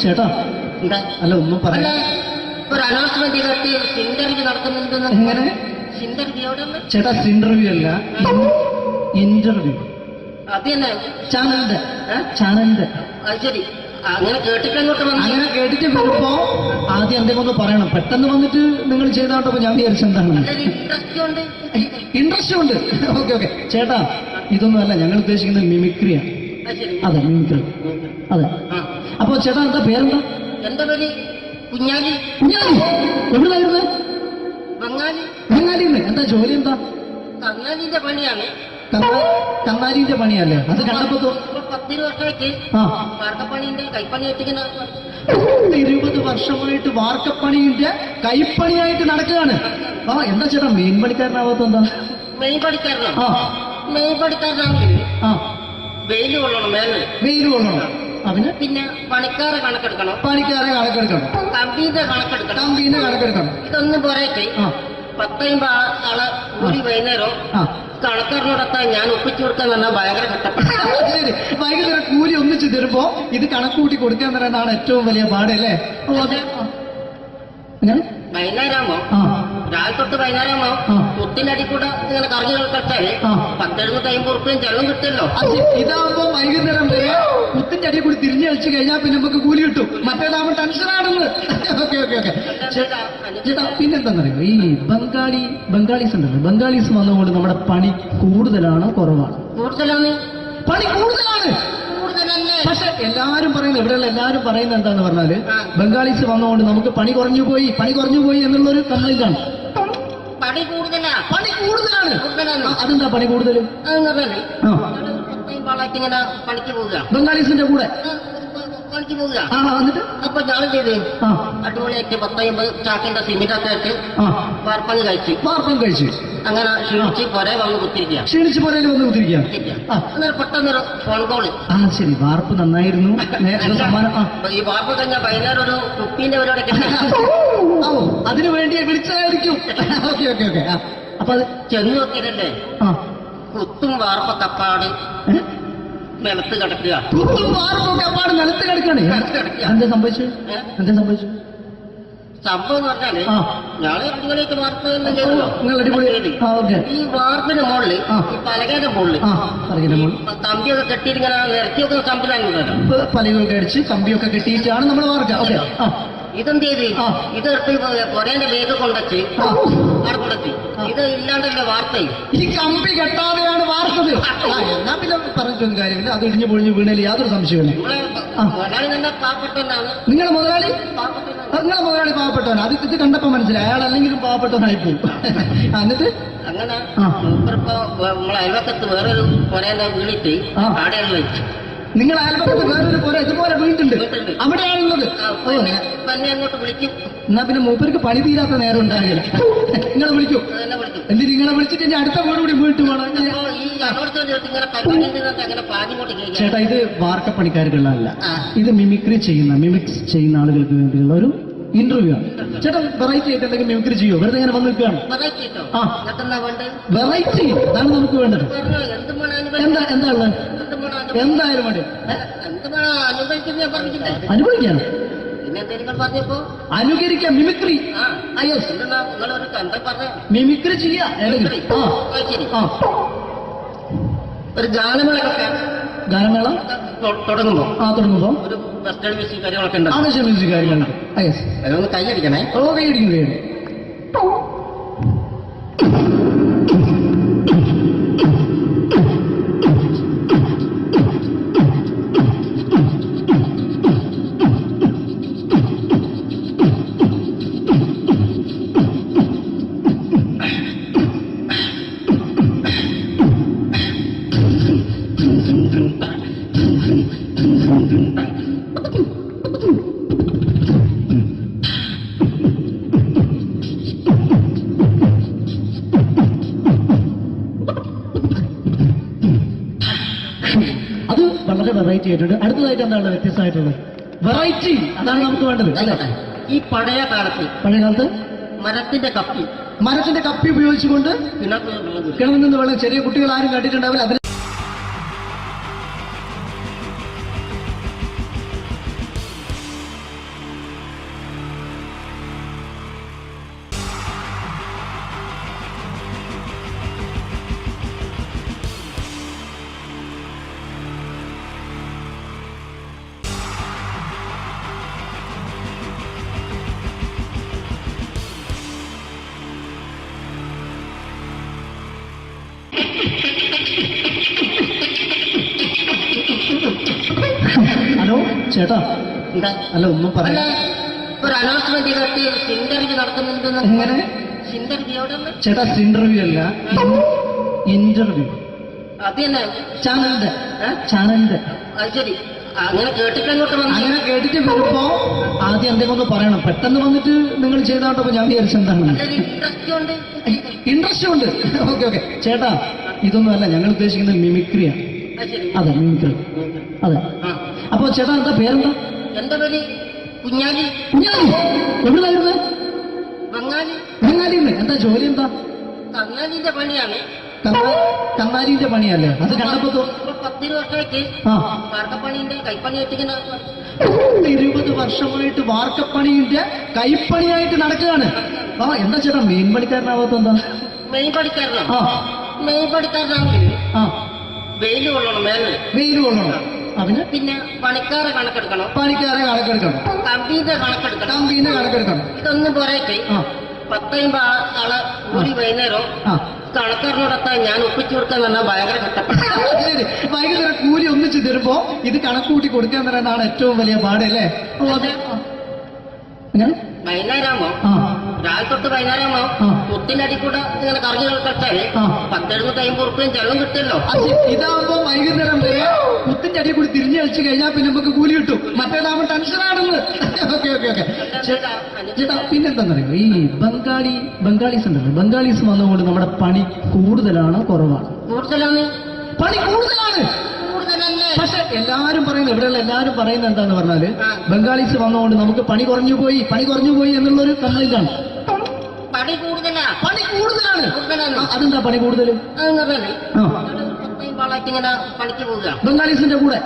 ചേട്ടാ അല്ല ഒന്നും പറയാ ഒരു അനൗൺസ്മെന്റ് ചെയ്തിട്ട് ഇന്റർവ്യൂ നടത്തുന്നുണ്ടെന്ന്. എങ്ങനെ ചേട്ടാ? ഇന്റർവ്യൂ അല്ല, ഇന്റർവ്യൂ. അത് തന്നെ ചാനലിന്റെ. അത് ശരി, അങ്ങനെ കേട്ടിട്ട് അങ്ങോട്ട് വന്നു. അങ്ങനെ കേട്ടിട്ട് വരുമ്പോ ആദ്യം എന്തെങ്കിലും ഒന്ന് പറയണം. പെട്ടെന്ന് വന്നിട്ട് നിങ്ങൾ ചെയ്താട്ടപ്പോ ഞാൻ വിചാരിച്ചെന്താണ് ഇൻട്രസ്റ്റ് ഉണ്ട്. ഓക്കെ ഓക്കെ ചേട്ടാ, ഇതൊന്നും അല്ല ഞങ്ങൾ ഉദ്ദേശിക്കുന്നത് മിമിക്രിയാണ്. അതെ മിമിക്രി. അതെ. അപ്പൊ ചേട്ടാ എന്താ പേരെന്താ? എന്റെ പേര് കുഞ്ഞാലി. കുഞ്ഞാലി എവിടെയായിരുന്നു? ബംഗാളി. ബംഗാളിന്ന്. എന്താ ജോലി എന്താ? കങ്ങാലിന്റെ പണിയാണ്. കങ്ങാലിന്റെ പണിയല്ലേ? അത് കണ്ടപ്പോ 10 വർഷമായിട്ട് വാർക്കപ്പണിന്റെ കൈപ്പണിയായിട്ട് 20 വർഷമായിട്ട് വാർക്കപ്പണിന്റെ കൈപ്പണിയായിട്ട് നടക്കുകയാണ്. എന്താ ചേട്ടാ മെയിൻ പണിക്കാരനാവാത്ത എന്താ? മെയിൻ പണിക്കാരനാണെങ്കിൽ വെയിൽ കൊള്ളണം. വെയിൽ കൊള്ളണം. പിന്നെ പണിക്കാരെ കണക്കെടുക്കണം. കമ്പീന്റെ കണക്കെടുക്കണം. ഇതൊന്നും പോരായിട്ട് 10-50 ആളെ കൂടി വൈകുന്നേരം കണക്കാരനോടൊക്കെ ഞാൻ ഒപ്പിച്ചു കൊടുക്കാൻ പറഞ്ഞാൽ ഭയങ്കര കഷ്ടപ്പെട്ടു. വൈകുന്നേരം കൂലി ഒന്നിച്ച് തരുമ്പോ ഇത് കണക്കൂട്ടി കൊടുക്കാൻ പറയുന്നതാണ് ഏറ്റവും വലിയ പാടല്ലേ? വൈകുന്നേരമാകുമ്പോ രാവിലെ തൊട്ട് വൈകുന്നേരമാകുമ്പോ കുത്തിന്റെ അടി കൂടെ ഇങ്ങനെ കറങ്ങി കളിച്ചാല് 10-750 ഉറുപ്പിയും ചെലവും കിട്ടുമല്ലോ. ഇതാവുമ്പോ വൈകുന്നേരം വരെ കുത്തിന്റെ അടി കൂടി തിരിഞ്ഞു കളിച്ചു കഴിഞ്ഞാൽ പിന്നെ നമുക്ക് കൂലി കിട്ടും. മറ്റേതാവുമ്പോ ടെൻഷനാണെന്ന്. ഓക്കെ ഓക്കെ ഓക്കെ ചേട്ടാ, പിന്നെന്താന്നറിയോ, ഈ ബംഗാളീസ് ഉണ്ടല്ലോ, ബംഗാളീസ് വന്നുകൊണ്ട് നമ്മുടെ പണി കൂടുതലാണോ കുറവാണ്? പണി കൂടുതലാണ്. പക്ഷെ എല്ലാരും പറയുന്നത്, ഇവിടെയുള്ള എല്ലാരും പറയുന്നത് എന്താന്ന് പറഞ്ഞാല് ബംഗാളീസ് വന്നുകൊണ്ട് നമുക്ക് പണി കുറഞ്ഞു പോയി എന്നുള്ളൊരു കംപ്ലൈന്റ് ആണ്. പണി കൂടുതലാണ്. അതെന്താ പണി കൂടുതൽ? ബംഗാളീസിന്റെ കൂടെ പണിക്ക് പോവുക. അപ്പൊ ഞാൻ ചെയ്ത് അടിപൊളിയായിട്ട് 10-50 ചാക്കിന്റെ സിമെന്റ് ആയിട്ട് വാർപ്പം കഴിച്ചു. അങ്ങനെ ക്ഷീണിച്ച് പുരയിൽ വന്ന് കുത്തിരിക്കുക. അന്നേരം പെട്ടെന്നൊരു ഫോൺ കോള്. ശരി, വാർപ്പ് നന്നായിരുന്നു. ഈ വാർപ്പ് കഴിഞ്ഞാൽ വൈകുന്നേരം ഒരു കുപ്പീന്റെ പരിപാടി അതിനു വേണ്ടി വിളിച്ചതായിരിക്കും. Okay okay okay. അപ്പൊ അത് ചെന്ന് നോക്കിയതല്ലേ, കുത്തും വാർപ്പ കപ്പാട് നിലത്ത് കിടക്കുക. നിലത്ത് കിടക്കാണ്. എന്താ സംഭവിച്ചു? സംഭവം എന്ന് പറഞ്ഞാല് ഞങ്ങള് അടിപൊളിയായിട്ട് വാർപ്പ് ചെയ്തല്ലോ. ഈ വാർപ്പിന് മുകളില് ഈ പലകയുടെ മുകളില് കമ്പിയൊക്കെ കെട്ടിയിട്ട് ഇങ്ങനെ നിരത്തിയൊക്കെ സംവിധാനം പലകൊക്കെ അടിച്ച് കമ്പിയൊക്കെ കെട്ടിയിട്ടാണ് നമ്മൾ വാർക്കുക. ഇതെന്ത് ചെയ്ത് ഇതെടുത്ത് പൊരേന്റെ വേഗം കൊണ്ടെത്തി അവിടെ കൊണ്ടെത്തി. ഇത് ഇല്ലാണ്ടല്ലേ വാർത്തയും. ഈ കമ്പി കെട്ടാതെയാണ് വാർത്തത്. എന്നാ പിന്നെ പറഞ്ഞിട്ടൊന്നും കാര്യമില്ല. അത് ഇടിഞ്ഞു പൊളിഞ്ഞു വീണേൽ യാതൊരു സംശയമില്ല. മുതലാളി നല്ല പാവപ്പെട്ടവനാണ്. നിങ്ങളുടെ മുതലാളി പാവപ്പെട്ടവനാണ്. അത് ഇത് കണ്ടപ്പോ മനസ്സിലായി അയാൾ അല്ലെങ്കിലും പാവപ്പെട്ടവനായിപ്പോയി. എന്നിട്ട് അങ്ങനെ മൂപ്പറിപ്പോ നമ്മളെ അയൽവക്കത്ത് വേറൊരു പൊരേന്റെ വീണിട്ട് ആടെയാണ് വെച്ചു. നിങ്ങൾ അയൽപക്കത്ത് വേറൊരു പോലെ ഇതുപോലെ വീട്ടുണ്ട്, അവിടെയാണുള്ളത്. തന്നെ അങ്ങോട്ട് വിളിക്കും. എന്നാ പിന്നെ മൂപ്പർക്ക് പണി തീരാത്ത നേരം ഉണ്ടാകില്ല. നിങ്ങളെ വിളിക്കും. എന്തിന് നിങ്ങളെ വിളിച്ചിട്ട് ഇനി അടുത്ത വീട് കൂടി വീട്ടു വേണം. ചേട്ടാ, ഇത് വാർക്കപ്പണിക്കാർക്കുള്ളതല്ല. ഇത് മിമിക്സ് ചെയ്യുന്ന ആളുകൾക്ക് വേണ്ടിയുള്ള ഒരു ഇന്റർവ്യൂ ആണ്. ചേട്ടാ, വെറൈറ്റി ആയിട്ട് എന്തെങ്കിലും മിമിക്രി ചെയ്യോ? വെറുതെ ഇങ്ങനെ വന്ന് നിൽക്കുകയാണ്. വെറൈറ്റി അതാണ് നമുക്ക് വേണ്ടത്. എന്താ ഉള്ളത്? എന്തായാലും വേണ്ടി അനുഭവിക്കാണ്. അനുകരിക്കാം. മിമിക്രി മിമിക്രി ചെയ്യാ. ഒരു ഗാനമേള തുടങ്ങുമ്പോ ഒരു വെസ്റ്റേൺ മ്യൂസിക് കാര്യങ്ങളൊക്കെ ഉണ്ട്. മ്യൂസിക് കാര്യങ്ങളുണ്ട്. അതൊന്ന് കൈയടിക്കണേ. കൈയടിക്കും. അത് വളരെ വെറൈറ്റി ആയിട്ടുണ്ട്. അടുത്തതായിട്ട് എന്താണ് വ്യത്യസ്തമായിട്ടുള്ളത്? വെറൈറ്റി അതാണ് നമുക്ക് വേണ്ടത്. ഈ പഴയ കാലത്ത് മരത്തിന്റെ കപ്പി ഉപയോഗിച്ചുകൊണ്ട് കിണറിൽ നിന്ന് വെള്ളം ചെറിയ കുട്ടികൾ ആരും കണ്ടിട്ടുണ്ടാവില്ല. അതിന് ചേട്ടാ എന്താ അല്ല ഒന്നും അല്ല പറയാ ഒരു അനൗൺസ്മെന്റ് കേട്ട് ഇന്റർവ്യൂ നടത്തുന്നുണ്ടെന്ന്. എങ്ങനെ ഇന്റർവ്യൂ എവിടെ ഉണ്ട്? ചേട്ടാ ഇന്റർവ്യൂ അല്ല ഇന്റർവ്യൂ അത് തന്നെ ചാനലിന്റെ ഏ? ചാനലിന്റെ അത് ശരി. അങ്ങനെ കേട്ടിട്ട് അങ്ങോട്ട് വന്നു. അങ്ങനെ കേട്ടിട്ട് വരുമ്പോ ആദ്യം എന്തെങ്കിലും ഒന്ന് പറയണം. പെട്ടെന്ന് വന്നിട്ട് നിങ്ങൾ ചെയ്താട്ടപ്പോ ഞാൻ വിചാരിച്ച എന്താണ് നല്ലൊരു ഇൻട്രസ്റ്റ് ഉണ്ട്. ഇൻട്രസ്റ്റ് ഉണ്ട്. ഓക്കെ ഓക്കെ ചേട്ടാ ഇതൊന്നും അല്ല ഞങ്ങൾ ഉദ്ദേശിക്കുന്നത് മിമിക്രിയാണ്. അത് ശരി. അതെ മിമിക്രി അതെ. ആ. അപ്പൊ ചേട്ടാ എന്താ പേരെന്താ? എന്റെ പേര് കുഞ്ഞാലി. കുഞ്ഞാലി എവിടുന്നായിരുന്നു? ബംഗാളി. ബംഗാലിന്ന്. എന്താ ജോലി എന്താ? കങ്ങാലിന്റെ പണിയാണ്. കന്നാലിന്റെ പണിയല്ലേ? അത് കണ്ടപ്പോ ഇപ്പൊ 10 വർഷമായിട്ട് ആ വാർക്കപ്പണിന്റെ കൈപ്പണിയായിട്ട് ഇങ്ങനെ 20 വർഷമായിട്ട് വാർക്കപ്പണിന്റെ കൈപ്പണിയായിട്ട് നടക്കുകയാണ്. ആ എന്താ ചേട്ടാ മെയിൻ പണിക്കാരനാവാത്ത എന്താ? മെയിൻ പണിക്കാരനാണ്. ആ മെയിൻ പണിക്കാരനാണെങ്കിൽ ആ വെയിൽ കൊള്ളണം മേലെ. വെയിൽ കൊള്ളണം. അതിന് പിന്നെ പണിക്കാരെ കണക്കെടുക്കണം. പണിക്കാരെ കണക്കെടുക്കണം. കമ്പീന്റെ കണക്കെടുക്കണം. കമ്പീനെ കണക്കെടുക്കണം. ഇതൊന്നും പോരായിട്ട് ആ 10 ആളെ കൂടി വൈകുന്നേരം ആ കണക്കാരനോടൊത്താൻ ഞാൻ ഒപ്പിച്ചു കൊടുക്കാൻ പറഞ്ഞാൽ ഭയങ്കര കഷ്ടപ്പെട്ടു. ശരി. വൈകുന്നേരം കൂലി ഒന്നിച്ച് തരുമ്പോ ഇത് കണക്കൂട്ടി കൊടുക്കാൻ തരാനാണ് ഏറ്റവും വലിയ പാട് അല്ലേ? ഓ അതെ. എങ്ങനെ വൈകുന്നേരമാകുമ്പോ ആ രാവിലെ തൊട്ട് വൈകുന്നേരമാകുമ്പോ ആ. മുത്തിനടി കൂടെ ഇങ്ങനെ കറങ്ങി കളിച്ചാല് ആ 10-50 ഉറുപ്പിയും ചെള്ളം കിട്ടുമല്ലോ. അത് ഇതാവുമ്പോ വൈകുന്നേരം വരെ കുത്തിന്റെ അടി കൂടി തിരിഞ്ഞു കളിച്ച് കഴിഞ്ഞാൽ പിന്നെ നമുക്ക് കൂലി കിട്ടും. മറ്റേതാവുമ്പോ ടെൻഷനാണെന്ന്. ഓക്കെ ഓക്കെ ഓക്കെ ചേട്ടാ പിന്നെന്താണെന്നറിയോ ഈ ബംഗാളീസ് ഉണ്ടല്ലോ, ബംഗാളീസ് വന്നുകൊണ്ട് നമ്മുടെ പണി കൂടുതലാണ് കുറവാണ്? കൂടുതലാണ്. പണി കൂടുതലാണ്. കൂടുതലല്ലേ? പക്ഷെ എല്ലാരും പറയുന്നത് ഇവിടെയുള്ള എല്ലാരും പറയുന്നത് എന്താന്ന് പറഞ്ഞാല് ആ. ബംഗാളീസ് വന്നുകൊണ്ട് നമുക്ക് പണി കുറഞ്ഞു പോയി എന്നുള്ളൊരു കംപ്ലൈന്റ് ആണ്. പണി കൂടുതലാ. പണി കൂടുതലാണ്. കൂടുതലാണ്. അതെന്താ പണി കൂടുതൽ? അതെന്ന് പറഞ്ഞാല് ആ 10 ആളായിട്ട് ഇങ്ങനെ പണിക്ക് പോവുക. ബംഗാളീസിന്റെ കൂടെ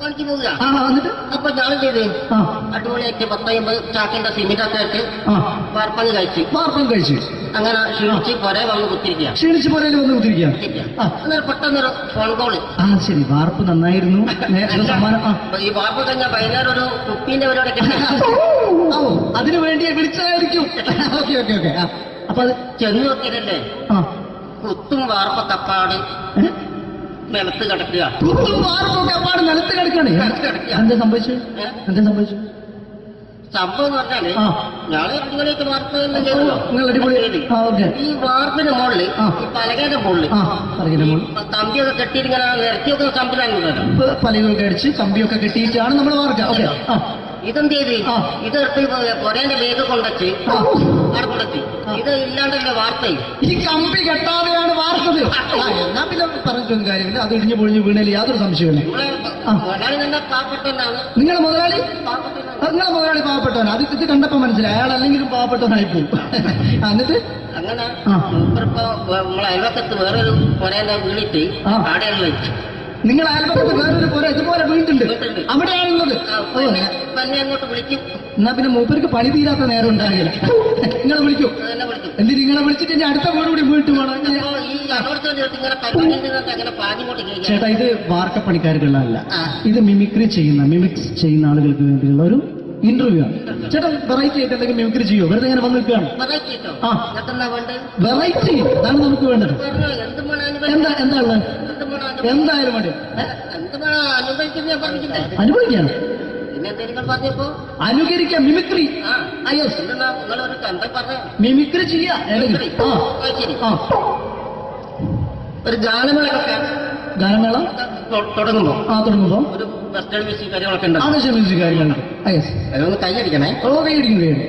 പണിക്ക് പോവുക. ആ എന്നിട്ട് അപ്പൊ ഞാൻ ചെയ്ത് ആ അടിപൊളിയായിട്ട് 10-50 ചാക്കിന്റെ സിമെന്റൊക്കെ ആയിട്ട് ആ വാർപ്പങ്ങ് കഴിച്ച് വാർപ്പം കഴിച്ച് അങ്ങനെ ക്ഷീണിച്ച് പൊരേ വന്ന് കുത്തിരിക്കുക. ക്ഷീണിച്ച് പോരേലും വന്ന് കുത്തിരിക്കുകയാണ്. ആ അന്നേരം പെട്ടെന്നൊരു ഫോൺ കോള്. ആ ശരി വാർപ്പ് നന്നായിരുന്നു. നേരത്തെ സമ്മാനം ആ ഈ വാർപ്പ് കഴിഞ്ഞാൽ വൈകുന്നേരം ഒരു കുപ്പീന്റെ പരിപാടി കിട്ടി. ഓ അതിനു വേണ്ടി വിളിച്ചതായിരിക്കും. ഓക്കെ ഓക്കെ ഓക്കെ ആ അപ്പൊ അത് ചെന്ന് നോക്കിയതല്ലേ ആ കുത്തും വാർപ്പ തപ്പാട് നിലത്ത് കിടക്കുക. കുത്തും വാർപ്പൊക്കെ അപ്പാട് നിലത്ത് കിടക്കാണ്. എന്താ സംഭവിച്ചു? ഏ? എന്താ സംഭവിച്ചു? സംഭവം എന്ന് പറഞ്ഞാല് ആ ഞാള് അടിപൊളിയായിട്ട് വാർപ്പ് എല്ലാം ഓ, ചെയ്തല്ലോ. നിങ്ങൾ അടിപൊളി ആ ഓക്കെ ഈ വാർപ്പിന്റെ മുകളിൽ ആ. ഈ പലകയുടെ മുകളിൽ ആ പറയുന്ന മോൾ തമ്പിയൊക്കെ കെട്ടിയിട്ട് ഇങ്ങനെ നിരത്തി വെക്കുന്ന സംവിധാനം. പലകൊക്കെ അടിച്ച് കമ്പിയൊക്കെ കെട്ടിയിട്ടാണ് നമ്മൾ വാർക്കുക. ഓക്കെ ആ ഇതെന്ത് ചെയ്ത് ആ. ഇതെടുത്ത് പൊരേന്റെ വേഗം കൊണ്ടുവച്ച് ആ. അവിടെ കൊണ്ടുവച്ച് ഇത് ഇല്ലാണ്ടല്ലേ വാർത്തയും. ഈ കമ്പി കെട്ടാതെയാണ് വാർത്തത്. ആ, എന്നാ പിന്നെ പറഞ്ഞിട്ടൊന്നും കാര്യമില്ല. അത് ഇടിഞ്ഞു പൊളിഞ്ഞു വീണേല് യാതൊരു സംശയമില്ല. ഇവിടെ ആ. മുതലാളി തന്നെ പാവപ്പെട്ടവനാണ്. നിങ്ങളെ മുതലാളി പാവപ്പെട്ടവനാണ്. നിങ്ങളെ മുതലാളി പാവപ്പെട്ടവൻ. അത് ഇത് കണ്ടപ്പോ മനസ്സിലായി അയാൾ അല്ലെങ്കിലും പാവപ്പെട്ടവനായി പോകും. എന്നിട്ട് അങ്ങനെ ആ. മൂപ്പരിപ്പോ നമ്മളെ അയൽവക്കത്ത് വേറൊരു പൊരേന്റെ വീണിട്ട് ആ. ആടെയുള്ള നിങ്ങൾ അയൽപക്കത്ത് വേറൊരു പോലെ ഇതുപോലെ വീണ്ടുണ്ട് വീണ്ടുണ്ട്. അവിടെയാണുള്ളത്. ഓ തന്നെ അങ്ങോട്ട് വിളിക്കും. എന്നാ പിന്നെ മൂപ്പർക്ക് പണി തീരാത്ത നേരം ഉണ്ടാകില്ല. നിങ്ങളെ വിളിക്കൂ. തന്നെ വിളിക്കും. എന്തിന് നിങ്ങളെ വിളിച്ചിട്ട് ഇനി അടുത്ത വീട് കൂടി വീട്ടു പോകണം. അപ്പൊ ഈ അതോടത്തോടെ ചേർത്ത് ഇങ്ങനെ പരിപാടി അങ്ങനെ പാഞ്ഞിങ്ങോട്ട് കേൾക്കാം. ചേട്ടാ ഇത് വാർക്കപ്പണിക്കാർക്കുള്ളതല്ല. ആ. ഇത് മിമിക്സ് ചെയ്യുന്ന ആളുകൾക്ക് വേണ്ടിയുള്ള ഒരു ഇന്റർവ്യൂ ആണ്. ചേട്ടാ വെറൈറ്റി ആയിട്ട് എന്തെങ്കിലും മിമിക്രി ചെയ്യോ? വെറുതെ ഇങ്ങനെ വന്ന് നിൽക്കുകയാണ്. വെറൈറ്റി കേട്ടോ. ആ. ഇതൊക്കെന്നാ വേണ്ടത്? വെറൈറ്റി അതാണ് നമുക്ക് വേണ്ടത്. പറഞ്ഞോ എന്ത് വേണം എന്താ ഉള്ളത്? എന്ത് വേണം എന്തായാലും വേണ്ടി എന്ത് വേണം അനുഭവിക്കുന്ന ഞാൻ പറഞ്ഞില്ലേ. അനുഭവിക്കാണ്. പിന്നെ എന്തെങ്കിലും പറഞ്ഞപ്പോ അനുകരിക്കാം മിമിക്രി. ആ യെസ് എന്തെന്നാ നിങ്ങളൊരു എന്താ പറഞ്ഞ മിമിക്രി ചെയ്യാ. മിമിക്രി. ആ ശരി. ആ ഒരു ഗാനമേളൊക്കെ ഗാനമേള തുടങ്ങുമ്പോ തുടങ്ങുമ്പോ ഒരു വെസ്റ്റേൺ മ്യൂസിക് കാര്യങ്ങളൊക്കെ ഉണ്ട്. ആവശ്യം മ്യൂസിക് കാര്യങ്ങളുണ്ട്. യെസ് അതൊന്ന് കൈയടിക്കണേ. ഓ കൈയടിക്കുന്നു കൈയടി.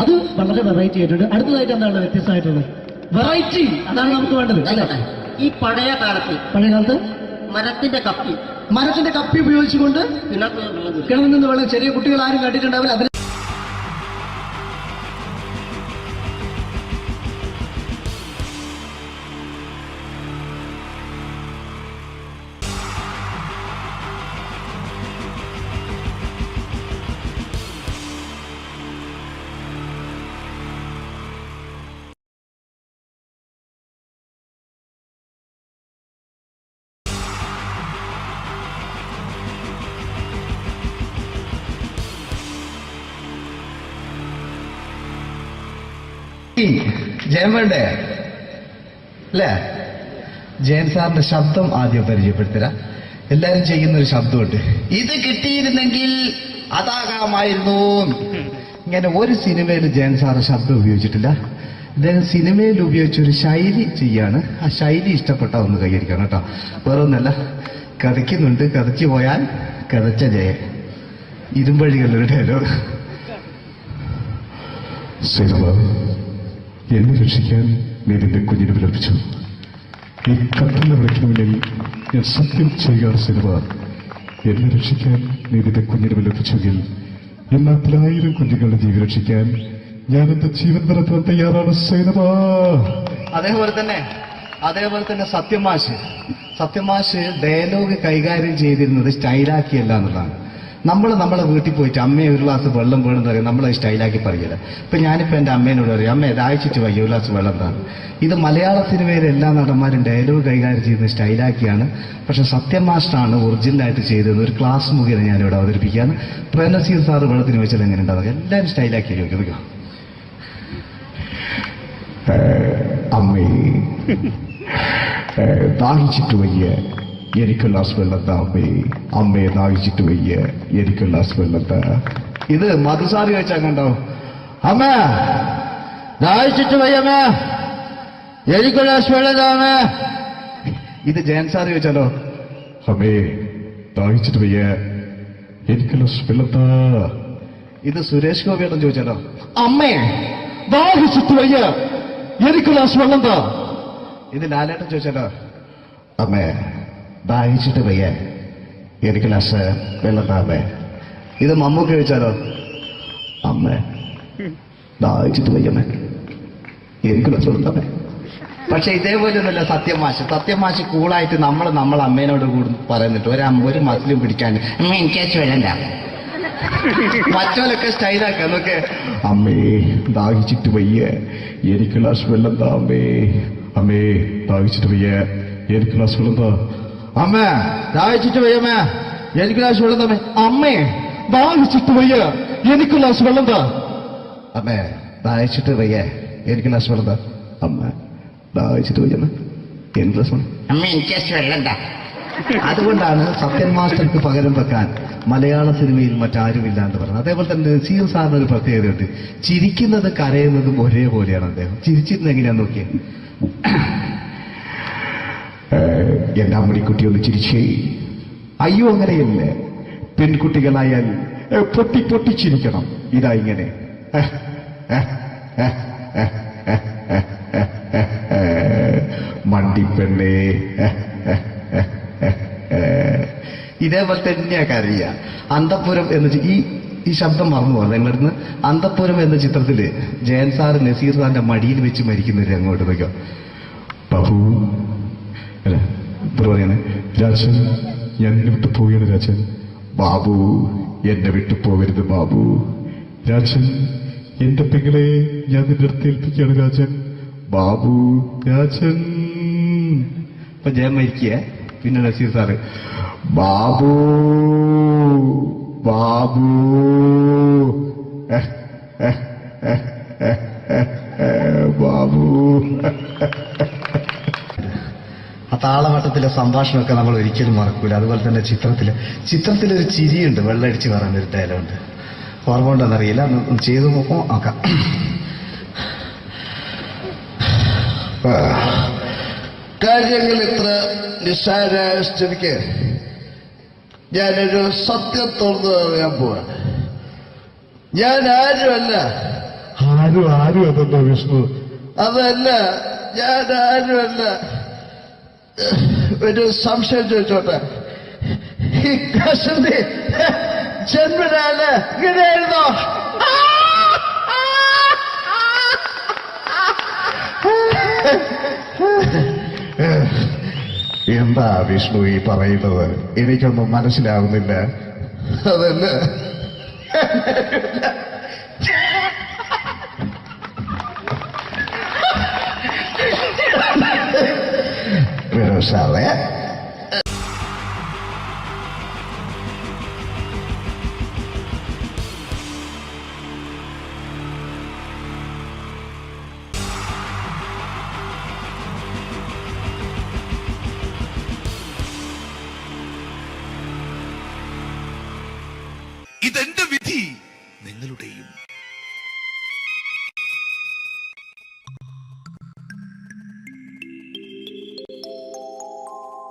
അത് വളരെ വെറൈറ്റി ആയിട്ടുണ്ട്. അടുത്തതായിട്ട് എന്താണ് വ്യത്യസ്തമായിട്ടുള്ളത്? വെറൈറ്റി അതാണ് നമുക്ക് വേണ്ടത് അല്ലേ? ഈ പഴയ കാലത്ത് പഴയ കാലത്ത് മരത്തിന്റെ കപ്പി ഉപയോഗിച്ചുകൊണ്ട് കിണറ്റിൽ കിണറിൽ നിന്ന് വെള്ളം ചെറിയ കുട്ടികൾ ആരും കണ്ടിട്ടുണ്ടാവില്ല. അതിന് കിട്ടി. ജയൻ വേണ്ടേ അല്ലേ? ജയൻ സാറിന്റെ ശബ്ദം ആദ്യം പരിചയപ്പെടുത്തരാ. എല്ലാരും ചെയ്യുന്ന ഒരു ശബ്ദമുണ്ട്, ഇത് കിട്ടിയിരുന്നെങ്കിൽ അതാകാമായിരുന്നു. ഇങ്ങനെ ഒരു സിനിമയിൽ ജയൻ സാറ് ശബ്ദം ഉപയോഗിച്ചിട്ടില്ല. അദ്ദേഹം സിനിമയിൽ ഉപയോഗിച്ച ഒരു ശൈലി ചെയ്യാണ്. ആ ശൈലി ഇഷ്ടപ്പെട്ട ഒന്ന് കൈകരിക്കണം കേട്ടോ. വേറെ ഒന്നല്ല, കഥയ്ക്കുന്നുണ്ട്, കഥച്ചു പോയാൽ കഥച്ച ജയൻ. ഇരുമ്പഴികളുടെ ഡയലോഗ്. സൈനബ, എന്നെ രക്ഷിക്കാൻ നീ നിന്റെ കുഞ്ഞിനെ വിലപിച്ചു. ഈ കത്തുന്ന വിളക്കിന് മുന്നിൽ ഞാൻ സത്യം ചെയ്യുകയാണ് സൈനബ. എന്നെ രക്ഷിക്കാൻ നീ നിന്റെ കുഞ്ഞിനെ വിലപിച്ചെങ്കിൽ ഈ നാട്ടിൽ 1000 കുഞ്ഞുങ്ങളുടെ ജീവൻ രക്ഷിക്കാൻ ഞാൻ എന്റെ ജീവൻ നടത്താൻ തയ്യാറാണ് സൈനബ. അതേപോലെ തന്നെ സത്യമാഷ് ഡയലോഗ് കൈകാര്യം ചെയ്തിരുന്നത് സ്റ്റൈലാക്കിയല്ല എന്നുള്ളതാണ്. നമ്മളെ വീട്ടിൽ പോയിട്ട് അമ്മയെ ഒരു ഗ്ലാസ് വെള്ളം വേണമെന്ന് പറയും, നമ്മളത് സ്റ്റൈലാക്കി പറയില്ല. ഇപ്പൊ ഞാനിപ്പോ എന്റെ അമ്മേനോട് പറയും, അമ്മ ദാഹിച്ചിട്ട് വയ്യ ഒരു ഗ്ലാസ് വെള്ളം എന്താണ്. ഇത് മലയാള സിനിമയിലെ എല്ലാ നടന്മാരും ഡയലോഗ് കൈകാര്യം ചെയ്യുന്നത് സ്റ്റൈലാക്കിയാണ്. പക്ഷെ സത്യം മാസ്റ്ററാണ് ഒറിജിനലായിട്ട് ചെയ്തത്. ഒരു ക്ലാസ് മുഖേന ഞാനിവിടെ അവതരിപ്പിക്കുകയാണ്. പ്രേംനസീർ സാറ് വെള്ളത്തിന് വെച്ചാൽ എങ്ങനെ ഉണ്ടാവുക? എല്ലാവരും സ്റ്റൈലാക്കി ചോദിക്കുക. അമ്മേ, ദാഹിച്ചിട്ട് വയ്യ, എനിക്ക് ഗ്ലാസ് വെള്ളം താ അമ്മേ. അമ്മയെ ദാഹിച്ചിട്ട് വയ്യ, എനിക്ക് ഗ്ലാസ് വെള്ളം താ. ഇത് മധുസാറി ചോദിച്ചാൽ കണ്ടോ? അമ്മ ദാഹിച്ചിട്ട് വയ്യമ്മ, എനിക്ക് ഗ്ലാസ് വെള്ളം താ അമ്മ. ഇത് ജയൻ സാർ ചോദിച്ചാലോ? അമ്മേ, ദാഹിച്ചിട്ട് വയ്യ, എനിക്ക് ഗ്ലാസ് വെള്ളം താ. ഇത് സുരേഷ് ഗോപിയോടും ചോദിച്ചാലോ? അമ്മേ, ദാഹിച്ചിട്ട് വയ്യ, എനിക്ക് ഗ്ലാസ് വെള്ളം താ. ഇത് ലാലേട്ടൻ ചോദിച്ചാലോ? അമ്മേ, ദാഹിച്ചിട്ട് വയ്യ, എനിക്ക് ഗ്ലാസ് വെള്ളം താ അമ്മേ. ഇത് മമ്മൂക്ക് ചോദിച്ചാലോ? അമ്മേ, ദാഹിച്ചിട്ട് വയ്യമ്മേ, എനിക്ക് ഗ്ലാസ് വെള്ളം താ അമ്മേ. പക്ഷെ ഇതേപോലെ ഒന്നല്ല സത്യമാഷ് കൂളായിട്ട് നമ്മളെ അമ്മേനോട് കൂടി പറയുന്നിട്ട് ഒരു മസിലും പിടിക്കാൻ എനിക്ക് വേണ്ട. മറ്റോലൊക്കെ സ്റ്റൈലാക്കാം നോക്കെ. അമ്മേ, ദാഹിച്ചിട്ട് വയ്യ, എനിക്ക് ഗ്ലാസ് വെള്ളം താ അമ്മേ. അമ്മേ, ദാഹിച്ചിട്ട് വയ്യ, എനിക്ക് ഗ്ലാസ് വെള്ളം താ. അമ്മ ദാഹിച്ചിട്ട് വയ്യമ്മ, എനിക്ക് ഗ്ലാസ് വെള്ളം താ. അമ്മേ, ദാഹിച്ചിട്ട് വയ്യ, എനിക്ക് ഗ്ലാസ് വെള്ളം താ. അമ്മേ ദാഹിച്ചിട്ട് വയ്യ, എനിക്ക് ഗ്ലാസ് വെള്ളം താ. അമ്മ, ദാഹിച്ചിട്ട് വയ്യമ്മ, എനിക്ക് ഗ്ലാസ് വെള്ളം. അമ്മ എനിക്ക് വെള്ളം താ. അതുകൊണ്ടാണ് സത്യൻ മാസ്റ്റർക്ക് പകരം വെക്കാൻ മലയാള സിനിമയിൽ മറ്റാരുമില്ല എന്ന് പറയുന്നത്. അതേപോലെ തന്നെ നസീർ സാറിന് ഒരു പ്രത്യേകതയുണ്ട്. ചിരിക്കുന്നത് കരയുന്നതും ഒരേപോലെയാണ് അദ്ദേഹം. ചിരിച്ചിരുന്ന് എങ്ങനെയാന്ന് നോക്കിയേ. എന്റെ അമ്മടിക്കുട്ടി ഒന്ന് ചിരിച്ചേ. അയ്യോ, അങ്ങനെയല്ല. പെൺകുട്ടികളായാൽ പൊട്ടി പൊട്ടി ചിരിക്കണം. ഇതാ ഇങ്ങനെ. മണ്ടിപ്പെണ്ണേ. ഇതേപോലെ തന്നെയാ കരയ. അന്തപ്പുരം എന്ന ഈ ശബ്ദം മറന്നു പോകുന്നത് നിങ്ങളിരുന്ന്. അന്തപ്പുരം എന്ന ചിത്രത്തില് ജയൻ സാർ നസീർ സാറിന്റെ മടിയിൽ വെച്ച് മരിക്കുന്നവര് അങ്ങോട്ട് നോക്കാം. ബാബു, അല്ല എന്താ പറയാണ്? രാജൻ, ഞാൻ എന്നെ വിട്ടു പോവുകയാണ് രാജൻ. ബാബു, എന്നെ വിട്ടു പോകരുത് ബാബു. രാജൻ, എന്റെ പെങ്ങളെ ഞാൻ നിന്റെ അടുത്ത് ഏൽപ്പിക്കുകയാണ് രാജൻ. ബാബു, രാജൻ. ഇപ്പൊ ജയൻ മരിക്കുക. പിന്നെ നസീർ സാറ് ബാബു, ബാബു. ബാബു. ആ താളവട്ടത്തിലെ സംഭാഷണമൊക്കെ നമ്മൾ ഒരിക്കലും മറക്കൂല. അതുപോലെ തന്നെ ചിത്രത്തിലൊരു ചിരിയുണ്ട്, വെള്ളടിച്ച് പറയുന്ന ഒരു ഡയലോഗുണ്ട്. ഓർമ്മ ഉണ്ടെന്നറിയില്ല, ചെയ്തു നോക്കാം. കാര്യങ്ങൾ ഇത്ര നിസ്സാരമായ സ്ഥിതിക്ക് ഞാനൊരു സത്യം തുറന്നു പറയാൻ പോവാണ്. ഞാൻ ആരുമല്ല. ആരും അതെന്താ വിഷ്ണു? അതല്ല, ഞാൻ ആരുമല്ല. ഒരു സംശയം ചോദിച്ചോട്ടെ. ഈ കസന്തി ജന്മനാണ് ഇങ്ങനെയായിരുന്നോ? എന്താ വിഷ്ണു ഈ പറയുന്നത്? എനിക്കൊന്നും മനസ്സിലാവുന്നില്ല. അതല്ല, സാറേ, ഇതെന്റെ വിധി, നിങ്ങളുടെയും.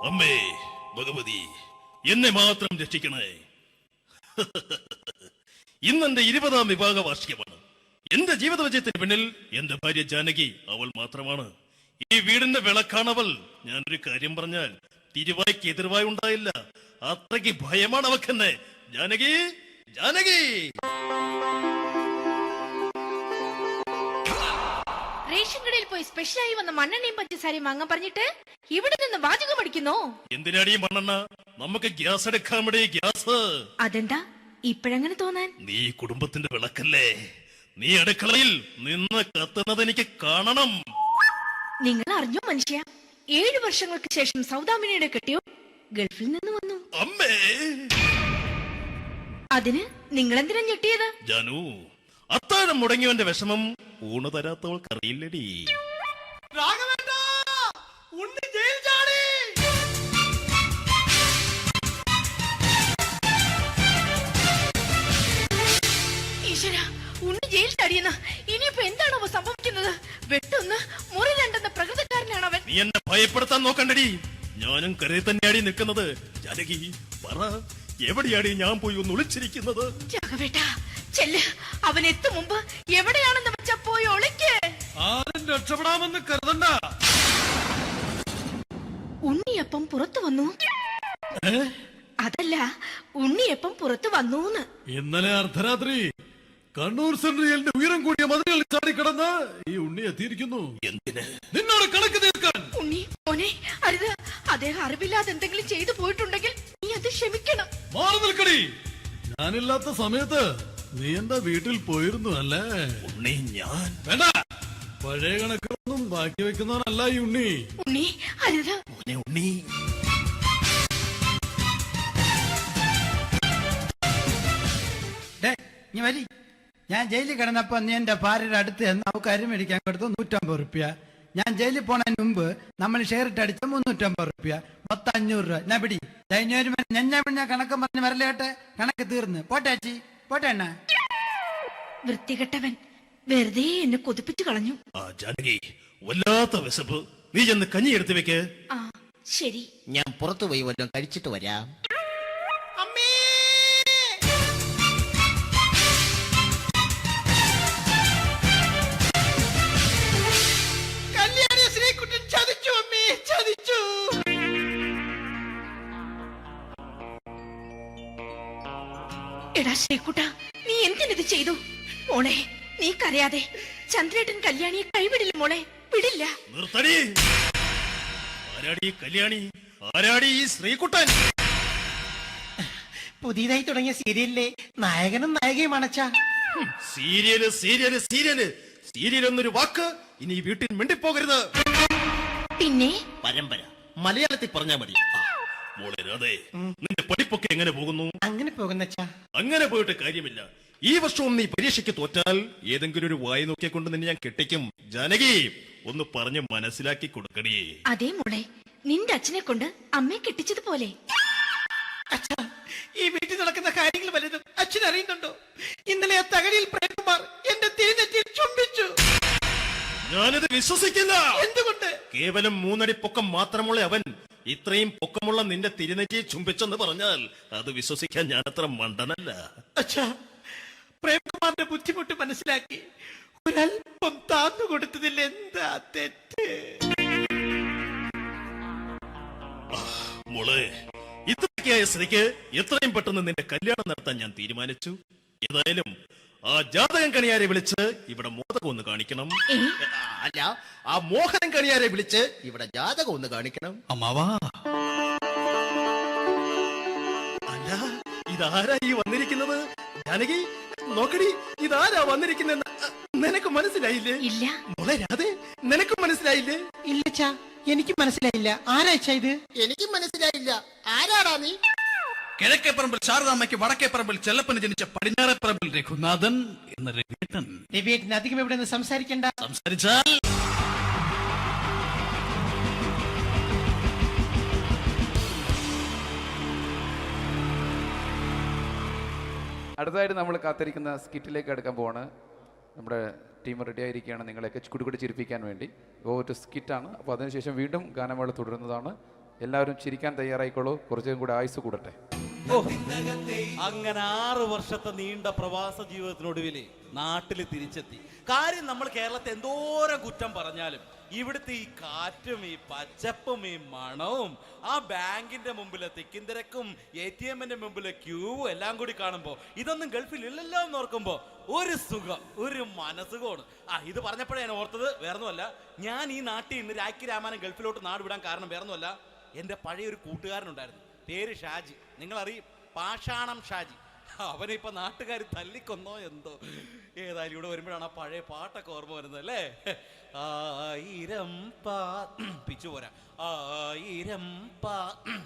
അമ്മേ ഭഗവതി, എന്നെ മാത്രം രക്ഷിക്കണേ. ഇന്നെന്റെ 20ാം വിവാഹ വാർഷികമാണ്. എന്റെ ജീവിത വിജയത്തിന് പിന്നിൽ എന്റെ ഭാര്യ ജാനകി അവൾ മാത്രമാണ്. ഈ വീടിന്റെ വിളക്കാണവൾ. ഞാനൊരു കാര്യം പറഞ്ഞാൽ തിരുവായ്ക്ക് എതിർവായി ഉണ്ടായില്ല. അത്രയ്ക്ക് ഭയമാണ് അവക്കെന്നെ. ജാനകി, ജാനകി. റേഷൻ കടയിൽ പോയി സ്പെഷ്യലായി വന്ന മണ്ണെണ്ണയും പഞ്ചസാരയും വാങ്ങാൻ പറഞ്ഞിട്ട് ഇവിടെ നിന്ന് വാചകം അടിക്കുന്നോ? എന്തിനാടി മണ്ണെണ്ണ? നമുക്ക് ഗ്യാസ് എടുക്കാൻ വേണ്ടി ഗ്യാസ്. അതെന്താ ഇപ്പഴങ്ങനെ തോന്നാൻ? നീ കുടുംബത്തിന്റെ വിളക്കല്ലേ. നീ അടുക്കളയിൽ നിന്ന് കത്തുന്നത് എനിക്ക് കാണണം. നിങ്ങൾ അറിഞ്ഞോ മനുഷ്യ, 7 വർഷങ്ങൾക്ക് ശേഷം സൗദാമിനിയുടെ കെട്ടിയോ ഗൾഫിൽ നിന്ന് വന്നു. അമ്മേ, അതിന് നിങ്ങൾ എന്തിനാ ഞെട്ടിയത്? ജാനു, അത്താഴം മുടങ്ങിയവന്റെ വിഷമം ഊണ് തരാത്തവൾക്ക് അറിയില്ലടി. ഈശ്വര, ഉണ്ണി ജയിൽ ചാടിയെന്ന ഇനിയിപ്പോ എന്താണോ സംഭവിക്കുന്നത്? വെട്ടൊന്ന് മുറി രണ്ടെന്ന പ്രകൃതക്കാരനാണ് അവൻ. നീ എന്നെ ഭയപ്പെടുത്താൻ നോക്കണ്ടടി. ഞാനും കരയിൽ തന്നെയാടി നിൽക്കുന്നത്. ജാനകി പറ, എവിടെയാടി ഞാൻ പോയി ഒന്ന് ഒളിച്ചിരിക്കുന്നത്? രാഘവേട്ടാ, ചെല്ല്. അവൻ എത്തും മുമ്പ് എവിടെയാണെന്ന് വെച്ചാ പോയി ഒളിക്ക്. ആരും രക്ഷപ്പെടാമെന്ന് കരുതണ്ട. ഉണ്ണിയപ്പം പുറത്തു വന്നു. അതല്ല, ഉണ്ണിയപ്പം പുറത്തു വന്നൂന്ന്. ഇന്നലെ അർദ്ധരാത്രി കണ്ണൂർ സെൻട്രലിന്റെ ഉയരം കൂടിയ മതിലുകളിൽ ചാടിക്കിടന്ന് ഈ ഉണ്ണി എത്തിയിരിക്കുന്നു. എന്തിന്? നിന്നോട് കണക്ക് തീർക്കാൻ. ഉണ്ണി മോനെ, അരുത്. അദ്ദേഹം അറിവില്ലാതെ എന്തെങ്കിലും ചെയ്തു പോയിട്ടുണ്ടെങ്കിൽ നീ അത് ക്ഷമിക്കണം. മാറി നിൽക്കടി. ഞാനില്ലാത്ത സമയത്ത് നീ എന്റെ വീട്ടിൽ പോയിരുന്നു അല്ലേ? ഉണ്ണി, ഞാൻ വേണ്ട. പഴയ കണക്കൊന്നും ബാക്കി വെക്കുന്നവനല്ല ഈ ഉണ്ണി. ഉണ്ണി, അരുത്. മോനെ ഉണ്ണി. ഞാൻ ജയിലിൽ കിടന്നപ്പോ നീ എന്റെ ഭാര്യയുടെ അടുത്ത് നമുക്ക് അരി മേടിക്കാൻ കൊടുത്തു 150 റുപ്യ. ഞാൻ ജയിലിൽ പോണതിന് മുമ്പ് നമ്മൾ ഷെയർ ഇട്ട് അടിച്ച 350 റുപ്യ, മൊത്തം 500 രൂപ. ഞാൻ പിടി ഞാൻ കണക്കം പറഞ്ഞ് വരലേട്ടെ. കണക്ക് തീർന്ന് പോട്ടെ അച്ചി, പോട്ടെ അണ്ണ. വൃത്തികെട്ടവൻ വെറുതെ എന്നെ കൊതിപ്പിച്ചു കളഞ്ഞു. ആ ജാനകി, വല്ലാത്ത വിശപ്പ്. നീ ചെന്ന് കഞ്ഞി എടുത്തു വെക്ക്. ആ ശരി. ഞാൻ പുറത്തു പോയി വല്ലതും കഴിച്ചിട്ട് വരാം. എടാ ശ്രീകുട്ടാ, നീ എന്തിനിത് ചെയ്തു? മോളെ, നീ കരയാതെ. ചന്ദ്രേട്ടൻ കല്യാണിയെ കൈവിടില്ല മോളെ, വിടില്ല. നിർത്തടി. ആരാടി കല്യാണി? ആരാടി ഈ ശ്രീകുട്ടൻ? പുതിയതായി തുടങ്ങിയ സീരിയലിലെ നായകനും നായികയും അണച്ചാ. സീരിയല് സീരിയല് സീരിയല് സീരിയൽ എന്നൊരു വാക്ക് ഇനി ഈ വീട്ടിൽ മിണ്ടിപ്പോകരുത്. പിന്നെ പരമ്പര മലയാളത്തിൽ പറഞ്ഞാ മതി. മോളെ രാധേ, നിന്റെ പഠിപ്പൊക്കെ എങ്ങനെ പോകുന്നു? അങ്ങനെ പോകുന്നച്ചാ. അങ്ങനെ പോയിട്ട് കാര്യമില്ല. ഈ വർഷവും നീ പരീക്ഷയ്ക്ക് തോറ്റാൽ ഏതെങ്കിലും ഒരു വായി നോക്കിയെ കൊണ്ട് നിന്നെ ഞാൻ കെട്ടിക്കും. ജാനകി, ഒന്ന് പറഞ്ഞ് മനസ്സിലാക്കി കൊടുക്കണേ. അതേ മോളെ, നിന്റെ അച്ഛനെ കൊണ്ട് അമ്മയെ കെട്ടിച്ചതുപോലെ. അച്ഛാ, ഈ വീട്ടിൽ നടക്കുന്ന കാര്യങ്ങൾ വലുതും അച്ഛൻ അറിയുന്നുണ്ടോ? ഇന്നലെ ആ തകഴിയിൽ പ്രേംകുമാർ എന്റെ തിരുനെറ്റിയിൽ ചുംബിച്ചു. ഞാനിത് വിശ്വസിക്കില്ല. എന്തുകൊണ്ട്? കേവലം 3 അടി പൊക്കം മാത്രമുള്ള അവൻ ഇത്രയും പൊക്കമുള്ള നിന്റെ തിരുനെറ്റിയെ ചുംബിച്ചെന്ന് പറഞ്ഞാൽ അത് വിശ്വസിക്കാൻ ഞാൻ അത്ര മണ്ടനല്ല. അച്ഛാ, പ്രേംകുമാറിന്റെ ബുദ്ധിമുട്ട് മനസ്സിലാക്കി ഒരല്പം താന്നു കൊടുത്തതിൽ എന്താ തെറ്റ്? മോളെ, ഇത്രയ്ക്കായ സ്ഥിതിക്ക് എത്രയും പെട്ടെന്ന് നിന്റെ കല്യാണം നടത്താൻ ഞാൻ തീരുമാനിച്ചു. ഏതായാലും ആ ജാതകം കണിയാരെ വിളിച്ച് ഇവിടെ മോദകം ഒന്ന് കാണിക്കണം. അല്ല, ആ മോഹനം കണിയാരെ വിളിച്ച് ഇവിടെ ജാതകം ഒന്ന് കാണിക്കണം. അമ്മാവാ, അല്ല, ഇതാരാ ഈ വന്നിരിക്കുന്നത്? ജാനകി നോക്കടി, ഇതാരാ വന്നിരിക്കുന്നെന്ന് നിനക്ക് മനസ്സിലായില്ലേ? ഇല്ല. മോളെ രാധേ, നിനക്ക് മനസ്സിലായില്ലേ? ഇല്ലച്ചാ, എനിക്ക് മനസ്സിലായില്ല. ആരാച്ചാ ഇത്? എനിക്കും മനസ്സിലായില്ല. ആരാടാ നീ? കിഴക്കേപ്പറമ്പിൽ ശാരദാമ്മയ്ക്ക് വടക്കേപ്പറമ്പിൽ ചെല്ലപ്പന് ജനിച്ച പടിഞ്ഞാറേപ്പറമ്പിൽ രഘുനാഥൻ എന്ന രവിയേട്ടൻ. രവിയേട്ടൻ അധികം ഇവിടെ നിന്ന് സംസാരിക്കണ്ട. സംസാരിച്ചാൽ അടുത്തതായിട്ട് നമ്മൾ കാത്തിരിക്കുന്ന സ്കിറ്റിലേക്ക് അടുക്കാൻ പോവാണ്. നമ്മുടെ ടീം റെഡി ആയിരിക്കുകയാണ് നിങ്ങളെയൊക്കെ കുടുകുടി ചിരിപ്പിക്കാൻ വേണ്ടി. ഒരു സ്കിറ്റാണ്. അപ്പോൾ അതിനുശേഷം വീണ്ടും ഗാനമേള തുടരുന്നതാണ്. എല്ലാവരും ചിരിക്കാൻ തയ്യാറായിക്കോളൂ. കുറച്ചും കൂടെ ആയുസ് കൂടട്ടെ. അങ്ങനെ 6 വർഷത്തെ നീണ്ട പ്രവാസ ജീവിതത്തിനൊടുവിൽ നാട്ടിൽ തിരിച്ചെത്തി. കാര്യം നമ്മൾ കേരളത്തെ എന്തോരം കുറ്റം പറഞ്ഞാലും ഇവിടുത്തെ ഈ കാറ്റും ഈ പച്ചപ്പും ഈ മണവും ആ ബാങ്കിന്റെ മുമ്പിലെ തിക്കും തിരക്കും ATM-ന്റെ മുമ്പിലെ ക്യൂവും എല്ലാം കൂടി കാണുമ്പോൾ ഇതൊന്നും ഗൾഫിൽ ഇല്ലല്ലോ എന്ന് ഓർക്കുമ്പോൾ ഒരു സുഖം, ഒരു മനസുഖമാണ്. ഇത് പറഞ്ഞപ്പോഴേ ഞാൻ ഓർത്തത് വേറൊന്നുമല്ല, ഞാൻ ഈ നാട്ടിൽ നിന്ന് രാഖി രാമാനം ഗൾഫിലോട്ട് നാട് വിടാൻ കാരണം വേറൊന്നുമല്ല, എൻ്റെ പഴയ ഒരു കൂട്ടുകാരനുണ്ടായിരുന്നു, പേര് ഷാജി. നിങ്ങളറിയും, പാഷാണം ഷാജി. അവനെ ഇപ്പൊ നാട്ടുകാർ തല്ലിക്കൊന്നോ എന്തോ. ഏതായാലും ഇവിടെ വരുമ്പോഴാണ് ആ പഴയ പാട്ടൊക്കെ ഓർമ്മ വരുന്നത് അല്ലേ. 1000 പിച്ചു പോരാ, 1000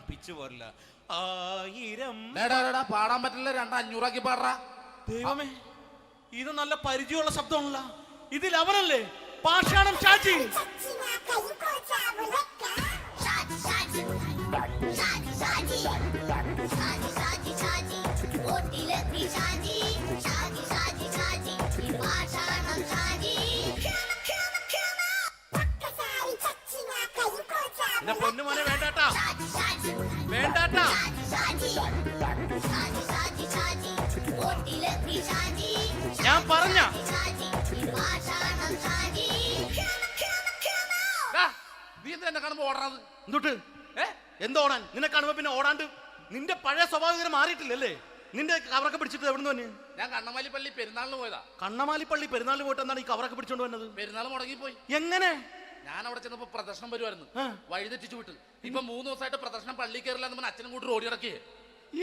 പിച്ചു പോരില്ല, 1000 പാടാൻ പറ്റില്ല, 200 പാടാ. ദൈവമേ, ഇത് നല്ല പരിചയമുള്ള ശബ്ദമാണല്ലോ. ഇതിൽ അവനല്ലേ പാഷാണം ഷാജി? പൊന്നുമോനെ വേണ്ടാട്ടാ, വേണ്ടാട്ടാ. ഞാൻ പറഞ്ഞ നീ എന്താ കാണുമ്പോ ഓടാത്? എന്തൊട്ട് എന്തോടാൻ? നിന്നെ കാണുമ്പോ പിന്നെ ഓടാണ്ട് നിന്റെ പഴയ സ്വഭാവം മാറിയിട്ടില്ലല്ലേ? നിന്റെ കവറൊക്കെ പിടിച്ചിട്ട് എവിടെ നിന്ന് തന്നെ? ഞാൻ കണ്ണമാലിപ്പള്ളി പെരുന്നാളിന് പോയതാ. കണ്ണമാലിപ്പള്ളി പെരുന്നാളിന് പോയിട്ട് എന്താണ് ഈ കവറൊക്കെ പിടിച്ചോണ്ട് വന്നത്? പെരുന്നാൾ മുടങ്ങിപ്പോയി. എങ്ങനെ? ഞാൻ അവിടെ ചെന്നപ്പോ പ്രദർശനം വരുമായിരുന്നു, വഴിതെറ്റിച്ചു വിട്ട്. ഇപ്പൊ 3 ദിവസമായിട്ട് പ്രദർശനം പള്ളി കയറില്ല എന്ന് അച്ഛനും കൂട്ടി ഓടി ഇറക്കിയേ.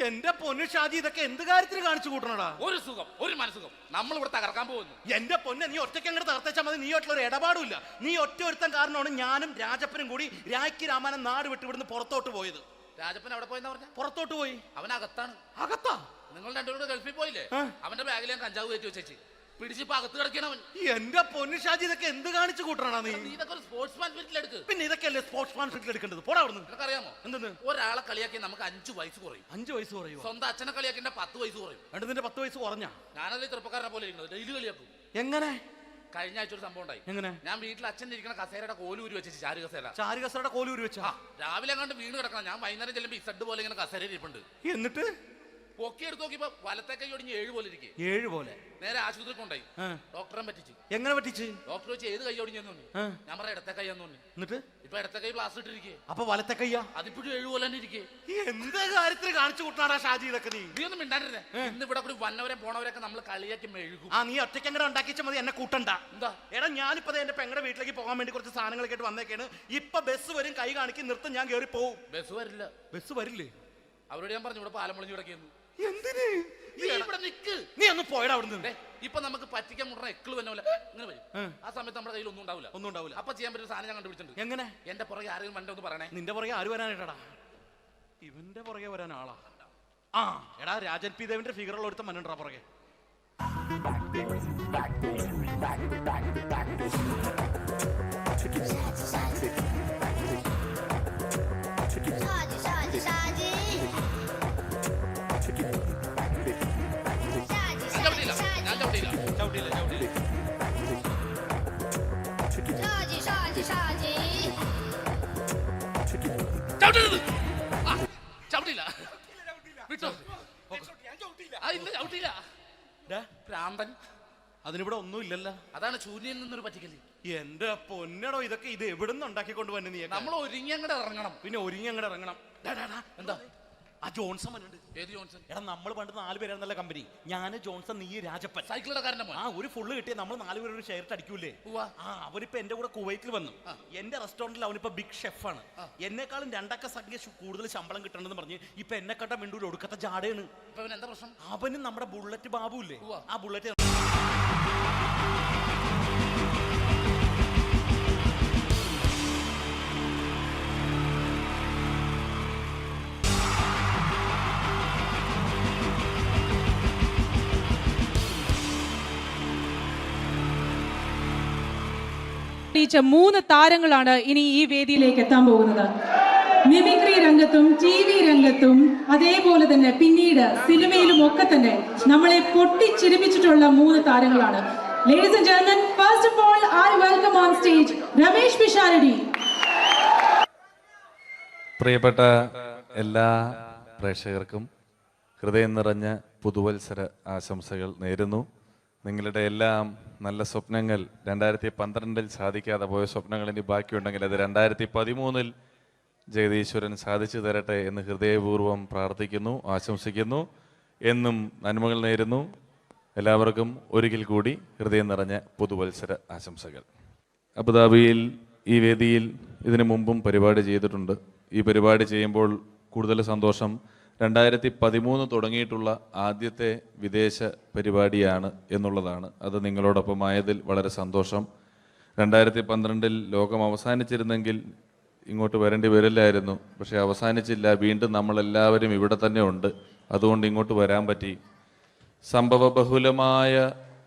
എന്റെ പൊന്നു ഷാജി, ഇതൊക്കെ എന്ത് കാര്യത്തിന് കാണിച്ചു കൂട്ടണടാ? ഒരു സുഖം, ഒരു മനസുഖം. നമ്മൾ ഇവിടെ തകർക്കാൻ പോകുന്നു. എന്റെ പൊന്നെ, നീ ഒറ്റയ്ക്ക് അങ്ങോട്ട് തകർത്തേച്ചാൽ മതി. നീ ഒട്ടുള്ള ഒരു ഇടപാടില്ല. നീ ഒറ്റ ഒരുത്തൻ കാരണമാണ് ഞാനും രാജപ്പനും കൂടി രാഖി രാമാനം നാട് വിട്ട് ഇവിടുന്ന് പുറത്തോട്ട് പോയത്. രാജപ്പൻ എവിടെ പോയെന്നാ പറഞ്ഞ? പുറത്തോട്ട് പോയി. അവനകത്താണ്. അകത്താ? നിങ്ങൾ രണ്ടുപേരും ഗൾഫിൽ പോയില്ലേ? അവന്റെ ബാഗിൽ ഞാൻ കഞ്ചാവ് കയറ്റി വെച്ചേച്ച് പിടിച്ചിപ്പോ അകത്ത് കിടക്കണവൻ. എന്റെ പൊന്നു ഷാജി, ഇതൊക്കെ എന്ത് കാണിച്ചു കൂട്ടണ നീ? ഇതൊക്കെ ഒരു സ്പോർട്സ്മാൻ സ്പിരിറ്റിൽ എടുക്ക്. പിന്നെ ഇതൊക്കെയല്ലേ സ്പോർട്സ്മാൻ സ്പിരിറ്റിൽ എടുക്കേണ്ടത്? പോടാ അവിടുന്ന്. നിനക്കറിയാമോ എന്തെന്ന്? ഒരാളെ കളിയാക്കി നമുക്ക് 5 വയസ്സ് കുറയും. 5 വയസ്സ് കുറയും? സ്വന്തം അച്ഛനെ കളിയാക്കി 10 വയസ്സ് കുറയും. എന്നിട്ട് നിന്റെ 10 വയസ്സ് കുറഞ്ഞ? ഞാനതിൽ ചെറുപ്പക്കാരനെ പോലെ ഇരിക്കുന്നത്, ഡെയിലി കളിയാക്കും. എങ്ങനെ? കഴിഞ്ഞ ആഴ്ച ഒരു സംഭവം ഉണ്ടായി. എങ്ങനെ? ഞാൻ വീട്ടിൽ അച്ഛൻ ഇരിക്കുന്ന കസേരയുടെ കോലൂരി വെച്ച്, ചാരു കസേരയുടെ കോലൂരി വെച്ചാ? രാവിലെ കണ്ട് വീണ് കിടക്കണം. ഞാൻ വൈകുന്നേരം ചെല്ലുമ്പോ ഇസഡ് പോലെ ഇങ്ങനെ കസേര ഇരിപ്പുണ്ട്. എന്നിട്ട് പൊക്കി എടുത്ത് നോക്കിയപ്പോ വലത്തെ കൈ ഒടിഞ്ഞ് 7 പോലെ ഇരിക്കും. 7 പോലെ? നേരെ ആശുപത്രി കൊണ്ടായി. ഡോക്ടറെ പറ്റിച്ചു. എങ്ങനെ പറ്റിച്ച്? ഡോക്ടർ വെച്ച് ഏത് കൈ ഒടിഞ്ഞെന്നു? ഞാൻ പറയാം ഇടത്തെ കൈ എന്ന്. എന്നിട്ട് ഇപ്പൊ ഇടത്തെ കൈ പ്ലാസ്റ്റർ ഇട്ടിരിക്കേ. അപ്പൊ വലത്തെ കയ്യാ? അതിപ്പോഴും 7 പോലെ തന്നെ ഇരിക്കേ. എന്ത് കാര്യത്തിന് കാണിച്ചു കൂട്ടാടാ ഷാജി ഇതൊക്കെ? നീ ഒന്നും മിണ്ടാണ്ടിരുന്നേ. ഇന്ന് ഇവിടെ കൂടി വന്നവരെ പോണവരൊക്കെ നമ്മൾ കളിയാക്കി മെഴുകും. നീ ഒറ്റയ്ക്ക് അങ്ങനെ ഉണ്ടാക്കിച്ചാൽ മതി, എന്നെ കൂട്ടണ്ട. എന്താ എടാ, ഞാനിപ്പോ എന്റെ പെങ്ങളുടെ വീട്ടിലേക്ക് പോകാൻ വേണ്ടി കുറച്ച് സാധനങ്ങളൊക്കെ ആയിട്ട് വന്നേക്കാണ്. ഇപ്പൊ ബസ് വരും, കൈ കാണിക്കും, നിർത്തും, ഞാൻ കയറി പോവും. ബസ് വരില്ല. ബസ് വരില്ലേ? അവരോട് ഞാൻ പറഞ്ഞു ഇവിടെ പാലം പൊളിഞ്ഞു കിടക്കുന്നു. എന്തിന്? നീ ഇവിടെ നിക്ക്. നീ ഒന്ന് പോയടാ അവിടുന്ന്. ഇപ്പൊ നമുക്ക് പറ്റിക്കാൻ മുട്ട എക്കിള് തന്നെ ഇങ്ങനെ വരും. ആ സമയത്ത് നമ്മുടെ കയ്യിൽ ഒന്നും ഉണ്ടാവില്ല. അപ്പൊ ചെയ്യാൻ പറ്റുന്ന സാധനം ഞാൻ കണ്ടുപിടിച്ചിട്ടുണ്ട്. എങ്ങനെ? എന്റെ പുറകെ ആരെങ്കിലും വണ്ടി ഒന്ന് പറയണേ. നിന്റെ പുറകെ ആര് വരാനായിട്ടാ? ഇവന്റെ പുറകെ വരാൻ ആളാ? എടാ, രാജൻ പി ദേവിന്റെ ഫിഗറുള്ള ഒരുത്ത മനുണ്ടാ പുറകെ. അതിനിവിടെ ഒന്നും ഇല്ലല്ലോ. അതാണ് ശൂന്യയിൽ നിന്നൊരു പറ്റിക്കല്. എന്റെ പൊന്നടോ, ഇതൊക്കെ ഇത് എവിടുന്ന് ഉണ്ടാക്കിക്കൊണ്ട് വന്നെ നീ? നമ്മൾ ഒരുങ്ങി അങ്ങോട്ട് ഇറങ്ങണം. പിന്നെ ഒരുങ്ങി അങ്ങോട്ട് ഇറങ്ങണം. എന്താ? ആ ജോൺസൺ മനുണ്ട്. ഏത് ജോൺസൺ? എടാ, നമ്മൾ പണ്ട് 4 പേരായിരുന്നല്ല കമ്പനി. ഞാന് ജോൺസൺ, നീ രാജപ്പൻ. സൈക്കിളുടെ കാരന്റെ മോൻ. ഒരു ഫുള്ള് കിട്ടിയ നമ്മൾ 4 പേര് ഒരു ഷെയർ അടിക്കൂലേ? അവനിപ്പോ എന്റെ കൂടെ കുവൈറ്റിൽ വന്നു. എന്റെ റെസ്റ്റോറന്റിൽ അവനിപ്പോ ബിഗ് ഷെഫാണ്. എന്നെക്കാളും 2 അക്ക സംഖ്യ കൂടുതൽ ശമ്പളം കിട്ടണമെന്ന് പറഞ്ഞ് ഇപ്പൊ എന്നെക്കാട്ട മിണ്ടൂര് ഒടുക്കത്തെ ജാടയാണ്. എന്താ പ്രശ്നം? അവന് നമ്മുടെ ബുള്ളറ്റ് ബാബു ഇല്ലേ, ആ ബുള്ളറ്റ് ീച്ച 3 താരങ്ങളാണ് ഇനി ഈ വേദിയിലേക്ക് എത്താൻ പോകുന്നത്. മിമിക്രി രംഗത്തും TV രംഗത്തും അതേപോലെ തന്നെ പിന്നീട് സിനിമയിലും ഒക്കെ തന്നെ നമ്മളെ പൊട്ടിച്ചിരിപ്പിച്ചിട്ടുള്ള 3 താരങ്ങളാണ്. Ladies and gentlemen, first of all, I welcome on stage Ramesh Pisharadi. പ്രിയപ്പെട്ട എല്ലാ പ്രേക്ഷകർക്കും ഹൃദയം നിറഞ്ഞ പുതുവത്സര ആശംസകൾ നേരുന്നു. നിങ്ങളുടെ എല്ലാം നല്ല സ്വപ്നങ്ങൾ 2012 സാധിക്കാതെ പോയ സ്വപ്നങ്ങൾ ഇനി ബാക്കിയുണ്ടെങ്കിൽ അത് 2013 ജഗദീശ്വരൻ സാധിച്ചു തരട്ടെ എന്ന് ഹൃദയപൂർവ്വം പ്രാർത്ഥിക്കുന്നു, ആശംസിക്കുന്നു. എന്നും നന്മകൾ നേരുന്നു. എല്ലാവർക്കും ഒരിക്കൽ കൂടി ഹൃദയം നിറഞ്ഞ പുതുവത്സര ആശംസകൾ. അബുദാബിയിൽ ഈ വേദിയിൽ ഇതിനു മുമ്പും പരിപാടി ചെയ്തിട്ടുണ്ട്. ഈ പരിപാടി ചെയ്യുമ്പോൾ കൂടുതൽ സന്തോഷം 2013 തുടങ്ങിയിട്ടുള്ള ആദ്യത്തെ വിദേശ പരിപാടിയാണ് എന്നുള്ളതാണ്. അത് നിങ്ങളോടൊപ്പമായതിൽ വളരെ സന്തോഷം. 2012 ലോകം അവസാനിച്ചിരുന്നെങ്കിൽ ഇങ്ങോട്ട് വരേണ്ടി വരില്ലായിരുന്നു. പക്ഷേ അവസാനിച്ചില്ല. വീണ്ടും നമ്മളെല്ലാവരും ഇവിടെ തന്നെ ഉണ്ട്. അതുകൊണ്ട് ഇങ്ങോട്ട് വരാൻ പറ്റി. സംഭവബഹുലമായ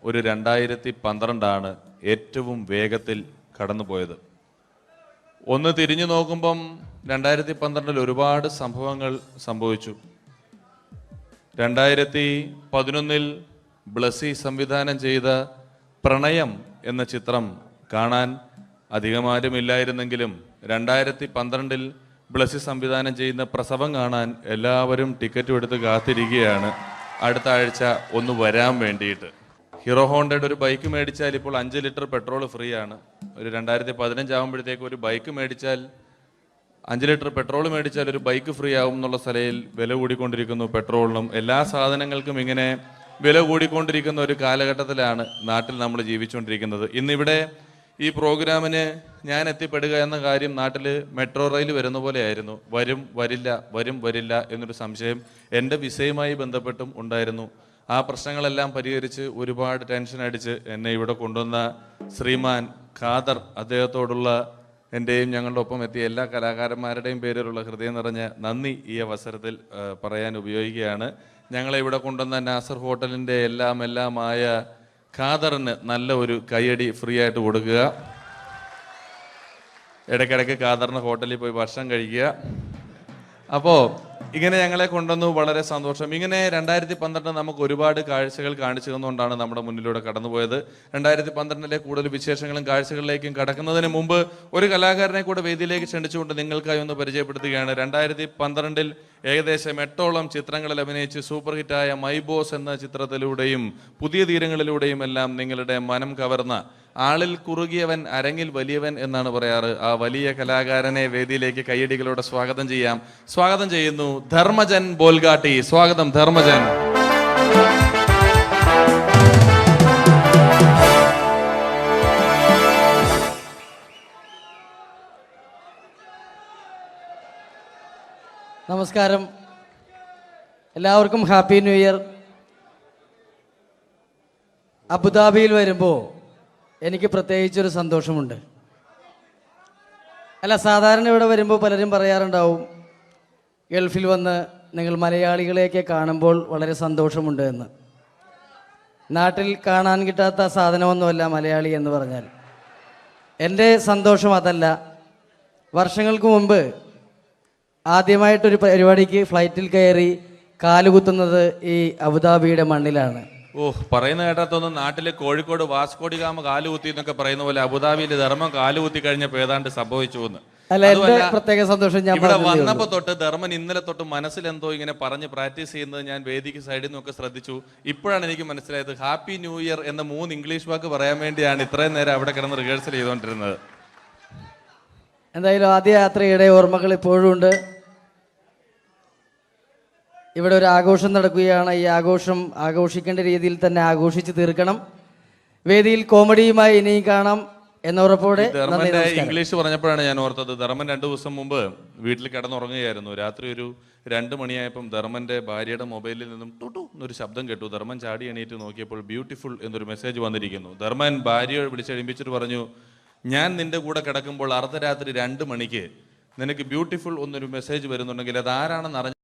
ഒരു 2012 ഏറ്റവും വേഗത്തിൽ കടന്നുപോയത്. ഒന്ന് തിരിഞ്ഞു നോക്കുമ്പം 2012 ഒരുപാട് സംഭവങ്ങൾ സംഭവിച്ചു. 2011 ബ്ലസി സംവിധാനം ചെയ്ത പ്രണയം എന്ന ചിത്രം കാണാൻ അധികമാരുമില്ലായിരുന്നെങ്കിലും 2012 ബ്ലസി സംവിധാനം ചെയ്യുന്ന പ്രസവം കാണാൻ എല്ലാവരും ടിക്കറ്റും എടുത്ത് കാത്തിരിക്കുകയാണ് അടുത്ത ആഴ്ച ഒന്ന് വരാൻ വേണ്ടിയിട്ട്. ഹീറോ ഹോണ്ടയുടെ ഒരു ബൈക്ക് മേടിച്ചാൽ ഇപ്പോൾ 5 ലിറ്റർ പെട്രോൾ ഫ്രീ ആണ്. ഒരു 2015 ആകുമ്പോഴത്തേക്ക് ഒരു ബൈക്ക് മേടിച്ചാൽ 5 ലിറ്റർ പെട്രോൾ മേടിച്ചാൽ ഒരു ബൈക്ക് ഫ്രീ ആവും എന്നുള്ള സ്ഥലയിൽ വില കൂടിക്കൊണ്ടിരിക്കുന്നു. പെട്രോളിനും എല്ലാ സാധനങ്ങൾക്കും ഇങ്ങനെ വില കൂടിക്കൊണ്ടിരിക്കുന്ന ഒരു കാലഘട്ടത്തിലാണ് നാട്ടിൽ നമ്മൾ ജീവിച്ചുകൊണ്ടിരിക്കുന്നത്. ഇന്നിവിടെ ഈ പ്രോഗ്രാമിന് ഞാൻ എത്തിപ്പെടുക എന്ന കാര്യം നാട്ടിൽ മെട്രോ റെയിൽ വരുന്ന പോലെ ആയിരുന്നു. വരും വരില്ല എന്നൊരു സംശയം എൻ്റെ വിസയുമായി ബന്ധപ്പെട്ടും ഉണ്ടായിരുന്നു. ആ പ്രശ്നങ്ങളെല്ലാം പരിഹരിച്ച് ഒരുപാട് ടെൻഷൻ അടിച്ച് എന്നെ ഇവിടെ കൊണ്ടുവന്ന ശ്രീമാൻ ഖാദർ, അദ്ദേഹത്തോടുള്ള എൻ്റെയും ഞങ്ങളുടെ ഒപ്പം എത്തിയ എല്ലാ കലാകാരന്മാരുടെയും പേരിലുള്ള ഹൃദയം നിറഞ്ഞ നന്ദി ഈ അവസരത്തിൽ പറയാൻ ഉപയോഗിക്കുകയാണ്. ഞങ്ങളെ ഇവിടെ കൊണ്ടുവന്ന നാസർ ഹോട്ടലിൻ്റെ എല്ലാമായ ഖാദറിന് നല്ല ഒരു കയ്യടി ഫ്രീ ആയിട്ട് കൊടുക്കുക. ഇടയ്ക്കിടയ്ക്ക് ഖാദറിന് ഹോട്ടലിൽ പോയി ഭക്ഷണം കഴിക്കുക. അപ്പോൾ ഇങ്ങനെ ഞങ്ങളെ കൊണ്ടുവന്നു, വളരെ സന്തോഷം. ഇങ്ങനെ 2012 നമുക്ക് ഒരുപാട് കാഴ്ചകൾ കാണിച്ചു തന്നുകൊണ്ടാണ് നമ്മുടെ മുന്നിലൂടെ കടന്നുപോയത്. 2012 കൂടുതൽ വിശേഷങ്ങളും കാഴ്ചകളിലേക്കും കടക്കുന്നതിന് മുമ്പ് ഒരു കലാകാരനെ കൂടെ വേദിയിലേക്ക് ക്ഷണിച്ചുകൊണ്ട് നിങ്ങൾക്കായി ഒന്ന് പരിചയപ്പെടുത്തുകയാണ്. 2012 ഏകദേശം 8ഓളം ചിത്രങ്ങളിൽ അഭിനയിച്ച് സൂപ്പർ ഹിറ്റായ മൈ ബോസ് എന്ന ചിത്രത്തിലൂടെയും പുതിയ തീരങ്ങളിലൂടെയും എല്ലാം നിങ്ങളുടെ മനം കവർന്ന, ആളിൽ കുറുകിയവൻ അരങ്ങിൽ വലിയവൻ എന്നാണ് പറയാറ്, ആ വലിയ കലാകാരനെ വേദിയിലേക്ക് കയ്യടികളോടെ സ്വാഗതം ചെയ്യുന്നു ധർമ്മജൻ ബോൽഗാട്ടി. സ്വാഗതം ധർമ്മജൻ. നമസ്കാരം, എല്ലാവർക്കും ഹാപ്പി ന്യൂ ഇയർ. അബുദാബിയിൽ വരുമ്പോൾ എനിക്ക് പ്രത്യേകിച്ചൊരു സന്തോഷമുണ്ട്. സാധാരണ ഇവിടെ വരുമ്പോൾ പലരും പറയാറുണ്ടാവും, ഗൾഫിൽ വന്ന് നിങ്ങൾ മലയാളികളെയൊക്കെ കാണുമ്പോൾ വളരെ സന്തോഷമുണ്ട് എന്ന്. നാട്ടിൽ കാണാൻ കിട്ടാത്ത സാധനമൊന്നുമല്ല മലയാളി എന്ന് പറഞ്ഞാൽ. എൻ്റെ സന്തോഷം അതല്ല. വർഷങ്ങൾക്ക് മുമ്പ് ആദ്യമായിട്ടൊരു പരിപാടിക്ക് ഫ്ലൈറ്റിൽ കയറി കാലുകുത്തുന്നത് ഈ അബുദാബിയുടെ മണ്ണിലാണ്. പറയുന്ന കേട്ടാത്തൊന്നും നാട്ടിലെ കോഴിക്കോട് വാസ്കോടി ഗാമ കാലുകുത്തി എന്നൊക്കെ പറയുന്ന പോലെ അബുദാബിയിൽ ധർമ്മം കാലുകുത്തി കഴിഞ്ഞപ്പോൾ ഏതാണ്ട് സംഭവിച്ചു എന്ന്. പ്രത്യേക സന്തോഷം. ഞാൻ ഇവിടെ വന്നപ്പോ തൊട്ട് ധർമ്മൻ ഇന്നലെ തൊട്ട് മനസ്സിലെന്തോ ഇങ്ങനെ പറഞ്ഞ് പ്രാക്ടീസ് ചെയ്യുന്നത് ഞാൻ വേദിക്ക് സൈഡിൽ നിന്നൊക്കെ ശ്രദ്ധിച്ചു. ഇപ്പോഴാണ് എനിക്ക് മനസ്സിലായത് ഹാപ്പി ന്യൂ ഇയർ എന്ന 3 ഇംഗ്ലീഷ് വാക്ക് പറയാൻ വേണ്ടിയാണ് ഇത്രയും നേരം അവിടെ കിടന്ന് റിഹേഴ്സൽ ചെയ്തുകൊണ്ടിരുന്നത്. എന്തായാലും ആദ്യ യാത്രയുടെ ഓർമ്മകൾ ഇപ്പോഴും ഉണ്ട്. ഇവിടെ ഒരു ആഘോഷം നടക്കുകയാണ്. ഈ ആഘോഷം ആഘോഷിക്കേണ്ട രീതിയിൽ തന്നെ ആഘോഷിച്ച് തീർക്കണം. വേദിയിൽ കോമഡിയുമായി ഇനിയും കാണാം എന്നുറപ്പോടെ. ധർമ്മന്റെ ഇംഗ്ലീഷ് പറഞ്ഞപ്പോഴാണ് ഞാൻ ഓർത്തത്, ധർമ്മൻ 2 ദിവസം മുമ്പ് വീട്ടിൽ കിടന്നുറങ്ങുകയായിരുന്നു. രാത്രി ഒരു 2 മണിയായപ്പം ധർമ്മന്റെ ഭാര്യയുടെ മൊബൈലിൽ നിന്നും ടുട്ടു എന്നൊരു ശബ്ദം കേട്ടു. ധർമ്മൻ ചാടി എണീറ്റ് നോക്കിയപ്പോൾ ബ്യൂട്ടിഫുൾ എന്നൊരു മെസ്സേജ് വന്നിരിക്കുന്നു. ധർമ്മൻ ഭാര്യയെ വിളിച്ചെഴുപ്പിച്ചിട്ട് പറഞ്ഞു, ഞാൻ നിന്റെ കൂടെ കിടക്കുമ്പോൾ അർദ്ധരാത്രി 2 മണിക്ക് നിനക്ക് ബ്യൂട്ടിഫുൾ എന്നൊരു മെസ്സേജ് വരുന്നുണ്ടെങ്കിൽ അത് ആരാണെന്ന് അറിഞ്ഞു.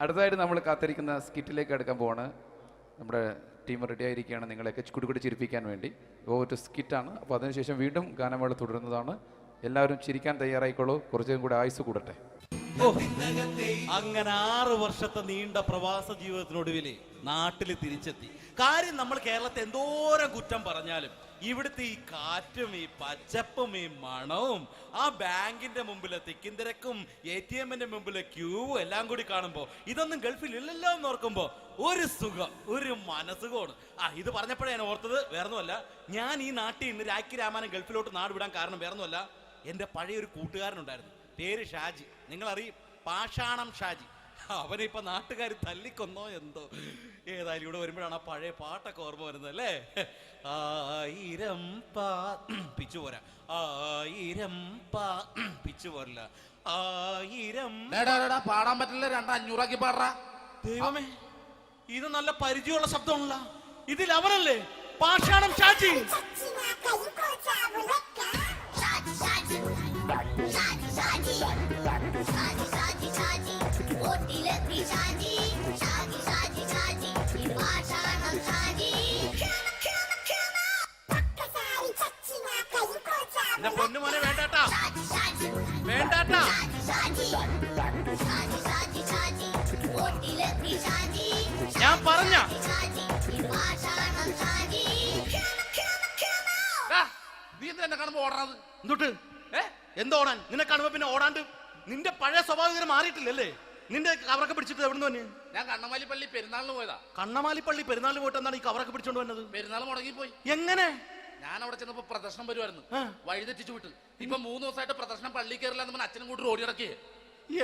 അടുത്തതായിട്ട് നമ്മൾ കാത്തിരിക്കുന്ന സ്കിറ്റിലേക്ക് എടുക്കാൻ പോവാണ്. നമ്മുടെ ടീം റെഡി ആയിരിക്കുകയാണ് നിങ്ങളെയൊക്കെ കുടുകുടി ചിരിപ്പിക്കാൻ വേണ്ടി. ഒരു സ്കിറ്റാണ്. അപ്പോൾ അതിനുശേഷം വീണ്ടും ഗാനമേള തുടരുന്നതാണ്. എല്ലാവരും ചിരിക്കാൻ തയ്യാറായിക്കോളൂ. കുറച്ചും കൂടെ ആയുസ് കൂടട്ടെ. അങ്ങനെ 6 വർഷത്തെ നീണ്ട പ്രവാസ ജീവിതത്തിനൊടുവിൽ നാട്ടിൽ തിരിച്ചെത്തി. കാര്യം നമ്മൾ കേരളത്തെ എന്തോരം കുറ്റം പറഞ്ഞാലും ഇവിടുത്തെ ഈ കാറ്റും ഈ പച്ചപ്പും ഈ മണവും ആ ബാങ്കിന്റെ മുമ്പിലെ തിക്കും തിരക്കും ATM-ന്റെ മുമ്പിലെ ക്യൂവും എല്ലാം കൂടി കാണുമ്പോൾ ഇതൊന്നും ഗൾഫിൽ ഇല്ലല്ലോ എന്ന് ഓർക്കുമ്പോൾ ഒരു സുഖം, ഒരു മനസുഖമാണ്. ഇത് പറഞ്ഞപ്പോഴേ ഞാൻ ഓർത്തത് വേറൊന്നുമല്ല, ഞാൻ ഈ നാട്ടിൽ നിന്ന് രാഖി രാമാനം ഗൾഫിലോട്ട് നാട് വിടാൻ കാരണം വേറൊന്നുമല്ല, എൻ്റെ പഴയൊരു കൂട്ടുകാരനുണ്ടായിരുന്നു, പേര് ഷാജി. നിങ്ങളറിയും, പാഷാണം ഷാജി. അവനെ ഇപ്പൊ നാട്ടുകാർ തല്ലിക്കൊന്നോ എന്തോ. ഏതായാലും ഇവിടെ വരുമ്പോഴാണ് ആ പഴയ പാട്ടൊക്കെ ഓർമ്മ വരുന്നത് അല്ലേ. 1000 പിച്ചു പോരാ, 1000 പിച്ചു പോരില്ല, 1000 പാടാൻ പറ്റില്ല, 200 പാടാ. ദൈവമേ, ഇത് നല്ല പരിചയമുള്ള ശബ്ദമാണല്ലോ. ഇതിൽ അവനല്ലേ പാഷാണം ഷാജി? എന്റെ പൊന്നുമോനെ വേണ്ടാട്ടാ, വേണ്ടാട്ടാ. ഞാൻ പറഞ്ഞ നീ എന്തിനാ കാണുമ്പോ ഓടാത്? എന്തൊട്ട് എന്തോടാൻ? നിന്നെ കാണുമ്പോ പിന്നെ ഓടാണ്ട് നിന്റെ പഴയ സ്വഭാവം ഇങ്ങനെ മാറിയിട്ടില്ലല്ലേ? നിന്റെ കവറൊക്കെ പിടിച്ചിട്ട് എവിടുന്ന് തന്നെ? ഞാൻ കണ്ണമാലി പള്ളി പെരുന്നാളിന് പോയതാ. കണ്ണമാലി പള്ളി പെരുന്നാളിന് പോയിട്ട് എന്താണ് ഈ കവറൊക്കെ പിടിച്ചോണ്ട് വന്നത്? പെരുന്നാൾ മുടങ്ങിപ്പോയി. എങ്ങനെ? ഞാൻ അവിടെ ചെന്നപ്പോ പ്രദർശനം വരുമായിരുന്നു, വഴിതെറ്റിച്ചു വിട്ട്. ഇപ്പൊ 3 ദിവസമായിട്ട് പ്രദർശനം പള്ളി കയറില്ല എന്ന് അച്ഛനും കൂട്ടി ഓടി ഇറക്കിയേ.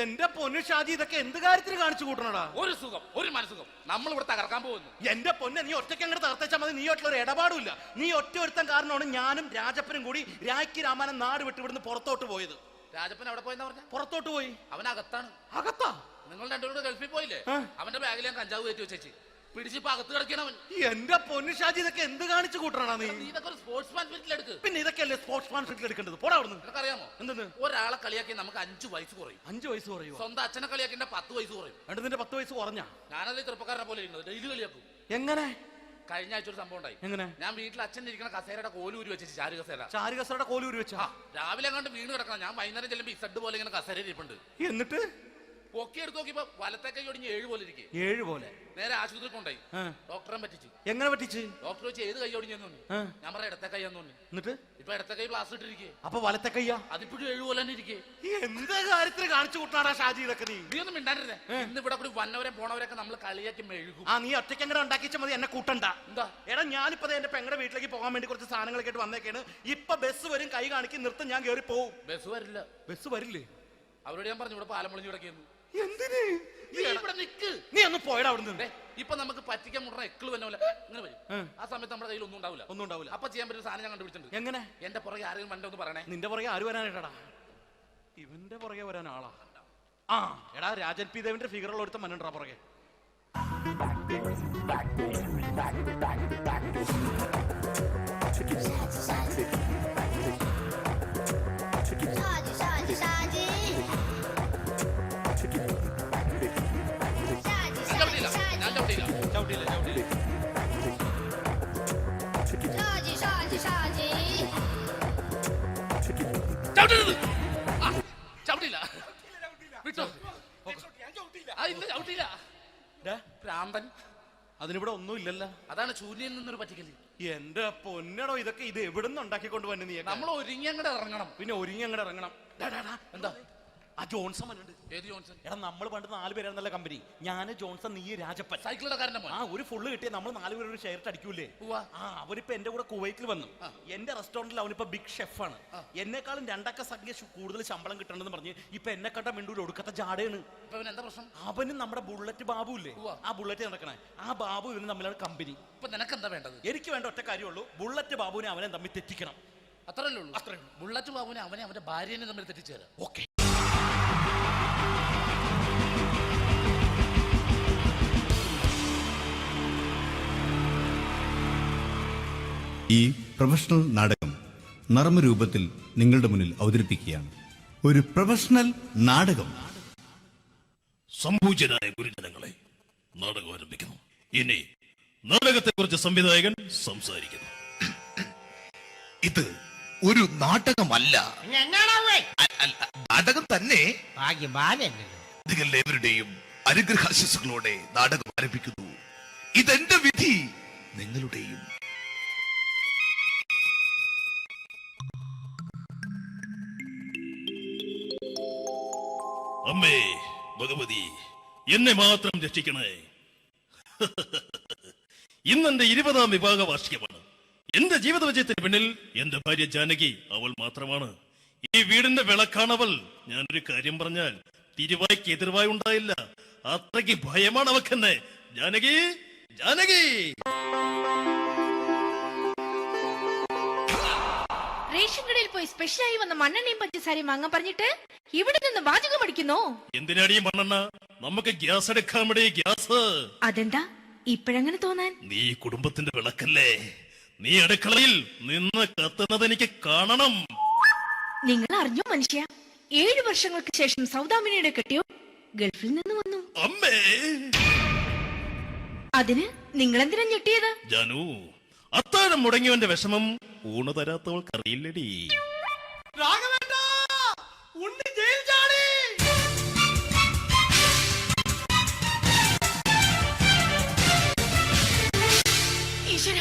എന്റെ പൊന്നു ഷാജി, ഇതൊക്കെ എന്ത് കാര്യത്തിന് കാണിച്ചു കൂട്ടണടാ? ഒരു സുഖം, ഒരു മനസുഖം. നമ്മൾ ഇവിടെ തകർക്കാൻ പോകുന്നു. എന്റെ പൊന്നെ, നീ ഒറ്റയ്ക്ക് അങ്ങോട്ട് തകർത്തേച്ചാൽ മതി. നീ ഒറ്റ ഒരു ഇടപാടുമില്ല. നീ ഒറ്റ ഒരുത്തൻ കാരണമാണ് ഞാനും രാജപ്പനും കൂടി രാഖി രാമാനം നാട് വിട്ട് ഇവിടുന്ന് പുറത്തോട്ട് പോയത്. രാജപ്പൻ എവിടെ പോയെന്നാ പറഞ്ഞ? പുറത്തോട്ട് പോയി. അവൻ അകത്താണ്. അകത്താ? നിങ്ങൾ രണ്ടുപേരും ഗൾഫിൽ പോയില്ലേ? അവന്റെ ബാഗിൽ ഞാൻ കഞ്ചാവ് കയറ്റി വെച്ചേച്ച് പിടിച്ചിപ്പോ അകത്ത് കിടക്കണവൻ. എന്റെ പൊന്നു ഷാജി, ഇതൊക്കെ എന്ത് കാണിച്ചു കൂട്ടണ നീ? ഇതൊക്കെ ഒരു സ്പോർട്സ്മാൻ ഫീൽഡിൽ എടുക്ക്. പിന്നെ ഇതൊക്കെയല്ലേ സ്പോർട്സ്മാൻ ഫീൽഡിൽ എടുക്കേണ്ടത്? പോടാ അവിടുന്ന്. നിനക്കറിയാമോ എന്തെന്ന്? ഒരാളെ കളിയാക്കി നമുക്ക് 5 വയസ്സ് കുറയും. 5 വയസ്സ് കുറയും? സ്വന്തം അച്ഛനെ കളിയാക്കി 10 വയസ്സ് കുറയും. എന്നിട്ട് നിന്റെ 10 വയസ്സ് കുറഞ്ഞ? ഞാനത് ചെറുപ്പക്കാരനെ പോലെ ഇരുന്നത്, ഡെയിലി കളിയാക്കും. എങ്ങനെ? കഴിഞ്ഞ ആഴ്ച ഒരു സംഭവം ഉണ്ടായി. എങ്ങനെ? ഞാൻ വീട്ടിൽ അച്ഛൻ ഇരിക്കുന്ന കസേരയുടെ കോലൂരി വെച്ചു. ചാരു കസേരയുടെ കോലൂരി വെച്ചാ? രാവിലെ അങ്ങോട്ട് വീണ് കിടക്കണം. ഞാൻ വൈകുന്നേരം ചെല്ലുമ്പോ ഈ സെഡ് പോലെ ഇങ്ങനെ കസേര ഇരിപ്പുണ്ട്. എന്നിട്ട് പൊക്കി എടുത്ത് നോക്കിയപ്പോ വലത്തെ കൈ ഒടിഞ്ഞ് 7 പോലെ ഇരിക്കും. 7 പോലെ? നേരെ ആശുപത്രി കൊണ്ടായി. ഡോക്ടറെ പറ്റിച്ചു. എങ്ങനെ പറ്റിച്ച്? ഡോക്ടർ വെച്ച് ഏത് കൈ ഒടിഞ്ഞെന്ന് തോന്നി. ഞാൻ പറയാം ഇടത്തെ കൈയാന്ന് തോന്നി. എന്നിട്ട് ഇപ്പൊ ഇടത്തെ കൈ പ്ലാസ് ഇട്ടിരിക്കേ. അപ്പൊ വലത്തെ കയ്യാ? അതിപ്പോഴും 7 പോലെ തന്നെ ഇരിക്കേ. എന്ത് കാര്യത്തിന് കാണിച്ചു കൂട്ടാടാ ഷാജി ഇതൊക്കെ? നീ ഒന്നും മിണ്ടാണ്ടിരുന്നേ. ഇന്ന് ഇവിടെ കൂടി വന്നവരെ പോണവരൊക്കെ നമ്മൾ കളിയാക്കി മെഴുകും. നീ ഒറ്റയ്ക്ക് അങ്ങനെ ഉണ്ടാക്കിച്ച മതി, എന്നെ കൂട്ടണ്ട. എന്താ? എടാ, ഞാനിപ്പോ എന്റെ പെങ്ങളുടെ വീട്ടിലേക്ക് പോകാൻ വേണ്ടി കുറച്ച് സാധനങ്ങളൊക്കെ ആയിട്ട് വന്നേക്കാണ്. ഇപ്പൊ ബസ് വരും, കൈ കാണിക്കും, നിർത്തും, ഞാൻ കയറി പോവും. ബസ് വരില്ല. ബസ് വരില്ലേ? അവരോട് ഞാൻ പറഞ്ഞു ഇവിടെ പാലം പൊളിഞ്ഞു കിടക്കുന്നു. എന്തിന്? ഇവിടെ നിക്ക്. നീ ഒന്ന് പോയടാ അവിടുന്ന്. ഇപ്പൊ നമുക്ക് പറ്റിക്കാൻ മുടണ എക്കിള് വന്ന പോലെ ഇങ്ങനെ വരും. ആ സമയത്ത് നമ്മുടെ കയ്യിൽ ഒന്നും ഉണ്ടാവില്ല. അപ്പൊ ചെയ്യാൻ പറ്റുന്ന സാധനം ഞാൻ കണ്ടുപിടിച്ചിട്ടുണ്ട്. എങ്ങനെ? എന്റെ പുറകെ ആരെങ്കിലും വണ്ടി ഒന്ന് പറയണേ. നിന്റെ പുറകെ ആര് വരാനായിട്ടാ? ഇവന്റെ പുറകെ വരാൻ ആളാ? എടാ, രാജൻ പി ദേവിന്റെ ഫിഗറുള്ള ഒരുത്തം മനുണ്ടാ പുറകെ. അതിനിവിടെ ഒന്നും ഇല്ലല്ലോ. അതാണ് ചൂലിയിൽ നിന്നൊരു പറ്റിക്കല്. എന്റെ പൊന്നടോ, ഇതൊക്കെ ഇത് എവിടുന്ന് ഉണ്ടാക്കിക്കൊണ്ട് വന്നു നീ? നമ്മൾ ഒരുങ്ങി അങ്ങോട്ട് ഇറങ്ങണം. പിന്നെ ഒരുങ്ങി അങ്ങോട്ട് ഇറങ്ങണം. എന്താ? ആ ജോൺസൺ വന്നിട്ടുണ്ട്. ഏത് ജോൺസൺ? എടാ, നമ്മൾ പണ്ട് 4 പേരായിരുന്നല്ല കമ്പനി. ഞാൻ, ജോൺസൺ, നീ, രാജപ്പൻ. സൈക്കിളുടെ കാരന്റെ മോൻ. ഒരു ഫുള്ള് കിട്ടിയ നമ്മൾ 4 പേര് ഒരു ഷെയർ അടിക്കൂലേ? അവരിപ്പോ എന്റെ കൂടെ കുവൈറ്റിൽ വന്നു. എന്റെ റെസ്റ്റോറന്റിൽ അവനിപ്പോ ബിഗ് ഷെഫാണ്. എന്നെക്കാളും 2 അക്ക സംഖ്യ കൂടുതൽ ശമ്പളം കിട്ടണമെന്ന് പറഞ്ഞ് ഇപ്പൊ എന്നെ കണ്ട മിണ്ടൂര് ഒടുക്കത്തെ ജാടയാണ്. എന്താ പ്രശ്നം? അവന് നമ്മുടെ ബുള്ളറ്റ് ബാബു ഇല്ലേ, ആ ബുള്ളറ്റ് നടക്കണേ, ആ ബാബു ഇവന് തമ്മിലാണ് കമ്പനി. ഇപ്പൊ നിനക്ക് എന്താ വേണ്ടത്? എനിക്ക് വേണ്ട ഒറ്റ കാര്യമുള്ളൂ, ബുള്ളറ്റ് ബാബുവിനെ അവനെ തമ്മിൽ തെറ്റിക്കണം. അത്രയല്ലേ ഉള്ളൂ? അത്രയും. ബുള്ളറ്റ് ബാബുവിനെ അവന്റെ ഭാര്യനെ തമ്മിൽ തെറ്റിച്ചേരാം. ഓക്കെ. ഈ പ്രൊഫഷണൽ നാടകം നർമ്മരൂപത്തിൽ നിങ്ങളുടെ മുന്നിൽ അവതരിപ്പിക്കുകയാണ്. ഒരു പ്രൊഫഷണൽ നാടകം. സംപൂജ്യനായ ഗുരുജനങ്ങളെ, നാടകം ആരംഭിക്കുന്നു. ഇനി നാടകത്തെ കുറിച്ച് സംവിധായകൻ സംസാരിക്കുന്നു. ഇത് ഒരു നാടകമല്ല, നാടകം തന്നെ. നിങ്ങളെവരുടെയും അനുഗ്രഹാശിസുകളോടെ നാടകം ആരംഭിക്കുന്നു. ഇതെന്റെ വിധി, നിങ്ങളുടെയും. അമ്മേ ഭഗവതി, എന്നെ മാത്രം രക്ഷിക്കണേ. ഇന്നെന്റെ 20ാം വിവാഹ വാർഷികമാണ്. എന്റെ ജീവിത വിജയത്തിന് പിന്നിൽ എന്റെ ഭാര്യ ജാനകി അവൾ മാത്രമാണ്. ഈ വീടിന്റെ വിളക്കാണവൾ. ഞാനൊരു കാര്യം പറഞ്ഞാൽ തിരുവായ്ക്ക് എതിർവായി ഉണ്ടായില്ല. അത്രയ്ക്ക് ഭയമാണ് അവക്കെന്നെ. ജാനകി, ജാനകി. റേഷൻ കടയിൽ പോയി സ്പെഷ്യലായി വന്ന മണ്ണെണ്ണയും പഞ്ചസാരയും വാങ്ങാൻ പറഞ്ഞിട്ട് ഇവിടെ നിന്ന് വാചകം അടിക്കുന്നോ? എന്തിനാടി മണ്ണെണ്ണ? നമുക്ക് ഗ്യാസ് എടുക്കാൻ വേണ്ടി ഗ്യാസ്. അതെന്താ ഇപ്പഴങ്ങനെ തോന്നാൻ? നീ കുടുംബത്തിന്റെ വിളക്കല്ലേ. നീ അടുക്കളയിൽ നിന്ന് കത്തുന്നത് എനിക്ക് കാണണം. നിങ്ങൾ അറിഞ്ഞോ മനുഷ്യ, 7 വർഷങ്ങൾക്ക് ശേഷം സൗദാമിനിയുടെ കെട്ടിയോ ഗൾഫിൽ നിന്ന് വന്നു. അമ്മേ, അതിന് നിങ്ങൾ എന്തിനാ ഞെട്ടിയത്? ജാനു, അത്താഴം മുടങ്ങിയവന്റെ വിഷമം ഊണ് തരാത്തവൾക്ക് അറിയില്ലടി. ഈശ്വര,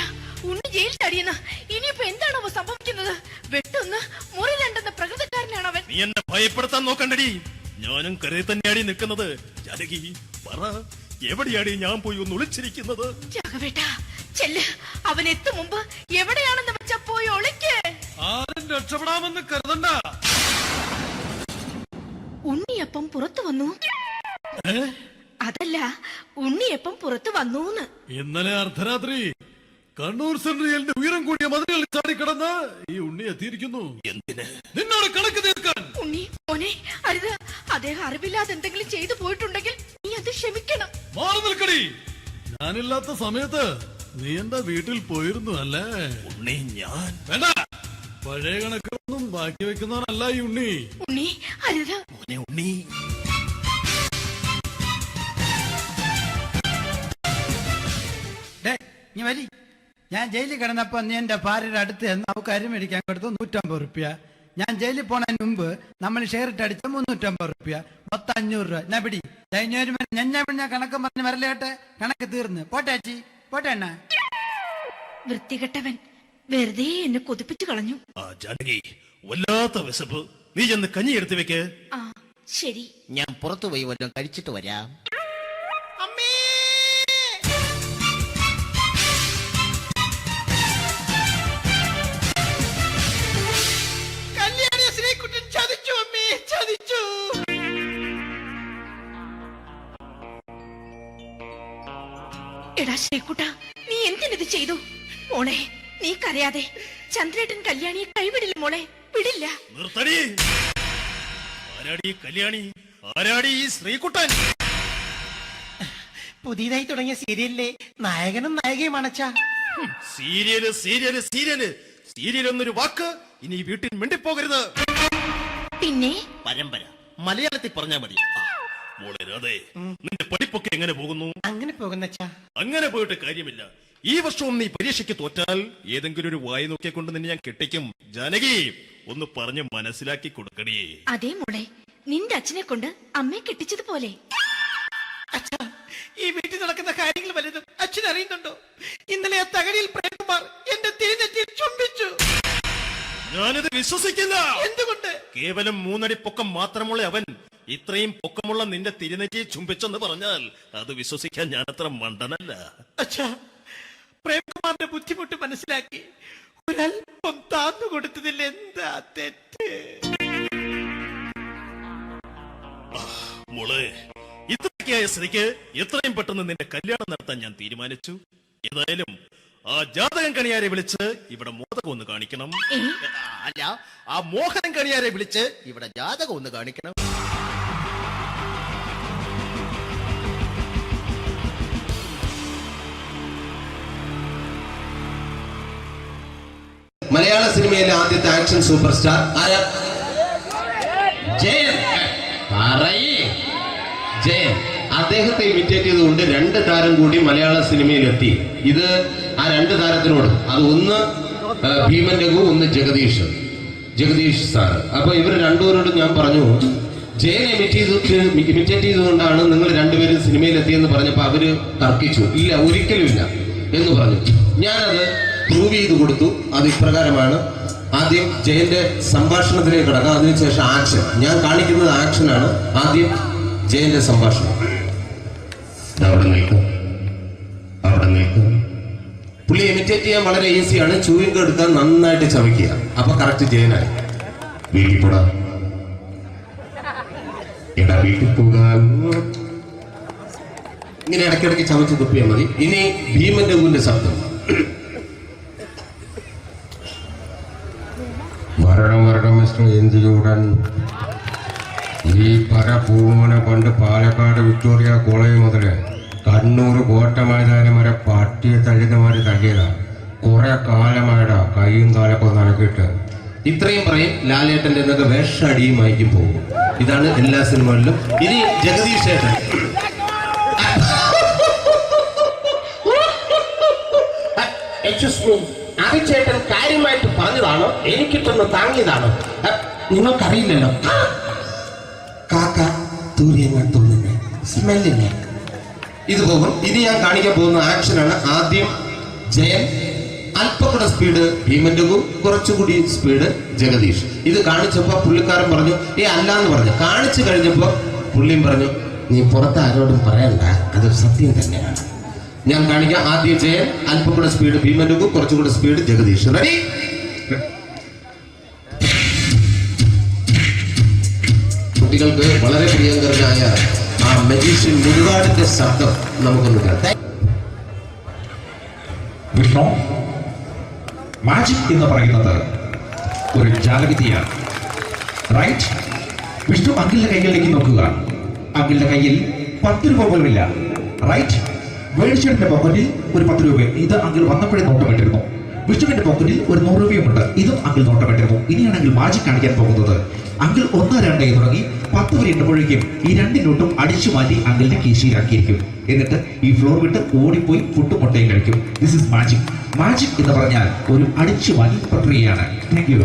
ഉണ്ണി ജയിൽ ചാടിയെന്ന ഇനിയിപ്പോ എന്താണോ സംഭവിക്കുന്നത്? വെട്ടൊന്ന് മുറി രണ്ടെന്ന പ്രകൃതക്കാരനാണ് അവൻ. നീ എന്നെ ഭയപ്പെടുത്താൻ നോക്കണ്ടടി. ഞാനും കരയിൽ തന്നെയാടി നിൽക്കുന്നത്. ജാനകി പറ, എവിടെയാടി ഞാൻ പോയി ഒന്ന് ഒളിച്ചിരിക്കുന്നത്? രാഘവേട്ടാ, ചെല്ല്. അവൻ എത്തും മുമ്പ് എവിടെയാണെന്ന് വെച്ചാ പോയി ഒളിക്ക്. ആരും രക്ഷപ്പെടാമെന്ന് കരുതണ്ട. ഉണ്ണിയപ്പം പുറത്തു വന്നു. അതല്ല, ഉണ്ണിയപ്പം പുറത്തു വന്നൂന്ന്. ഇന്നലെ അർദ്ധരാത്രി കണ്ണൂർ സെൻട്രലിന്റെ ഉയരം കൂടിയ മതിലുകളിൽ ചാടിക്കിടന്ന് ഈ ഉണ്ണി എത്തിയിരിക്കുന്നു. എന്തിന്? നിന്നോട് കണക്ക് തീർക്കാൻ. ഉണ്ണി മോനെ, അരുത്. അദ്ദേഹം അറിവില്ലാതെ എന്തെങ്കിലും ചെയ്തു പോയിട്ടുണ്ടെങ്കിൽ നീ അത് ക്ഷമിക്കണം. മാറി നിൽക്കടി. ഞാനില്ലാത്ത സമയത്ത് നീ എന്റെ വീട്ടിൽ പോയിരുന്നു അല്ലേ? ഉണ്ണി, ഞാൻ വേണ്ട. പഴയ കണക്കൊന്നും ബാക്കി വെക്കുന്നവനല്ല ഈ ഉണ്ണി. ഉണ്ണി, അരുത്. മോനെ ഉണ്ണി. നീ വരി. ഞാൻ ജയിലിൽ കിടന്നപ്പോ നീ എന്റെ ഭാര്യയുടെ അടുത്ത് അവൾക്ക് അരി മേടിക്കാൻ കൊടുത്തു 150 റുപ്യ. ഞാൻ ജയിലിൽ പോണതിന് മുമ്പ് നമ്മൾ ഷെയർ ഇട്ട് അടിച്ച 350 റുപ്യ, മൊത്തം 500 രൂപ. ഞാൻ പിടി. ഞാൻ കണക്ക് പറഞ്ഞ് വരലേട്ടെ. കണക്ക് തീർന്ന്. പോട്ടെ അച്ചി, പോട്ടെ അണ്ണ. വൃത്തികെട്ടവൻ വെറുതെ എന്നെ കൊതിപ്പിച്ചു കളഞ്ഞു. ജാനകി, വല്ലാത്ത വിശപ്പ്. നീ ചെന്ന് കഞ്ഞി എടുത്തു വെക്ക്. ആ ശരി. ഞാൻ പുറത്തു പോയി വല്ലതും കഴിച്ചിട്ട് വരാം. എടാ ശ്രീകുട്ടാ, നീ എന്തിനിത് ചെയ്തു? മോളെ, നീ കരയാതെ. ചന്ദ്രേട്ടൻ കല്യാണിയെ കൈവിടില്ല മോളെ, വിടില്ല. നിർത്തടി. ആരാടി കല്യാണി? ആരാടി ഈ ശ്രീകുട്ടൻ? പുതിയതായി തുടങ്ങിയ സീരിയലിലെ നായകനും നായികയും അണച്ചാ. സീരിയല് സീരിയല് സീരിയല് സീരിയൽ എന്നൊരു വാക്ക് ഇനി വീട്ടിൽ മിണ്ടിപ്പോകരുത്. പിന്നെ പരമ്പര മലയാളത്തിൽ പറഞ്ഞാ മതി. മോളെ രാധേ, നിന്റെ പഠിപ്പൊക്കെ എങ്ങനെ പോകുന്നു? അങ്ങനെ പോകുന്നച്ചാ. അങ്ങനെ പോയിട്ട് കാര്യമില്ല. ഈ വർഷവും നീ പരീക്ഷയ്ക്ക് തോറ്റാൽ ഏതെങ്കിലും ഒരു വായി നോക്കിയെ കൊണ്ട് നിന്നെ ഞാൻ കെട്ടിക്കും. ജാനകി, ഒന്ന് പറഞ്ഞ് മനസ്സിലാക്കി കൊടുക്കണേ. അതേ മോളെ, നിന്റെ അച്ഛനെ കൊണ്ട് അമ്മയെ കെട്ടിച്ചതുപോലെ. അച്ഛാ, ഈ വീട്ടിൽ നടക്കുന്ന കാര്യങ്ങൾ വലുതും അച്ഛൻ അറിയുന്നുണ്ടോ? ഇന്നലെ ആ തകഴിയിൽ പ്രേംകുമാർ എന്റെ തിരിഞ്ഞെത്തിയിൽ ചുംബിച്ചു. ഞാനിത് വിശ്വസിക്കില്ല. എന്തുകൊണ്ട്? കേവലം 3 അടി പൊക്കം മാത്രമുള്ള അവൻ ഇത്രയും പൊക്കമുള്ള നിന്റെ തിരുനെറ്റിയെ ചുംബിച്ചെന്ന് പറഞ്ഞാൽ അത് വിശ്വസിക്കാൻ ഞാൻ അത്ര മണ്ടനല്ല. അച്ഛാ, പ്രേംകുമാറിന്റെ ബുദ്ധിമുട്ട് മനസ്സിലാക്കി ഒരല്പം താന്നു കൊടുത്തതിൽ എന്താ തെറ്റ്? മോളെ, ഇത്രയ്ക്കായ സ്ഥിതിക്ക് എത്രയും പെട്ടെന്ന് നിന്റെ കല്യാണം നടത്താൻ ഞാൻ തീരുമാനിച്ചു. ഏതായാലും ആ ജാതകം കണിയാരെ വിളിച്ച് ഇവിടെ മോദകം ഒന്ന് കാണിക്കണം. അല്ല, ആ മോഹനം കണിയാരെ വിളിച്ച് ഇവിടെ ജാതകം ഒന്ന് കാണിക്കണം. മലയാള സിനിമയിലെ ആദ്യത്തെ ആക്ഷൻ സൂപ്പർ സ്റ്റാർ ആരാ? ജയൻ. ജയൻ അദ്ദേഹത്തെ ഇമിറ്റേറ്റ് ചെയ്തുകൊണ്ട് 2 താരം കൂടി മലയാള സിനിമയിലെത്തി. ഇത് ആ 2 താരത്തിനോട്, അത് ഒന്ന് ഭീമൻ രഘു, ഒന്ന് ജഗദീഷ് സാർ. അപ്പൊ ഇവർ രണ്ടുപേരോടും ഞാൻ പറഞ്ഞു, ജയനെ ഇമിറ്റേറ്റ് ചെയ്തുകൊണ്ടാണ് നിങ്ങൾ രണ്ടുപേരും സിനിമയിലെത്തിയെന്ന് പറഞ്ഞപ്പോൾ അവര് തർക്കിച്ചു. ഇല്ല, ഒരിക്കലും ഇല്ല എന്ന് പറഞ്ഞു. ഞാനത് പ്രൂവ് ചെയ്ത് കൊടുത്തു. അത് ഇപ്രകാരമാണ്. ആദ്യം ജയന്റെ സംഭാഷണത്തിലേക്ക് കിടക്കാം, അതിനുശേഷം ആക്ഷൻ. ഞാൻ കാണിക്കുന്നത് ആക്ഷനാണ്. ആദ്യം ജയന്റെ സംഭാഷണം. അവിടെ നിൽക്കും. പുള്ളി ഇമിറ്റേറ്റ് ചെയ്യാൻ വളരെ ഈസിയാണ്. ചൂയിങ് എടുക്കാൻ നന്നായിട്ട് ചവയ്ക്കുക. അപ്പൊ കറക്റ്റ് ജയനായി. വീട്ടിൽ പോടാ, എടാ വീട്ടിൽ പോകാൻ. ഇങ്ങനെ ഇടയ്ക്കിടയ്ക്ക് ചവച്ച് തുപ്പിയാൽ മതി. ഇനി ഭീമൻ രഘുവിന്റെ ശബ്ദം. വരണം മിസ്റ്റർ എന്ത് ചൂടൻ. ഈ പര പൂമോനെ പണ്ട് പാലക്കാട് വിക്ടോറിയ കോളേജ് മുതല് കണ്ണൂർ കോട്ട മൈതാനം വരെ പട്ടിയെ തള്ളിയമാര് തള്ളിയതാ. കുറെ കാലമായിടാ കൈയും കാലൊക്കെ നനക്കിട്ട്. ഇത്രയും പറയും. ലാലേട്ടന്റെ എന്നൊക്കെ വേഷടിയുമായിരിക്കും പോകും. ഇതാണ് എല്ലാ സിനിമകളിലും. ഇനി ജഗദീഷ് ചേട്ടൻ. ചേട്ടൻ കാര്യമായിട്ട് പറഞ്ഞതാണോ എനിക്കിട്ടൊന്ന് താങ്ങിയതാണോ? നിങ്ങൾക്കറിയില്ലല്ലോ. കാക്ക തൂര്യങ്ങൾ തോന്നുന്നേ, സ്മെല്ലില്ലേ? ഇത് പോകും. ഇനി ഞാൻ കാണിക്കാൻ പോകുന്ന ആക്ഷനാണ്. ആദ്യം ജയൻ, അല്പം കൂടെ സ്പീഡ് ഭീമൻ രഘു, കുറച്ചുകൂടി സ്പീഡ് ജഗദീഷ്. ഇത് കാണിച്ചപ്പോ പുള്ളിക്കാരൻ പറഞ്ഞു അല്ലാന്ന് പറഞ്ഞു. കാണിച്ചു കഴിഞ്ഞപ്പോ പുള്ളിയും പറഞ്ഞു നീ പുറത്ത് ആരോടും പറയണ്ട, അത് സത്യം തന്നെയാണ്. ഞാൻ കാണിക്കാം. ആദ്യം ജയൻ, അല്പം കൂടെ സ്പീഡ് ഭീമൻ രഘു, കുറച്ചുകൂടെ സ്പീഡ് ജഗദീഷ്. റെഡി? കുട്ടികൾക്ക് വളരെ പ്രിയങ്കരനായ ആ മജീഷ്യൻ മുരുകാടിന്റെ ശബ്ദം നമുക്കൊന്ന് കേൾക്കാം. വിഷ്ണു, മാജിക് എന്ന് പറയുന്നത് ഒരു ജാലവിദ്യയാണ്, റൈറ്റ്? വിഷ്ണു അങ്കിളിന്റെ കൈകളിലേക്ക് നോക്കുക. അങ്കിളിന്റെ കയ്യിൽ 10 രൂപ പോലുമില്ല, റൈറ്റ്? വേണിച്ചേട്ടന്റെ പോക്കറ്റിൽ ഒരു 10 രൂപ. ഇത് അങ്കിൾ വന്നപ്പോഴേ നോട്ടമിട്ടിരുന്നു. വിഷ്ണുവിന്റെ പോക്കറ്റിൽ ഒരു 100 രൂപയുമുണ്ട്. ഇതും അങ്കിൾ നോട്ടമിട്ടിരുന്നു. ഇനിയാണെങ്കിൽ മാജിക് കാണിക്കാൻ പോകുന്നത്. അങ്കിൾ 1, 2 തുടങ്ങി 10 വരെ ഇട്ടപ്പോഴേക്കും ഈ 2 നോട്ടും അടിച്ചു മാറ്റി അങ്കിളിന്റെ കീശയിലാക്കിയിരിക്കും. എന്നിട്ട് ഈ ഫ്ലോർ വിട്ട് ഓടിപ്പോയി പുട്ടും മുട്ടയും കഴിക്കും. This is magic. മാജിക് എന്ന് പറഞ്ഞാൽ ഒരു അടിച്ചു മാറ്റി പ്രക്രിയയാണ്. Thank you.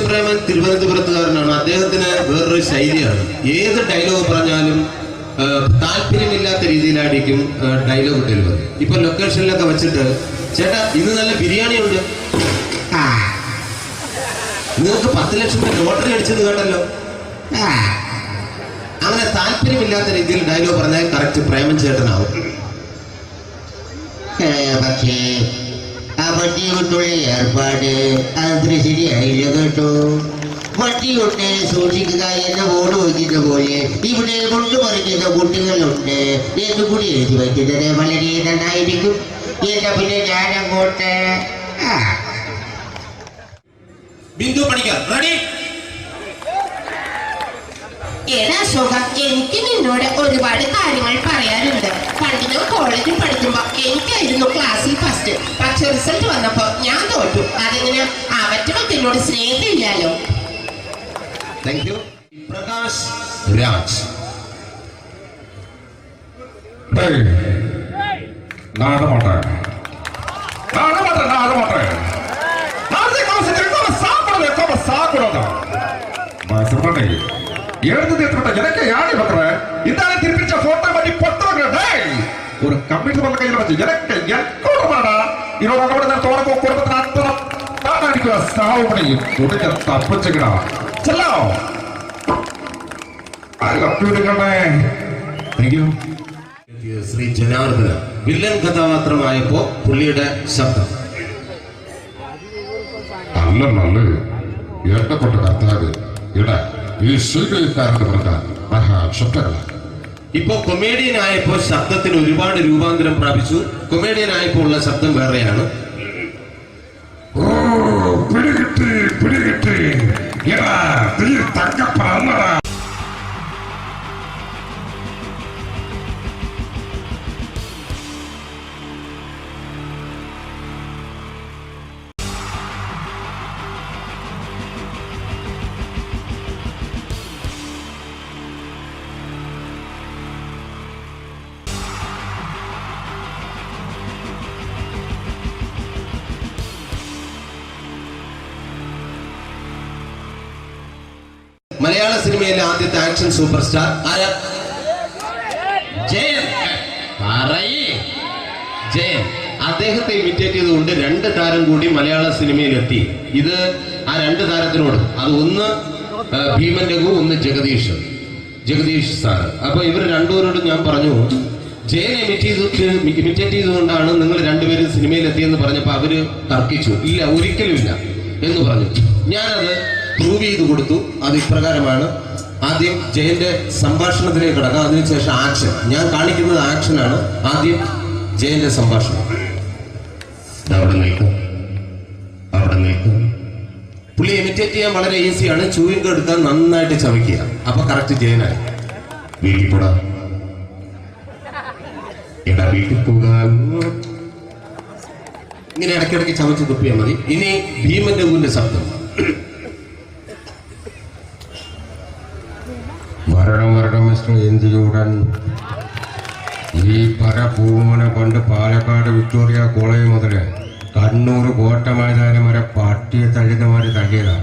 പ്രേമൻ തിരുവനന്തപുരത്തുകാരനാണ്. അദ്ദേഹത്തിന് വേറൊരു ശൈലിയാണ്. ഏത് ഡയലോഗ് പറഞ്ഞാലും താല്പര്യമില്ലാത്ത രീതിയിലായിരിക്കും ഡയലോഗ് ഡെലിവറി. ഇപ്പൊ ലൊക്കേഷനിലൊക്കെ വെച്ചിട്ട് ചേട്ടാ ഇന്ന് നല്ല ബിരിയാണി ഉണ്ട്, നിങ്ങൾക്ക് 10 ലക്ഷം ലോട്ടറി അടിച്ചെന്ന് കേട്ടല്ലോ. അങ്ങനെ താല്പര്യമില്ലാത്ത രീതിയിൽ ഡയലോഗ് പറഞ്ഞാൽ കറക്റ്റ് പ്രേമൻ ചേട്ടനാവും. പക്ഷേ ആ വണ്ടി കൊണ്ടുള്ള ഏർപ്പാട് അത്ര ശരിയായില്ല കേട്ടോ. വണ്ടി കൊണ്ട് സൂക്ഷിക്കുക എന്ന ബോർഡ് വയ്ക്കുന്ന പോലെ ഇവിടെ കൊണ്ടുപറഞ്ഞ കുട്ടികളുണ്ട് എന്ന് കൂടി എഴുതി വയ്ക്കുന്നത് വളരെ നന്നായിരിക്കും. എന്നാ പിന്നെ ഞാനങ്ങോട്ട് ബിന്ദു പണിക്കർ. റെഡി? ഏതാ അശോക, എനിക്ക് നിന്നോട് ഒരുപാട് കാര്യങ്ങൾ പറയാനുണ്ട്. പണ്ട് ഞാൻ കോളേജിൽ പഠിക്കുമ്പോ എനിക്കായിരുന്നു ക്ലാസ്സിൽ ഫസ്റ്റ്. പക്ഷെ റിസൾട്ട് വന്നപ്പോ ഞാൻ തോറ്റു. അതെങ്ങനെ അവറ്റൊക്കെ എന്നോട് സ്നേഹമില്ലല്ലോ. Thank you. പ്രകാശ് രാജ്. எனக்கு யாரு பண்ற இந்த திருப்பிச்ச போட்டோ பண்ணி பொட்டுறங்க. ஒரு கம்ப்யூட்டர் பண்ண கையில வச்சு எனக்கு எக்கோடமாடா இதோட கூட தோறக்கு குடும்பத்துல அத்தனை நான் அடிக்கிற சாவு பண்ணி கொடுக்க தப்பிச்சுக்கடா. செல்லோ ശ്രീ ജനാർദ്ദന വില്ലൻ കഥാപാത്രമായപ്പോ പുള്ളിയുടെ ശബ്ദം. നല്ല നല്ല ഏട്ടപ്പെട്ട കർത്താവ് ഇട ഈ സ്വീകരിക്കാരുടെ പ്രകാരം മഹാശബ്ദങ്ങളാണ്. ഇപ്പൊ കൊമേഡിയൻ ആയപ്പോ ശബ്ദത്തിന് ഒരുപാട് രൂപാന്തരം പ്രാപിച്ചു. കൊമേഡിയൻ ആയപ്പോ ഉള്ള ശബ്ദം വേറെയാണ്. ഓ പിടികിട്ടി തങ്കപ്പറന്നടാ. മലയാള സിനിമയിലെ ആദ്യത്തെ ആക്ഷൻ സൂപ്പർ സ്റ്റാർ ആരാ? ജയൻ. ജയൻ. അദ്ദേഹത്തെ ഇമിറ്റേറ്റ് ചെയ്തുകൊണ്ട് 2 താരം കൂടി മലയാള സിനിമയിലെത്തി. ഇത് ആ 2 താരത്തിനോട്, അത് ഒന്ന് ഭീമൻ രഘു, ഒന്ന് ജഗദീഷ് സാർ. അപ്പൊ ഇവർ രണ്ടുപേരോടും ഞാൻ പറഞ്ഞു, ജയൻ ഇമിറ്റേറ്റ് ചെയ്തുകൊണ്ടാണ് നിങ്ങൾ രണ്ടുപേരും സിനിമയിലെത്തിയെന്ന് പറഞ്ഞപ്പോൾ അവര് തർക്കിച്ചു. ഇല്ല, ഒരിക്കലും ഇല്ല എന്ന് പറഞ്ഞു. ഞാനത് പ്രൂവ് ചെയ്ത് കൊടുത്തു. അത് ഇപ്രകാരമാണ്. ആദ്യം ജയന്റെ സംഭാഷണത്തിലേക്ക് കിടക്കാം, അതിനുശേഷം ആക്ഷൻ. ഞാൻ കാണിക്കുന്നത് ആക്ഷനാണ്. ആദ്യം ജയന്റെ സംഭാഷണം. അവിടെ നിൽക്കും. പുള്ളി ഇമിറ്റേറ്റ് ചെയ്യാൻ വളരെ ഈസിയാണ്. ചൂയിങ് എടുക്കാൻ നന്നായിട്ട് ചവയ്ക്കുക. അപ്പൊ കറക്റ്റ് ജയനായി. വീട്ടിൽ പോടാ, എടാ വീട്ടിൽ പോകാൻ. ഇങ്ങനെ ഇടയ്ക്കിടയ്ക്ക് ചവച്ച് തുപ്പിയാൽ മതി. ഇനി ഭീമൻ രഘുവിന്റെ ശബ്ദം. മരണം മിസ്റ്റർ എൻജിയോടൻ. ഈ പരപൂമനെ പണ്ട് പാലക്കാട് വിക്ടോറിയ കോളേജ് മുതൽ കണ്ണൂർ കോട്ട മൈതാനം വരെ പട്ടിയെ തള്ളിയമാര് തള്ളിയതാ.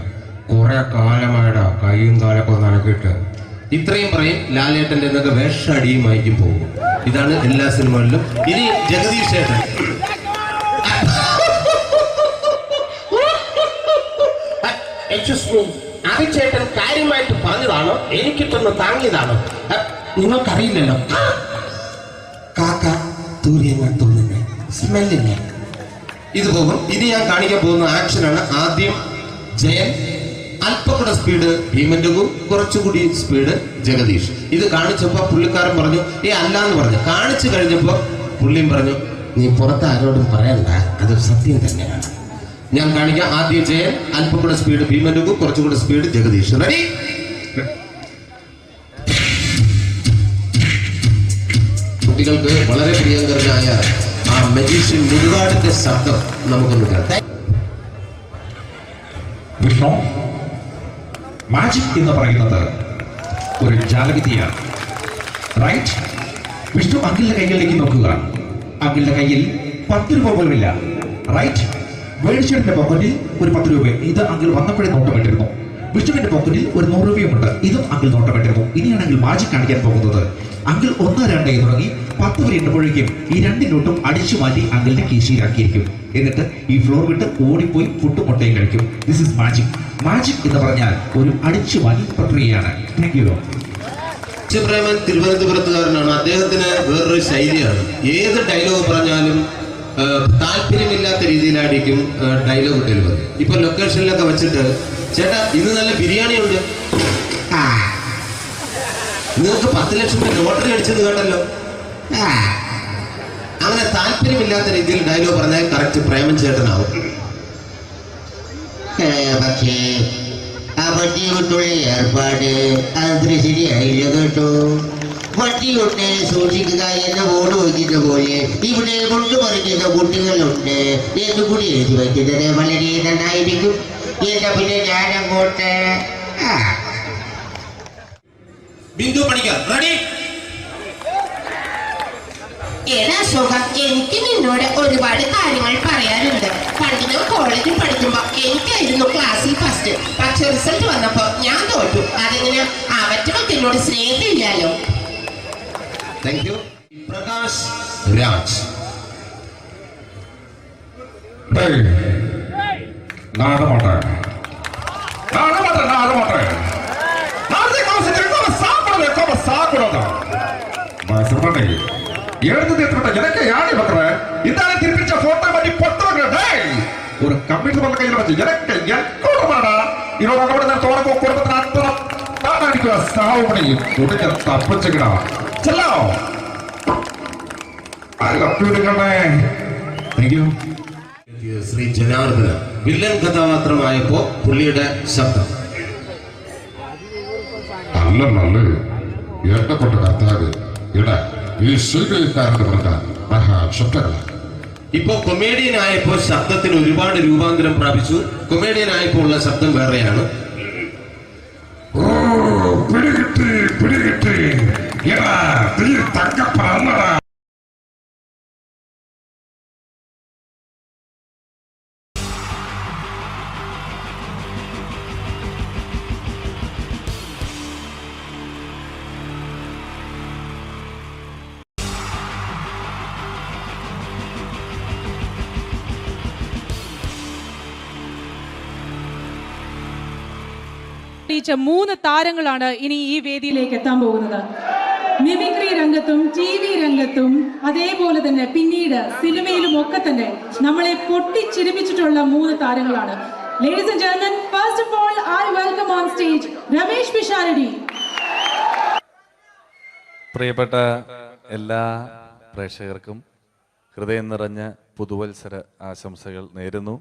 കുറെ കാലമായടാ കൈയും കാലൊക്കെ നടക്കിയിട്ട്. ഇത്രയും പറയും. ലാലേട്ടന്റെ എന്നൊക്കെ വേഷടിയുമായിരിക്കും പോകും. ഇതാണ് എല്ലാ സിനിമകളിലും. ഇനി ജഗദീഷ് ചേട്ടൻ. ചേട്ടൻ കാര്യമായിട്ട് പറഞ്ഞതാണോ എനിക്കിട്ടൊന്ന് താങ്ങിയതാണോ? നിങ്ങൾക്കറിയില്ലല്ലോ. കാക്ക തൂരിയെന്നാ തോന്നുന്നേ, സ്മെല്ലില്ലേ? ഇത് പോകും. ഇനി ഞാൻ കാണിക്കാൻ പോകുന്ന ആക്ഷനാണ്. ആദ്യം ജയൻ, അല്പം കൂടെ സ്പീഡ് ഭീമൻ രഘു, കുറച്ചുകൂടി സ്പീഡ് ജഗദീഷ്. ഇത് കാണിച്ചപ്പോ പുള്ളിക്കാരൻ പറഞ്ഞു അല്ലാന്ന് പറഞ്ഞു. കാണിച്ചു കഴിഞ്ഞപ്പോ പുള്ളിയും പറഞ്ഞു നീ പുറത്ത് ആരോടും പറയണ്ട, അത് സത്യം തന്നെയാണ്. ഞാൻ കാണിക്കാം. ആദ്യം ജയൻ, അല്പം കൂടെ സ്പീഡ് ഭീമൻ രഘു, കുറച്ചുകൂടെ സ്പീഡ് ജഗദീഷ്. റെഡി? കുട്ടികൾക്ക് വളരെ പ്രിയങ്കരനായ ആ മജീഷ്യൻ മുരുകാടിന്റെ ശബ്ദം നമുക്കൊന്ന് കേൾക്കാം. വിഷ്ണു, മാജിക് എന്ന് പറയുന്നത് ഒരു ജാലവിദ്യയാണ്. റൈറ്റ്? വിഷ്ണു അങ്കിളിന്റെ കൈകളിലേക്ക് നോക്കുക. അങ്കിളിന്റെ കയ്യിൽ 10 രൂപ പോലുമില്ല. റൈറ്റ്? വേണിച്ചേട്ടന്റെ പോക്കറ്റിൽ ഒരു 10 രൂപ. ഇത് അങ്കിൾ വന്നപ്പോഴേ നോട്ടമിട്ടിരുന്നു. വിഷ്ണുവിന്റെ പോക്കറ്റിൽ ഒരു 100 രൂപയുമുണ്ട്. ഇതും അങ്കിൾ നോട്ടമിട്ടിരുന്നു. ഇനിയാണെങ്കിൽ മാജിക് കാണിക്കാൻ പോകുന്നത്. അങ്കിൾ 1, 2 എന്ന് തുടങ്ങി 10 വരെ എണ്ണുമ്പോഴേക്കും ഈ 2 നോട്ടും അടിച്ചു മാറ്റി അങ്കിളിന്റെ കീശയിലാക്കിയിരിക്കും. എന്നിട്ട് ഈ ഫ്ലോർ വിട്ട് ഓടിപ്പോയി പുട്ടുമുട്ടയും കഴിക്കും. This is magic. മാജിക് എന്ന് പറഞ്ഞാൽ ഒരു അടിച്ചു മാറ്റി പ്രക്രിയയാണ്. Thank you. പ്രേമൻ തിരുവനന്തപുരത്തുകാരനാണ്. അദ്ദേഹത്തിന് വേറൊരു ശൈലിയാണ്. ഏത് ഡയലോഗ് പറഞ്ഞാലും താല്പര്യമില്ലാത്ത രീതിയിലായിരിക്കും ഡയലോഗ് ഡെലിവറി. ഇപ്പൊ ലൊക്കേഷനിലൊക്കെ വെച്ചിട്ട് ചേട്ടാ ഇന്ന് നല്ല ബിരിയാണി ഉണ്ട്, നിങ്ങൾക്ക് 10 ലക്ഷം രൂപ ലോട്ടറി അടിച്ചെന്ന് കേട്ടല്ലോ. അങ്ങനെ താല്പര്യമില്ലാത്ത രീതിയിൽ ഡയലോഗ് പറഞ്ഞാൽ കറക്റ്റ് പ്രേമൻ ചേട്ടനാവും. പക്ഷേ ആ വണ്ടി കൊണ്ടുള്ള ഏർപ്പാട് അത്ര ശരിയായില്ല കേട്ടോ. വണ്ടി കൊണ്ട് സൂക്ഷിക്കുക എന്ന ബോർഡ് വയ്ക്കുന്ന പോലെ ഇവിടെ കൊണ്ടുപറിക്കുന്ന കുട്ടികളുണ്ട് എന്ന് കൂടി എഴുതി വയ്ക്കുന്നത് വളരെ നന്നായിരിക്കും. എന്നാ പിന്നെ ഞാനങ്ങോട്ട് ബിന്ദു പണിക്കർ. റെഡി? ഏതാ സുഖം, എനിക്ക് നിന്നോട് ഒരുപാട് കാര്യങ്ങൾ പറയാനുണ്ട്. പണ്ട് ഞാൻ കോളേജിൽ പഠിക്കുമ്പോ എനിക്കായിരുന്നു ക്ലാസ്സിൽ ഫസ്റ്റ്. പക്ഷെ റിസൾട്ട് വന്നപ്പോ ഞാൻ തോറ്റു. അതെങ്ങനെ അവറ്റൊക്കെ എന്നോട് സ്നേഹമില്ലല്ലോ. Thank you. പ്രകാശ് രാജ്. ஒரு கம்ப்யூட்டர் பண்ண கையில வச்சு எனக்கு எக்கோடமாடா இதோட கூட நான் தோற குடும்பத்தை நான் அடிக்கிற சாவு பண்ணி உடனே தப்பிச்சுக்கடா செல்லோ ശ്രീ ജനാർദ്ദന വില്ലൻ കഥാപാത്രമായപ്പോ പുള്ളിയുടെ ശബ്ദം. നല്ല നല്ല എണ്ണപ്പെട്ട കർത്താവ് ഇട ഈ സ്വീകരിക്കാരുടെ പ്രധാന മഹാശബ്ദങ്ങൾ. ഇപ്പൊ കൊമേഡിയൻ ആയപ്പോ ശബ്ദത്തിന് ഒരുപാട് രൂപാന്തരം പ്രാപിച്ചു. കൊമേഡിയൻ ആയപ്പോ ഉള്ള ശബ്ദം വേറെയാണ്. ഓ പിടികിട്ടി പിടികിട്ടി തങ്കപ്പറന്നടാ. തെളിയിച്ച 3 താരങ്ങളാണ് ഇനി ഈ വേദിയിലേക്ക് എത്താൻ പോകുന്നത്. മിമിക്രി രംഗത്തും TV രംഗത്തും അതേപോലെ തന്നെ പിന്നീട് സിനിമയിലും ഒക്കെ തന്നെ നമ്മളെ പൊട്ടിച്ചിരിപ്പിച്ചിട്ടുള്ള 3 താരങ്ങളാണ്. Ladies and gentlemen, first of all, I welcome on stage Ramesh Pisharadi. പ്രിയപ്പെട്ട എല്ലാ പ്രേക്ഷകർക്കും ഹൃദയം നിറഞ്ഞ പുതുവത്സര ആശംസകൾ നേരുന്നു.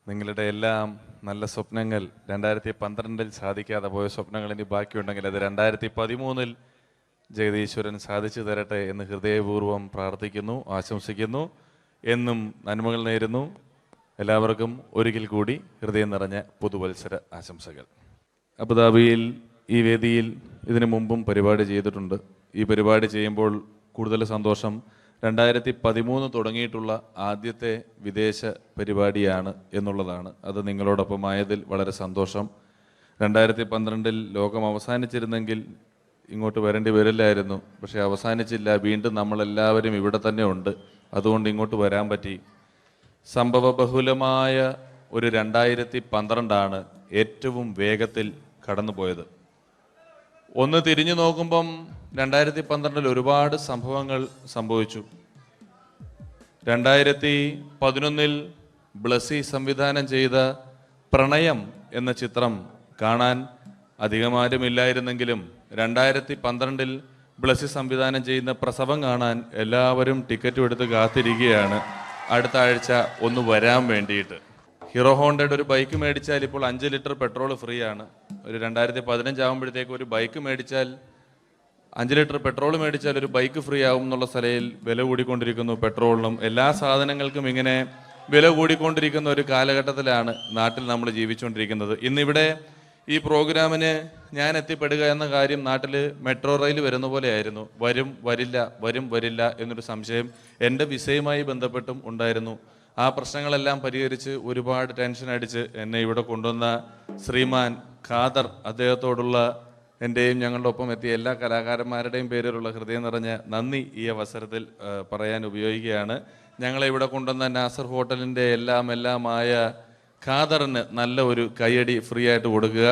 നിങ്ങളുടെ എല്ലാം നല്ല സ്വപ്നങ്ങൾ 2012 സാധിക്കാതെ പോയ സ്വപ്നങ്ങൾ ഇനി ബാക്കിയുണ്ടെങ്കിൽ അത് 2013 ജഗദീശ്വരൻ സാധിച്ചു തരട്ടെ എന്ന് ഹൃദയപൂർവ്വം പ്രാർത്ഥിക്കുന്നു, ആശംസിക്കുന്നു. എന്നും നന്മകൾ നേരുന്നു. എല്ലാവർക്കും ഒരിക്കൽ കൂടി ഹൃദയം നിറഞ്ഞ പുതുവത്സര ആശംസകൾ. അബുദാബിയിൽ ഈ വേദിയിൽ ഇതിനു മുമ്പും പരിപാടി ചെയ്തിട്ടുണ്ട്. ഈ പരിപാടി ചെയ്യുമ്പോൾ കൂടുതൽ സന്തോഷം 2013 തുടങ്ങിയിട്ടുള്ള ആദ്യത്തെ വിദേശ പരിപാടിയാണ് എന്നുള്ളതാണ്. അത് നിങ്ങളോടൊപ്പമായതിൽ വളരെ സന്തോഷം. 2012 ലോകം അവസാനിച്ചിരുന്നെങ്കിൽ ഇങ്ങോട്ട് വരേണ്ടി വരില്ലായിരുന്നു. പക്ഷേ അവസാനിച്ചില്ല. വീണ്ടും നമ്മളെല്ലാവരും ഇവിടെ തന്നെ ഉണ്ട്. അതുകൊണ്ട് ഇങ്ങോട്ട് വരാൻ പറ്റി. സംഭവബഹുലമായ ഒരു 2012 ഏറ്റവും വേഗത്തിൽ കടന്നുപോയത്. ഒന്ന് തിരിഞ്ഞു നോക്കുമ്പം 2012 ഒരുപാട് സംഭവങ്ങൾ സംഭവിച്ചു. 2011 ബ്ലസി സംവിധാനം ചെയ്ത പ്രണയം എന്ന ചിത്രം കാണാൻ അധികമാരുമില്ലായിരുന്നെങ്കിലും 2012 ബ്ലസി സംവിധാനം ചെയ്യുന്ന പ്രസവം കാണാൻ എല്ലാവരും ടിക്കറ്റും എടുത്ത് കാത്തിരിക്കുകയാണ് അടുത്ത ആഴ്ച ഒന്ന് വരാൻ വേണ്ടിയിട്ട്. ഹീറോ ഹോണ്ടയുടെ ഒരു ബൈക്ക് മേടിച്ചാൽ ഇപ്പോൾ 5 ലിറ്റർ പെട്രോൾ ഫ്രീ ആണ്. ഒരു 2015 ആകുമ്പോഴത്തേക്ക് ഒരു ബൈക്ക് മേടിച്ചാൽ 5 ലിറ്റർ പെട്രോൾ മേടിച്ചാൽ ഒരു ബൈക്ക് ഫ്രീ ആവും എന്നുള്ള സ്ഥലയിൽ വില കൂടിക്കൊണ്ടിരിക്കുന്നു. പെട്രോളിനും എല്ലാ സാധനങ്ങൾക്കും ഇങ്ങനെ വില കൂടിക്കൊണ്ടിരിക്കുന്ന ഒരു കാലഘട്ടത്തിലാണ് നാട്ടിൽ നമ്മൾ ജീവിച്ചുകൊണ്ടിരിക്കുന്നത്. ഇന്നിവിടെ ഈ പ്രോഗ്രാമിന് ഞാൻ എത്തിപ്പെടുക എന്ന കാര്യം നാട്ടിൽ മെട്രോ റെയിൽ വരുന്ന പോലെ ആയിരുന്നു. വരും വരില്ല എന്നൊരു സംശയം എൻ്റെ വിസയുമായി ബന്ധപ്പെട്ടും ഉണ്ടായിരുന്നു. ആ പ്രശ്നങ്ങളെല്ലാം പരിഹരിച്ച് ഒരുപാട് ടെൻഷൻ അടിച്ച് എന്നെ ഇവിടെ കൊണ്ടുവന്ന ശ്രീമാൻ ഖാദർ, അദ്ദേഹത്തോടുള്ള എൻ്റെയും ഞങ്ങളുടെ ഒപ്പം എത്തിയ എല്ലാ കലാകാരന്മാരുടെയും പേരിലുള്ള ഹൃദയം നിറഞ്ഞ നന്ദി ഈ അവസരത്തിൽ പറയാൻ ഉപയോഗിക്കുകയാണ്. ഞങ്ങളെ ഇവിടെ കൊണ്ടുവന്ന നാസർ ഹോട്ടലിൻ്റെ എല്ലാമായ ഖാദറിന് നല്ല ഒരു കയ്യടി ഫ്രീ ആയിട്ട് കൊടുക്കുക.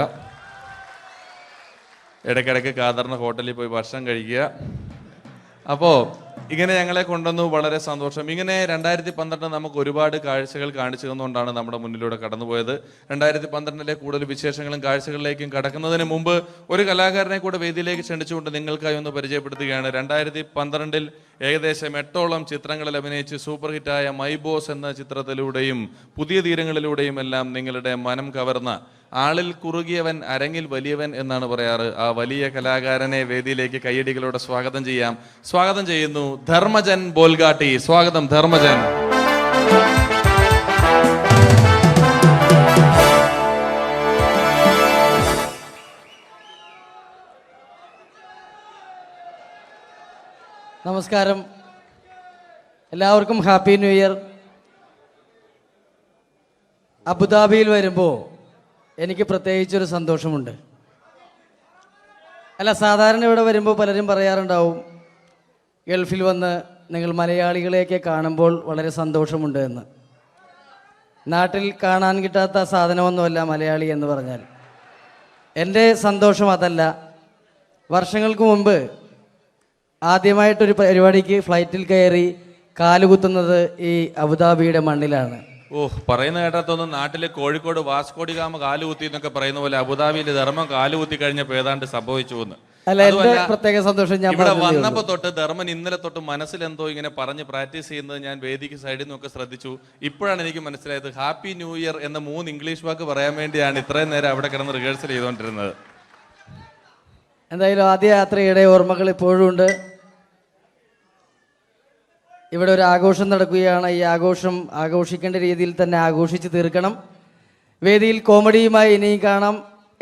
ഇടയ്ക്കിടയ്ക്ക് ഖാദറിന് ഹോട്ടലിൽ പോയി ഭക്ഷണം കഴിക്കുക. അപ്പോൾ ഇങ്ങനെ ഞങ്ങളെ കൊണ്ടുവന്നു, വളരെ സന്തോഷം. ഇങ്ങനെ 2012 നമുക്ക് ഒരുപാട് കാഴ്ചകൾ കാണിച്ചു തന്നുകൊണ്ടാണ് നമ്മുടെ മുന്നിലൂടെ കടന്നുപോയത്. 2012 കൂടുതൽ വിശേഷങ്ങളും കാഴ്ചകളിലേക്കും കടക്കുന്നതിന് മുമ്പ് ഒരു കലാകാരനെ കൂടെ വേദിയിലേക്ക് ക്ഷണിച്ചുകൊണ്ട് നിങ്ങൾക്കായി ഒന്ന് പരിചയപ്പെടുത്തുകയാണ്. 2012 ഏകദേശം 8ഓളം ചിത്രങ്ങളിൽ അഭിനയിച്ച് സൂപ്പർ ഹിറ്റായ മൈ ബോസ് എന്ന ചിത്രത്തിലൂടെയും പുതിയ തീരങ്ങളിലൂടെയും എല്ലാം നിങ്ങളുടെ മനം കവർന്ന, ആളിൽ കുറുകിയവൻ അരങ്ങിൽ വലിയവൻ എന്നാണ് പറയാറ്, ആ വലിയ കലാകാരനെ വേദിയിലേക്ക് കയ്യടികളോടെ സ്വാഗതം ചെയ്യുന്നു ധർമ്മജൻ ബോൽഗാട്ടി. സ്വാഗതം ധർമ്മജൻ. നമസ്കാരം, എല്ലാവർക്കും ഹാപ്പി ന്യൂ ഇയർ. അബുദാബിയിൽ വരുമ്പോൾ എനിക്ക് പ്രത്യേകിച്ചൊരു സന്തോഷമുണ്ട്. സാധാരണ ഇവിടെ വരുമ്പോൾ പലരും പറയാറുണ്ടാവും, ഗൾഫിൽ വന്ന് നിങ്ങൾ മലയാളികളെയൊക്കെ കാണുമ്പോൾ വളരെ സന്തോഷമുണ്ട് എന്ന്. നാട്ടിൽ കാണാൻ കിട്ടാത്ത സാധനമൊന്നുമല്ല മലയാളി എന്ന് പറഞ്ഞാൽ. എൻ്റെ സന്തോഷം അതല്ല. വർഷങ്ങൾക്ക് മുമ്പ് ആദ്യമായിട്ടൊരു പരിപാടിക്ക് ഫ്ലൈറ്റിൽ കയറി കാലുകുത്തുന്നത് ഈ അബുദാബിയുടെ മണ്ണിലാണ്. പറയുന്ന കേട്ടത്തൊന്നും നാട്ടിലെ കോഴിക്കോട് വാസ്കോഡിഗാമ കാലുകുത്തി എന്നൊക്കെ പറയുന്ന പോലെ അബുദാബിയിൽ ധർമ്മം കാലുകുത്തി കഴിഞ്ഞപ്പോൾ ഏതാണ്ട് സംഭവിച്ചു എന്ന്. പ്രത്യേക സന്തോഷം. ഞാൻ ഇവിടെ വന്നപ്പോ തൊട്ട് ധർമ്മൻ ഇന്നലെ തൊട്ട് മനസ്സിലെന്തോ ഇങ്ങനെ പറഞ്ഞ് പ്രാക്ടീസ് ചെയ്യുന്നത് ഞാൻ വേദിക്ക് സൈഡിൽ നിന്നൊക്കെ ശ്രദ്ധിച്ചു. ഇപ്പോഴാണ് എനിക്ക് മനസ്സിലായത് ഹാപ്പി ന്യൂ ഇയർ എന്ന 3 ഇംഗ്ലീഷ് വാക്ക് പറയാൻ വേണ്ടിയാണ് ഇത്രയും നേരം അവിടെ കിടന്ന് റിഹേഴ്സൽ ചെയ്തുകൊണ്ടിരുന്നത്. എന്തായാലും ആദ്യ യാത്രയുടെ ഓർമ്മകൾ ഇപ്പോഴും ഉണ്ട്. ഇവിടെ ഒരു ആഘോഷം നടക്കുകയാണ്. ഈ ആഘോഷം ആഘോഷിക്കേണ്ട രീതിയിൽ തന്നെ ആഘോഷിച്ച് തീർക്കണം. വേദിയിൽ കോമഡിയുമായി ഇനിയും കാണാം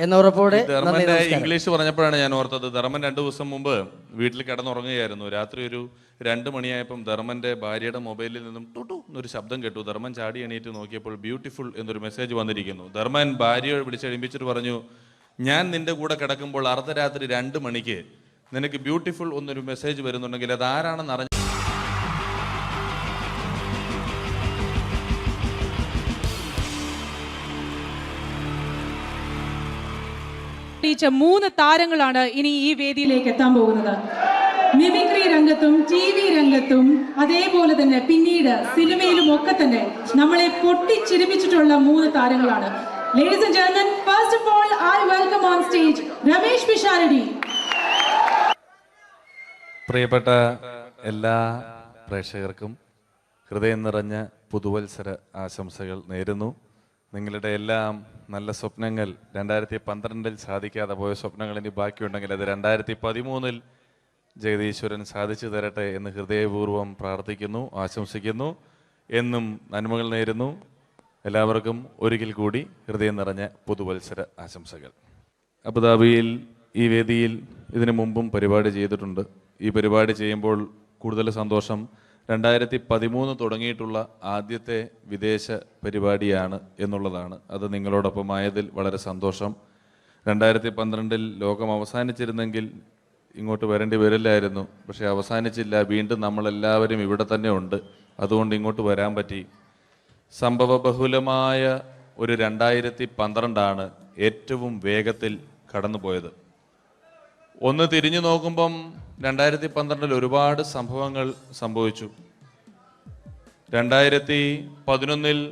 എന്നുറപ്പോടെ. ധർമ്മന്റെ ഇംഗ്ലീഷ് പറഞ്ഞപ്പോഴാണ് ഞാൻ ഓർത്തത്, ധർമ്മൻ 2 ദിവസം മുമ്പ് വീട്ടിൽ കിടന്നുറങ്ങുകയായിരുന്നു. രാത്രി ഒരു 2 മണിയായപ്പം ധർമ്മന്റെ ഭാര്യയുടെ മൊബൈലിൽ നിന്നും ടുട്ടു എന്നൊരു ശബ്ദം കേട്ടു. ധർമ്മൻ ചാടി എണീറ്റ് നോക്കിയപ്പോൾ ബ്യൂട്ടിഫുൾ എന്നൊരു മെസ്സേജ് വന്നിരിക്കുന്നു. ധർമ്മൻ ഭാര്യയെ വിളിച്ചെഴുപ്പിച്ചിട്ട് പറഞ്ഞു, ഞാൻ നിന്റെ കൂടെ കിടക്കുമ്പോൾ അർദ്ധരാത്രി 2 മണിക്ക് നിനക്ക് ബ്യൂട്ടിഫുൾ എന്നൊരു മെസ്സേജ് വരുന്നുണ്ടെങ്കിൽ അത് ആരാണെന്ന് അറിഞ്ഞു. തെളിയിച്ച 3 താരങ്ങളാണ് ഇനി ഈ വേദിയിലേക്ക് എത്താൻ പോകുന്നത്. മിമിക്രി രംഗത്തും TV രംഗത്തും അതേപോലെ തന്നെ പിന്നീട് സിനിമയിലും ഒക്കെ തന്നെ നമ്മളെ പൊട്ടിച്ചിരിപ്പിച്ചിട്ടുള്ള 3 താരങ്ങളാണ്. Ladies and gentlemen, first of all, I welcome on stage Ramesh Pisharadi. പ്രിയപ്പെട്ട എല്ലാ പ്രേക്ഷകർക്കും ഹൃദയം നിറഞ്ഞ പുതുവത്സര ആശംസകൾ നേരുന്നു. നിങ്ങളുടെ എല്ലാം നല്ല സ്വപ്നങ്ങൾ 2012 സാധിക്കാതെ പോയ സ്വപ്നങ്ങൾ ഇനി ബാക്കിയുണ്ടെങ്കിൽ അത് 2013 ജഗദീശ്വരൻ സാധിച്ചു തരട്ടെ എന്ന് ഹൃദയപൂർവ്വം പ്രാർത്ഥിക്കുന്നു, ആശംസിക്കുന്നു. എന്നും നന്മകൾ നേരുന്നു. എല്ലാവർക്കും ഒരിക്കൽ കൂടി ഹൃദയം നിറഞ്ഞ പുതുവത്സര ആശംസകൾ. അബുദാബിയിൽ ഈ വേദിയിൽ ഇതിനു മുമ്പും പരിപാടി ചെയ്തിട്ടുണ്ട്. ഈ പരിപാടി ചെയ്യുമ്പോൾ കൂടുതൽ സന്തോഷം 2013 തുടങ്ങിയിട്ടുള്ള ആദ്യത്തെ വിദേശ പരിപാടിയാണ് എന്നുള്ളതാണ്. അത് നിങ്ങളോടൊപ്പമായതിൽ വളരെ സന്തോഷം. 2012 ലോകം അവസാനിച്ചിരുന്നെങ്കിൽ ഇങ്ങോട്ട് വരേണ്ടി വരില്ലായിരുന്നു. പക്ഷേ അവസാനിച്ചില്ല. വീണ്ടും നമ്മളെല്ലാവരും ഇവിടെ തന്നെ ഉണ്ട്. അതുകൊണ്ട് ഇങ്ങോട്ട് വരാൻ പറ്റി. സംഭവബഹുലമായ ഒരു 2012 ഏറ്റവും വേഗത്തിൽ കടന്നുപോയത്. ഒന്ന് തിരിഞ്ഞു നോക്കുമ്പം 2012 ഒരുപാട് സംഭവങ്ങൾ സംഭവിച്ചു. 2011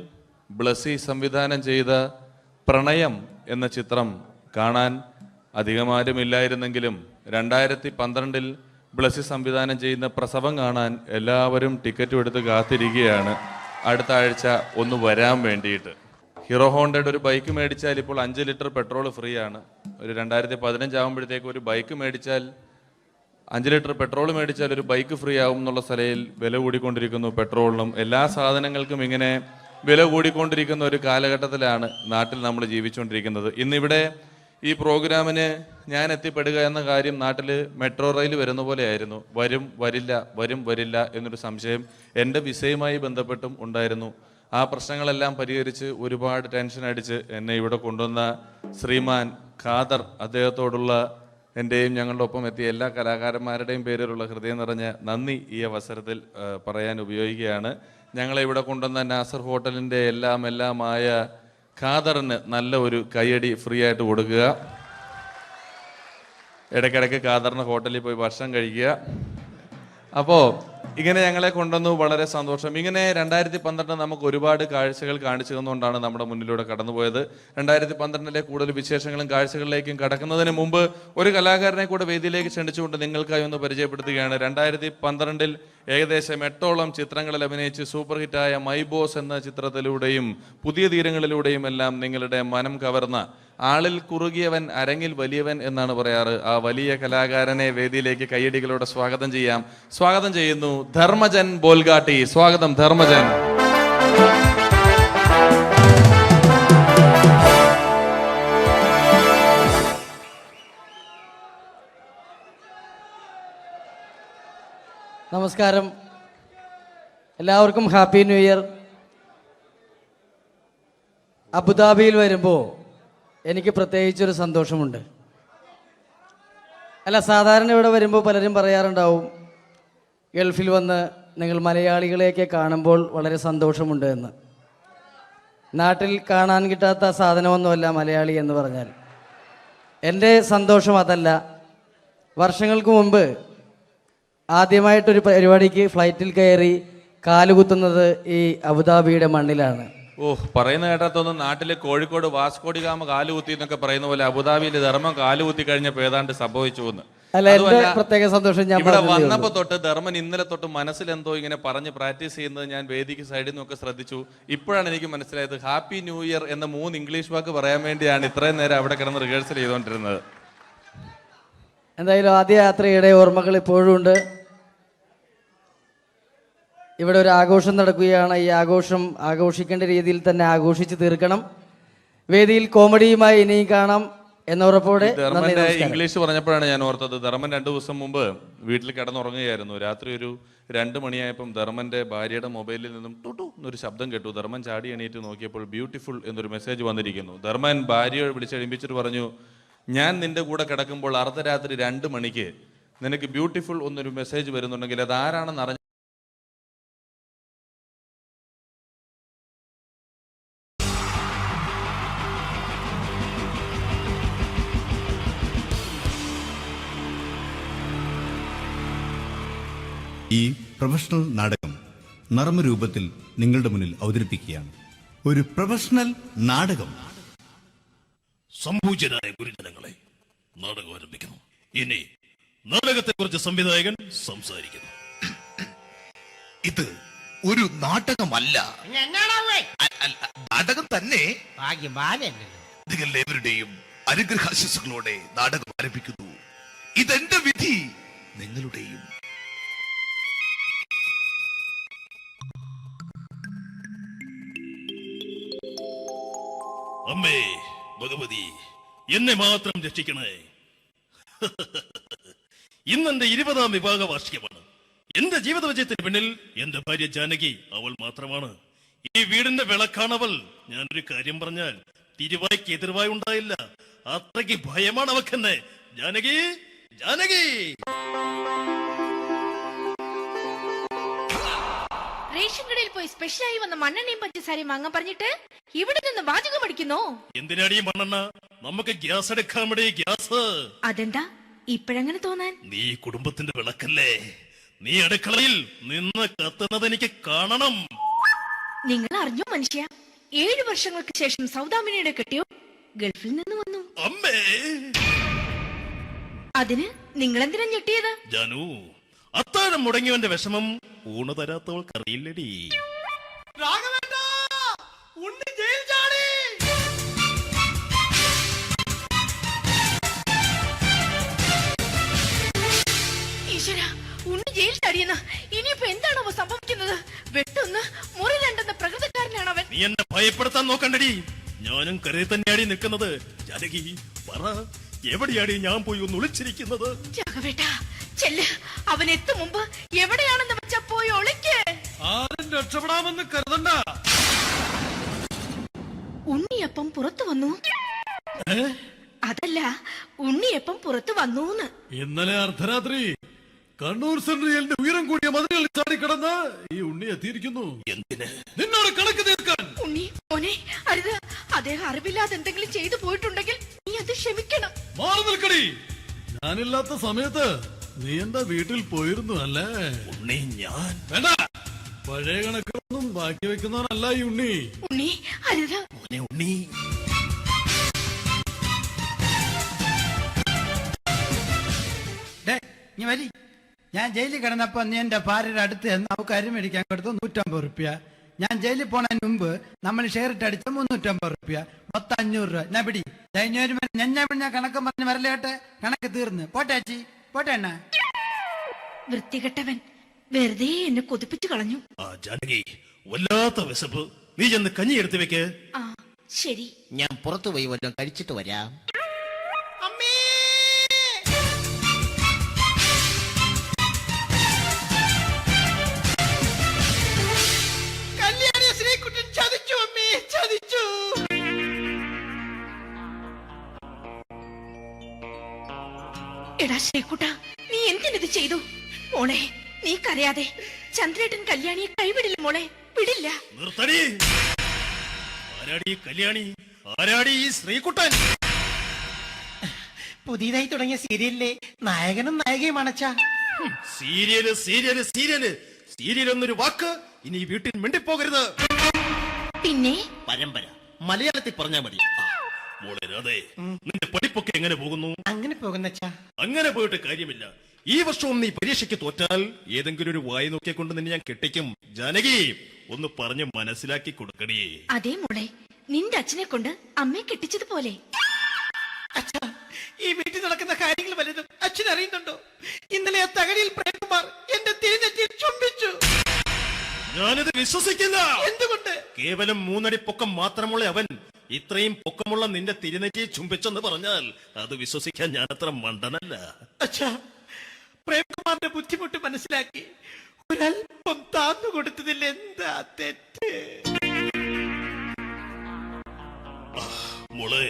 ബ്ലസി സംവിധാനം ചെയ്ത പ്രണയം എന്ന ചിത്രം കാണാൻ അധികമാരുമില്ലായിരുന്നെങ്കിലും 2012 ബ്ലസി സംവിധാനം ചെയ്യുന്ന പ്രസവം കാണാൻ എല്ലാവരും ടിക്കറ്റും എടുത്ത് കാത്തിരിക്കുകയാണ് അടുത്ത ആഴ്ച ഒന്ന് വരാൻ വേണ്ടിയിട്ട്. ഹീറോ ഹോണ്ടയുടെ ഒരു ബൈക്ക് മേടിച്ചാൽ ഇപ്പോൾ 5 ലിറ്റർ പെട്രോൾ ഫ്രീ ആണ്. ഒരു 2015 ആകുമ്പോഴത്തേക്ക് ഒരു ബൈക്ക് മേടിച്ചാൽ 5 ലിറ്റർ പെട്രോൾ മേടിച്ചാൽ ഒരു ബൈക്ക് ഫ്രീ ആവും എന്നുള്ള സ്ഥലയിൽ വില കൂടിക്കൊണ്ടിരിക്കുന്നു. പെട്രോളിനും എല്ലാ സാധനങ്ങൾക്കും ഇങ്ങനെ വില കൂടിക്കൊണ്ടിരിക്കുന്ന ഒരു കാലഘട്ടത്തിലാണ് നാട്ടിൽ നമ്മൾ ജീവിച്ചുകൊണ്ടിരിക്കുന്നത്. ഇന്നിവിടെ ഈ പ്രോഗ്രാമിന് ഞാൻ എത്തിപ്പെടുക എന്ന കാര്യം നാട്ടിൽ മെട്രോ റെയിൽ വരുന്ന പോലെ ആയിരുന്നു. വരും വരില്ല എന്നൊരു സംശയം എൻ്റെ വിസയുമായി ബന്ധപ്പെട്ടും ഉണ്ടായിരുന്നു. ആ പ്രശ്നങ്ങളെല്ലാം പരിഹരിച്ച് ഒരുപാട് ടെൻഷൻ അടിച്ച് എന്നെ ഇവിടെ കൊണ്ടുവന്ന ശ്രീമാൻ ഖാദർ, അദ്ദേഹത്തോടുള്ള എൻ്റെയും ഞങ്ങളുടെ ഒപ്പം എത്തിയ എല്ലാ കലാകാരന്മാരുടെയും പേരിലുള്ള ഹൃദയം നിറഞ്ഞ നന്ദി ഈ അവസരത്തിൽ പറയാൻ ഉപയോഗിക്കുകയാണ്. ഞങ്ങളെ ഇവിടെ കൊണ്ടുവന്ന നാസർ ഹോട്ടലിൻ്റെ എല്ലാമായ ഖാദറിന് നല്ല ഒരു കയ്യടി ഫ്രീ ആയിട്ട് കൊടുക്കുക. ഇടയ്ക്കിടയ്ക്ക് ഖാദറിന് ഹോട്ടലിൽ പോയി ഭക്ഷണം കഴിക്കുക. അപ്പോൾ ഇങ്ങനെ ഞങ്ങളെ കൊണ്ടുവന്നു, വളരെ സന്തോഷം. ഇങ്ങനെ 2012 നമുക്ക് ഒരുപാട് കാഴ്ചകൾ കാണിച്ചു തന്നുകൊണ്ടാണ് നമ്മുടെ മുന്നിലൂടെ കടന്നുപോയത്. 2012 കൂടുതൽ വിശേഷങ്ങളും കാഴ്ചകളിലേക്കും കടക്കുന്നതിന് മുമ്പ് ഒരു കലാകാരനെ കൂടെ വേദിയിലേക്ക് ക്ഷണിച്ചുകൊണ്ട് നിങ്ങൾക്കായി ഒന്ന് പരിചയപ്പെടുത്തുകയാണ്. 2012 ഏകദേശം 8ഓളം ചിത്രങ്ങളിൽ അഭിനയിച്ച് സൂപ്പർ ഹിറ്റായ മൈ ബോസ് എന്ന ചിത്രത്തിലൂടെയും പുതിയ തീരങ്ങളിലൂടെയും എല്ലാം നിങ്ങളുടെ മനം കവർന്ന, ആളിൽ കുറുകിയവൻ അരങ്ങിൽ വലിയവൻ എന്നാണ് പറയാറ്, ആ വലിയ കലാകാരനെ വേദിയിലേക്ക് കയ്യടികളോടെ സ്വാഗതം ചെയ്യുന്നു ധർമ്മജൻ ബോൽഗാട്ടി. സ്വാഗതം ധർമ്മജൻ. നമസ്കാരം, എല്ലാവർക്കും ഹാപ്പി ന്യൂ ഇയർ. അബുദാബിയിൽ വരുമ്പോൾ എനിക്ക് പ്രത്യേകിച്ചൊരു സന്തോഷമുണ്ട്. സാധാരണ ഇവിടെ വരുമ്പോൾ പലരും പറയാറുണ്ടാവും, ഗൾഫിൽ വന്ന് നിങ്ങൾ മലയാളികളെയൊക്കെ കാണുമ്പോൾ വളരെ സന്തോഷമുണ്ട് എന്ന്. നാട്ടിൽ കാണാൻ കിട്ടാത്ത സാധനമൊന്നുമല്ല മലയാളി എന്ന് പറഞ്ഞാൽ. എൻ്റെ സന്തോഷം അതല്ല. വർഷങ്ങൾക്ക് മുമ്പ് ആദ്യമായിട്ടൊരു പരിപാടിക്ക് ഫ്ലൈറ്റിൽ കയറി കാലുകുത്തുന്നത് ഈ അബുദാബിയുടെ മണ്ണിലാണ്. പറയുന്ന കേട്ടാത്തൊന്നും നാട്ടിലെ കോഴിക്കോട് വാസ്കോഡിഗാമ കാലുകുത്തി എന്നൊക്കെ പറയുന്ന പോലെ അബുദാബിയിൽ ധർമ്മം കാലുകുത്തി കഴിഞ്ഞപ്പോൾ ഏതാണ്ട് സംഭവിച്ചു എന്ന്. പ്രത്യേക സന്തോഷം. ഞാൻ ഇവിടെ വന്നപ്പോ തൊട്ട് ധർമ്മൻ ഇന്നലെ തൊട്ട് മനസ്സിലെന്തോ ഇങ്ങനെ പറഞ്ഞ് പ്രാക്ടീസ് ചെയ്യുന്നത് ഞാൻ വേദിക്ക് സൈഡിൽ നിന്നൊക്കെ ശ്രദ്ധിച്ചു. ഇപ്പോഴാണ് എനിക്ക് മനസ്സിലായത് ഹാപ്പി ന്യൂ ഇയർ എന്ന 3 ഇംഗ്ലീഷ് വാക്ക് പറയാൻ വേണ്ടിയാണ് ഇത്രയും നേരം അവിടെ കിടന്ന് റിഹേഴ്സൽ ചെയ്തുകൊണ്ടിരുന്നത്. എന്തായാലും ആദ്യ യാത്രയുടെ ഓർമ്മകൾ ഇപ്പോഴും ഉണ്ട്. ഇവിടെ ഒരു ആഘോഷം നടക്കുകയാണ്. ഈ ആഘോഷം ആഘോഷിക്കേണ്ട രീതിയിൽ തന്നെ ആഘോഷിച്ച് തീർക്കണം. വേദിയിൽ കോമഡിയുമായി ഇനിയും കാണാം എന്നുറപ്പോടെ. ധർമ്മന്റെ ഇംഗ്ലീഷ് പറഞ്ഞപ്പോഴാണ് ഞാൻ ഓർത്തത്, ധർമ്മൻ 2 ദിവസം മുമ്പ് വീട്ടിൽ കിടന്നുറങ്ങുകയായിരുന്നു. രാത്രി ഒരു 2 മണിയായപ്പം ധർമ്മന്റെ ഭാര്യയുടെ മൊബൈലിൽ നിന്നും ടുട്ടു എന്നൊരു ശബ്ദം കേട്ടു. ധർമ്മൻ ചാടി എണീറ്റ് നോക്കിയപ്പോൾ ബ്യൂട്ടിഫുൾ എന്നൊരു മെസ്സേജ് വന്നിരിക്കുന്നു. ധർമ്മൻ ഭാര്യയെ വിളിച്ചെഴുപ്പിച്ചിട്ട് പറഞ്ഞു, ഞാൻ നിന്റെ കൂടെ കിടക്കുമ്പോൾ അർദ്ധരാത്രി 2 മണിക്ക് നിനക്ക് ബ്യൂട്ടിഫുൾ എന്നൊരു മെസ്സേജ് വരുന്നുണ്ടെങ്കിൽ അത് ആരാണെന്ന് അറിഞ്ഞു. ഈ പ്രൊഫഷണൽ നാടകം നർമ്മരൂപത്തിൽ നിങ്ങളുടെ മുന്നിൽ അവതരിപ്പിക്കുകയാണ്. ഒരു പ്രൊഫഷണൽ നാടകം. സംപൂജ്യരായ ഗുരുജനങ്ങളെ, നാടകം ആരംഭിക്കുന്നു. ഇനി നാടകത്തെക്കുറിച്ച് സംവിധായകൻ സംസാരിക്കുന്നു. ഇത് ഒരു നാടകമല്ല, നാടകം തന്നെ. നിങ്ങളെവരുടെയും അനുഗ്രഹാശിസുകളോടെ നാടകം ആരംഭിക്കുന്നു. ഇതെന്റെ വിധി, നിങ്ങളുടെയും. അമ്മേ ഭഗവതി, എന്നെ മാത്രം രക്ഷിക്കണേ. ഇന്നെന്റെ 20ാം വിവാഹ വാർഷികമാണ്. എന്റെ ജീവിത വിജയത്തിന് പിന്നിൽ എന്റെ ഭാര്യ ജാനകി അവൾ മാത്രമാണ്. ഈ വീടിന്റെ വിളക്കാണവൾ. ഞാനൊരു കാര്യം പറഞ്ഞാൽ തിരുവായ്ക്ക് എതിർവായി ഉണ്ടായില്ല. അത്രയ്ക്ക് ഭയമാണ് അവക്കെന്നെ. ജാനകി, ജാനകി. റേഷൻ കടയിൽ പോയി സ്പെഷ്യലായി വന്ന മണ്ണെണ്ണയും പഞ്ചസാരയും വാങ്ങാൻ പറഞ്ഞിട്ട് ഇവിടെ നിന്ന് വാചകം അടിക്കുന്നോ? എന്തിനാടി മണ്ണെണ്ണ? നമുക്ക് ഗ്യാസ് എടുക്കാൻ വേണ്ടി ഗ്യാസ്. അതെന്താ ഇപ്പഴങ്ങനെ തോന്നാൻ? നീ കുടുംബത്തിന്റെ വിളക്കല്ലേ. നീ അടുക്കളയിൽ നിന്ന് കത്തുന്നത് എനിക്ക് കാണണം. നിങ്ങൾ അറിഞ്ഞോ മനുഷ്യ, 7 വർഷങ്ങൾക്ക് ശേഷം സൗദാമിനിയുടെ കെട്ടിയോ ഗൾഫിൽ നിന്ന് വന്നു. അമ്മേ, അതിന് നിങ്ങൾ എന്തിനാ ഞെട്ടിയത്? ജാനു, അത്താഴം മുടങ്ങിയവന്റെ വിഷമം ഊണ് തരാത്തവൾക്കറിയില്ലടി. ഈശ്വരാ, ഉണ്ണി ജയിൽ ചാടിയെന്ന്. ഇനിയിപ്പോ എന്താണോ സംഭവിക്കുന്നത്? വെട്ടൊന്ന് മുറി രണ്ടെന്ന പ്രകൃതക്കാരനാണ് അവൻ. നീ എന്നെ ഭയപ്പെടുത്താൻ നോക്കണ്ടടി. ഞാനും കരയിൽ തന്നെയാടി നിൽക്കുന്നത്. ജാനകി, പറ, എവിടെയാടി ഞാൻ പോയി ഒന്ന് ഒളിച്ചിരിക്കുന്നത്? രാഘവേട്ടാ, ചെല്ല്. അവൻ എത്തും മുമ്പ് എവിടെയാണെന്ന് വെച്ചാ പോയി ഒളിക്ക്. ആരും രക്ഷപ്പെടാമെന്ന് കരുതണ്ട. ഉണ്ണിയപ്പം പുറത്തു വന്നു. അതല്ല, ഉണ്ണിയപ്പം പുറത്തു വന്നൂന്ന്. ഇന്നലെ അർദ്ധരാത്രി കണ്ണൂർ സെൻട്രലിന്റെ ഉയരം കൂടിയ മതിലുകളിൽ ചാടിക്കടന്ന് ഈ ഉണ്ണി എത്തിയിരിക്കുന്നു. എന്തിന്? നിന്നോട് കണക്ക് തീർക്കാൻ. ഉണ്ണി മോനെ, അരുത്. അദ്ദേഹം അറിവില്ലാതെ എന്തെങ്കിലും ചെയ്തു പോയിട്ടുണ്ടെങ്കിൽ നീ അത് ക്ഷമിക്കണം. മാറി നിൽക്കടി. ഞാനില്ലാത്ത സമയത്ത് നീ എന്താ വീട്ടിൽ പോയിരുന്നു അല്ലേ? ഉണ്ണി, ഞാൻ വേണ്ട. പഴയ കണക്കൊന്നും ബാക്കി വെക്കുന്നവനല്ല ഈ ഉണ്ണി. ഉണ്ണി, അരുത്. ഉണ്ണി, നീ വരി. ഞാൻ ജയിലിൽ കിടന്നപ്പോ നീ എന്റെ ഭാര്യയുടെ അടുത്ത് നമുക്ക് അരി മേടിക്കാൻ കൊടുത്തു 150 റുപ്യ. ഞാൻ ജയിലിൽ പോണതിന് മുമ്പ് നമ്മൾ ഷെയർ ഇട്ട് അടിച്ച 350 റുപ്യ, മൊത്തം 500 രൂപ. ഞാൻ പിടി. ഞാൻ കണക്ക് പറഞ്ഞ് വരലേട്ടെ. കണക്ക് തീർന്ന്. പോട്ടെ അച്ചി, പോട്ടെ അണ്ണ. വൃത്തികെട്ടവൻ വെറുതെ എന്നെ കൊതിപ്പിച്ചു കളഞ്ഞു. ജാനകി, വല്ലാത്ത വിശപ്പ്. നീ ചെന്ന് കഞ്ഞി എടുത്തു വെക്ക്. ആ ശരി. ഞാൻ പുറത്തു പോയി വല്ലതും കഴിച്ചിട്ട് വരാം. എടാ ശ്രീകുട്ട, നീ എന്തിനത് ചെയ്തു? മോളെ, നീ കരയാതെ. ചന്ദ്രേട്ടൻ കല്യാണിയെ കൈവിടില്ല മോളെ, വിടില്ല. നിർത്തടി. ആരാടി കല്യാണി? ആരാടി ഈ ശ്രീകുട്ടൻ? പുതിയതായി തുടങ്ങിയ സീരിയലിലെ നായകനും നായികയും അണച്ച. സീരിയല് സീരിയല് സീരിയല് സീരിയൽ എന്നൊരു വാക്ക് ഇനി വീട്ടിൽ മിണ്ടിപ്പോകരുത്. പിന്നെ പരമ്പര മലയാളത്തിൽ പറഞ്ഞാൽ മതി. മോളെ രാധേ, നിന്റെ പഠിപ്പൊക്കെ എങ്ങനെ പോകുന്നു? അങ്ങനെ പോകുന്ന. അങ്ങനെ പോയിട്ട് കാര്യമില്ല. ഈ വർഷവും നീ പരീക്ഷയ്ക്ക് തോറ്റാൽ ഏതെങ്കിലും ഒരു വായി നോക്കിക്കൊണ്ട് നിന്നെ ഞാൻ കെട്ടിക്കും. ജാനകി, ഒന്ന് പറഞ്ഞ് മനസ്സിലാക്കി കൊടുക്കണേ. അതേ മോളെ, നിന്റെ അച്ഛനെ കൊണ്ട് അമ്മയെ കെട്ടിച്ചതുപോലെ. ഈ വീട്ടിൽ നടക്കുന്ന കാര്യങ്ങൾ വലുതും അച്ഛൻ അറിയുന്നുണ്ടോ? ഇന്നലെ ആ തകഴിയിൽ പ്രേംകുമാർ എന്റെ തിരുനെറ്റിയിൽ ചുംബിച്ചു. ഞാനിത് വിശ്വസിക്കില്ല. എന്തുകൊണ്ട്? കേവലം 3 അടി പൊക്കം മാത്രമുള്ള അവൻ ഇത്രയും പൊക്കമുള്ള നിന്റെ തിരുനെറ്റിയെ ചുംബിച്ചെന്ന് പറഞ്ഞാൽ അത് വിശ്വസിക്കാൻ ഞാൻ അത്ര മണ്ടനല്ല. അച്ഛാ, പ്രേംകുമാറിന്റെ ബുദ്ധിമുട്ട് മനസ്സിലാക്കി ഒരല്പം താന്നു കൊടുത്തതിൽ എന്താ തെറ്റ്? മോളെ,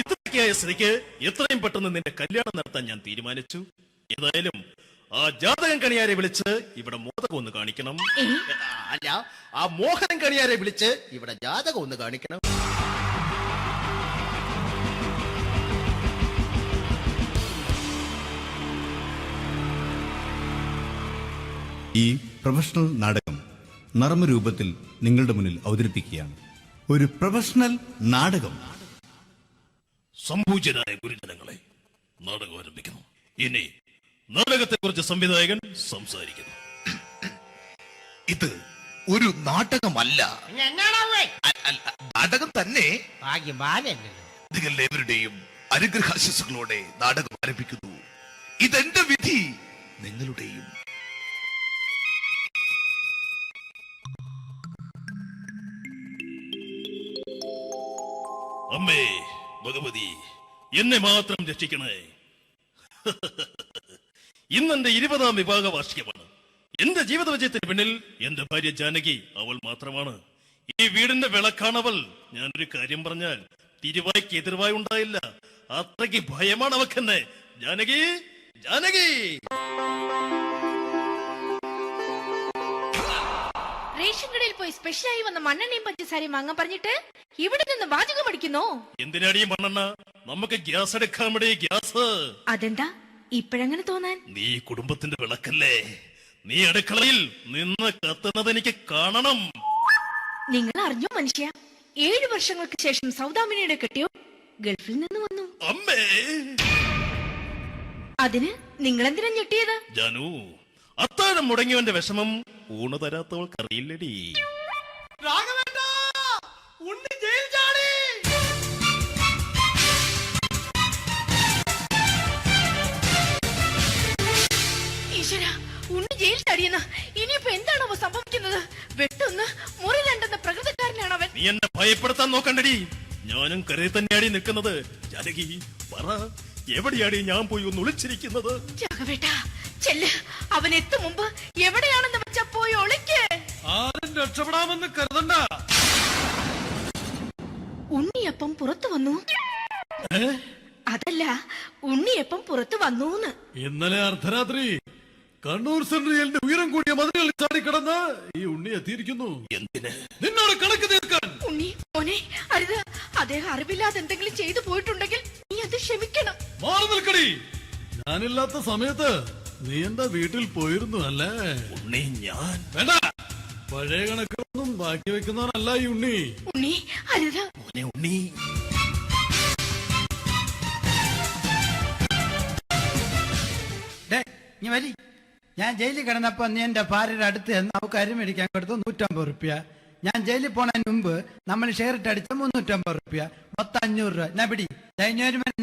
ഇത്രയ്ക്കായ സ്ഥിതിക്ക് എത്രയും പെട്ടെന്ന് നിന്റെ കല്യാണം നടത്താൻ ഞാൻ തീരുമാനിച്ചു. ഏതായാലും ആ ജാതകം കണിയാരെ വിളിച്ച് ഇവിടെ മോദകം ഒന്ന് കാണിക്കണം. അല്ല, ആ മോഹനം കണിയാരെ വിളിച്ച് ഇവിടെ ജാതകം ഒന്ന് കാണിക്കണം. ഈ പ്രൊഫഷണൽ നാടകം നർമ്മരൂപത്തിൽ നിങ്ങളുടെ മുന്നിൽ അവതരിപ്പിക്കുകയാണ്. ഒരു പ്രൊഫഷണൽ നാടകം. സംപൂജ്യരായ ഗുരുജനങ്ങളെ, നാടകം ആരംഭിക്കുന്നു. ഇനി നാടകത്തെക്കുറിച്ച് സംവിധായകൻ സംസാരിക്കുന്നു. ഇത് ഒരു നാടകമല്ല, നാടകം തന്നെ. നിങ്ങളെവരുടെയും അനുഗ്രഹാശിസുകളോടെ നാടകം ആരംഭിക്കുന്നു. ഇതെന്റെ വിധി, നിങ്ങളുടെയും. അമ്മേ ഭഗവതി, എന്നെ മാത്രം രക്ഷിക്കണേ. ഇന്നെന്റെ 20ാം വിവാഹ വാർഷികമാണ്. എന്റെ ജീവിത വിജയത്തിന് പിന്നിൽ എന്റെ ഭാര്യ ജാനകി അവൾ മാത്രമാണ്. ഈ വീടിന്റെ വിളക്കാണവൾ. ഞാനൊരു കാര്യം പറഞ്ഞാൽ തിരുവായ്ക്ക് എതിർവായി ഉണ്ടായില്ല. അത്രയ്ക്ക് ഭയമാണ് അവക്കെന്നെ. ജാനകി, ജാനകി. റേഷൻ കടയിൽ പോയി സ്പെഷ്യലായി വന്ന മണ്ണെണ്ണയും പഞ്ചസാരയും വാങ്ങാൻ പറഞ്ഞിട്ട് ഇവിടെ നിന്ന് വാചകം അടിക്കുന്നോ? എന്തിനാടി മണ്ണെണ്ണ? നമുക്ക് ഗ്യാസ് എടുക്കാൻ വേണ്ടി ഗ്യാസ്. അതെന്താ ഇപ്പഴങ്ങനെ തോന്നാൻ? നീ കുടുംബത്തിന്റെ വിളക്കല്ലേ. നീ അടുക്കളയിൽ നിന്ന് കത്തുന്നത് എനിക്ക് കാണണം. നിങ്ങൾ അറിഞ്ഞോ മനുഷ്യ, 7 വർഷങ്ങൾക്ക് ശേഷം സൗദാമിനിയുടെ കെട്ടിയോ ഗൾഫിൽ നിന്ന് വന്നു. അമ്മേ, അതിന് നിങ്ങൾ എന്തിനാ ഞെട്ടിയത്? ജാനു, അത്താഴം മുടങ്ങിയവന്റെ വിഷമം ഊണ് തരാത്തവൾക്കറിയില്ലടി. ഈശ്വരാ, ഉണ്ണി ജയിൽ ചാടിയെന്ന്. ഇനിയിപ്പോ എന്താണോ സംഭവിക്കുന്നത്? വെട്ടൊന്ന് മുറി രണ്ടെന്ന പ്രകൃതക്കാരനാണ് അവൻ. നീ എന്നെ ഭയപ്പെടുത്താൻ നോക്കണ്ടടി. ഞാനും കരയിൽ തന്നെയാടി നിൽക്കുന്നത്. ജാനകി, പറ, എവിടെയാടി ഞാൻ പോയി ഒന്ന് ഒളിച്ചിരിക്കുന്നത്? രാഘവേട്ടാ, ചെല്ല്. അവൻ എത്തും മുമ്പ് എവിടെയാണെന്ന് വെച്ചാ പോയി ഒളിക്ക്. ആരും രക്ഷപ്പെടാമെന്ന് കരുതണ്ട. ഉണ്ണിയപ്പം പുറത്തു വന്നു. അതല്ല, ഉണ്ണിയപ്പം പുറത്തു വന്നൂന്ന്. ഇന്നലെ അർദ്ധരാത്രി കണ്ണൂർ സെൻട്രലിന്റെ ഉയരം കൂടിയ മതിലുകളിൽ ചാടിക്കടന്ന് ഈ ഉണ്ണി എത്തിയിരിക്കുന്നു. എന്തിന്? നിന്നോട് കണക്ക് തീർക്കാൻ. ഉണ്ണി മോനെ, അരുത്. അദ്ദേഹം അറിവില്ലാതെ എന്തെങ്കിലും ചെയ്തു പോയിട്ടുണ്ടെങ്കിൽ നീ അത് ക്ഷമിക്കണം. മാറി നിൽക്കടി. ഞാനില്ലാത്ത സമയത്ത് നീ എന്താ വീട്ടിൽ പോയിരുന്നു അല്ലേ? ഉണ്ണി, ഞാൻ വേണ്ട. പഴയ കണക്കൊന്നും ബാക്കി വെക്കുന്നവനല്ല ഈ ഉണ്ണി. ഉണ്ണി, അരുത്. ഉണ്ണി, നീ വരി. ഞാൻ ജയിലിൽ കിടന്നപ്പോ നീ എന്റെ ഭാര്യയുടെ അടുത്ത് നമുക്ക് അരി മേടിക്കാൻ കൊടുത്തു 150 റുപ്യ. ഞാൻ ജയിലിൽ പോണതിന് മുമ്പ് നമ്മൾ ഷെയർ ഇട്ട് അടിച്ച 350 റുപ്യ, മൊത്തം 500 രൂപ. ഞാൻ പിടി.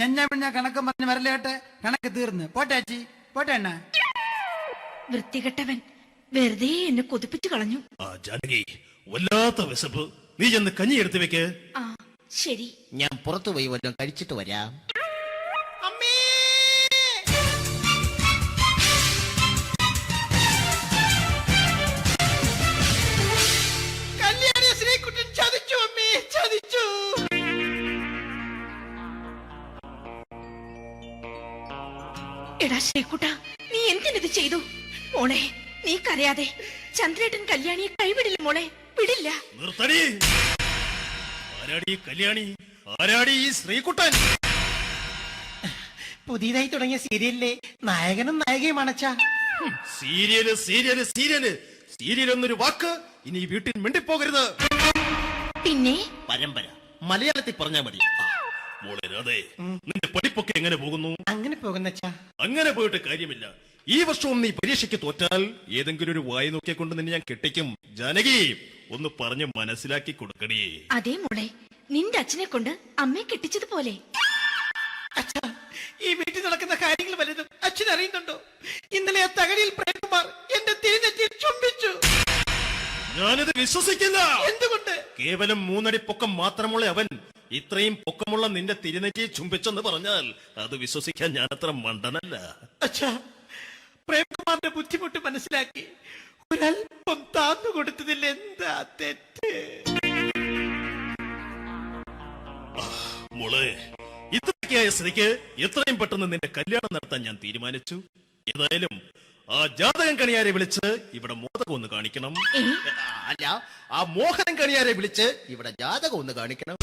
ഞാൻ കണക്ക് പറഞ്ഞ് വരലേട്ടെ. കണക്ക് തീർന്ന്. പോട്ടെ അച്ചി, പോട്ടെ അണ്ണ. വൃത്തികെട്ടവൻ വെറുതെ എന്നെ കൊതിപ്പിച്ചു കളഞ്ഞു. ജാനകി, വല്ലാത്ത വിശപ്പ്. നീ ചെന്ന് കഞ്ഞി എടുത്തു വെക്ക്. ആ ശരി. ഞാൻ പുറത്തു പോയി വല്ലതും കഴിച്ചിട്ട് വരാം. എടാ ശ്രീകുട്ട, നീ എന്തിനത് ചെയ്തു? മോളെ, നീ കരയാതെ. ചന്ദ്രേട്ടൻ കല്യാണിയെ കൈവിടില്ല മോളെ, വിടില്ല. നിർത്തടി. ആരാടി കല്യാണി? ആരാടി ഈ ശ്രീകുട്ടൻ? പുതിയതായി തുടങ്ങിയ സീരിയലിലെ നായകനും നായികയും അണച്ച. സീരിയല് സീരിയല് സീരിയല് സീരിയൽ എന്നൊരു വാക്ക് ഇനി വീട്ടിൽ മിണ്ടിപ്പോകരുത്. പിന്നെ പരമ്പര മലയാളത്തിൽ പറഞ്ഞാൽ മതി. മോളെ രാധേ, നിന്റെ പഠിപ്പൊക്കെ എങ്ങനെ പോകുന്നു? അങ്ങനെ പോകുന്ന. അങ്ങനെ പോയിട്ട് കാര്യമില്ല. ഈ വർഷവും നീ പരീക്ഷയ്ക്ക് തോറ്റാൽ ഏതെങ്കിലും ഒരു വായി നോക്കിക്കൊണ്ട് നിന്നെ ഞാൻ കെട്ടിക്കും. ജാനകി, ഒന്ന് പറഞ്ഞ് മനസ്സിലാക്കി കൊടുക്കണേ. അതേ മോളെ, നിന്റെ അച്ഛനെ കൊണ്ട് അമ്മയെ കെട്ടിച്ചതുപോലെ. ഈ വീട്ടിൽ നടക്കുന്ന കാര്യങ്ങൾ വലുതും അച്ഛൻ അറിയുന്നുണ്ടോ? ഇന്നലെ ആ തകഴിയിൽ പ്രേംകുമാർ എന്റെ തിരുനെറ്റിയിൽ ചുംബിച്ചു. ഞാനിത് വിശ്വസിക്കില്ല. എന്തുകൊണ്ട്? കേവലം 3 അടി പൊക്കം മാത്രമുള്ള അവൻ ഇത്രയും പൊക്കമുള്ള നിന്റെ തിരുനെറ്റിയെ ചുംബിച്ചെന്ന് പറഞ്ഞാൽ അത് വിശ്വസിക്കാൻ ഞാൻ അത്ര മണ്ടനല്ല. അച്ഛാ, പ്രേംകുമാറിന്റെ ബുദ്ധിമുട്ട് മനസ്സിലാക്കി ഒരല്പം താന്നു കൊടുത്തതിൽ എന്താ തെറ്റ്? മോളെ, ഇത്രയ്ക്കായ സ്ഥിതിക്ക് എത്രയും പെട്ടെന്ന് നിന്റെ കല്യാണം നടത്താൻ ഞാൻ തീരുമാനിച്ചു. ഏതായാലും ആ ജാതകം കണിയാരെ വിളിച്ച് ഇവിടെ മോദകം ഒന്ന് കാണിക്കണം. അല്ല, ആ മോഹനം കണിയാരെ വിളിച്ച് ഇവിടെ ജാതകം ഒന്ന് കാണിക്കണം.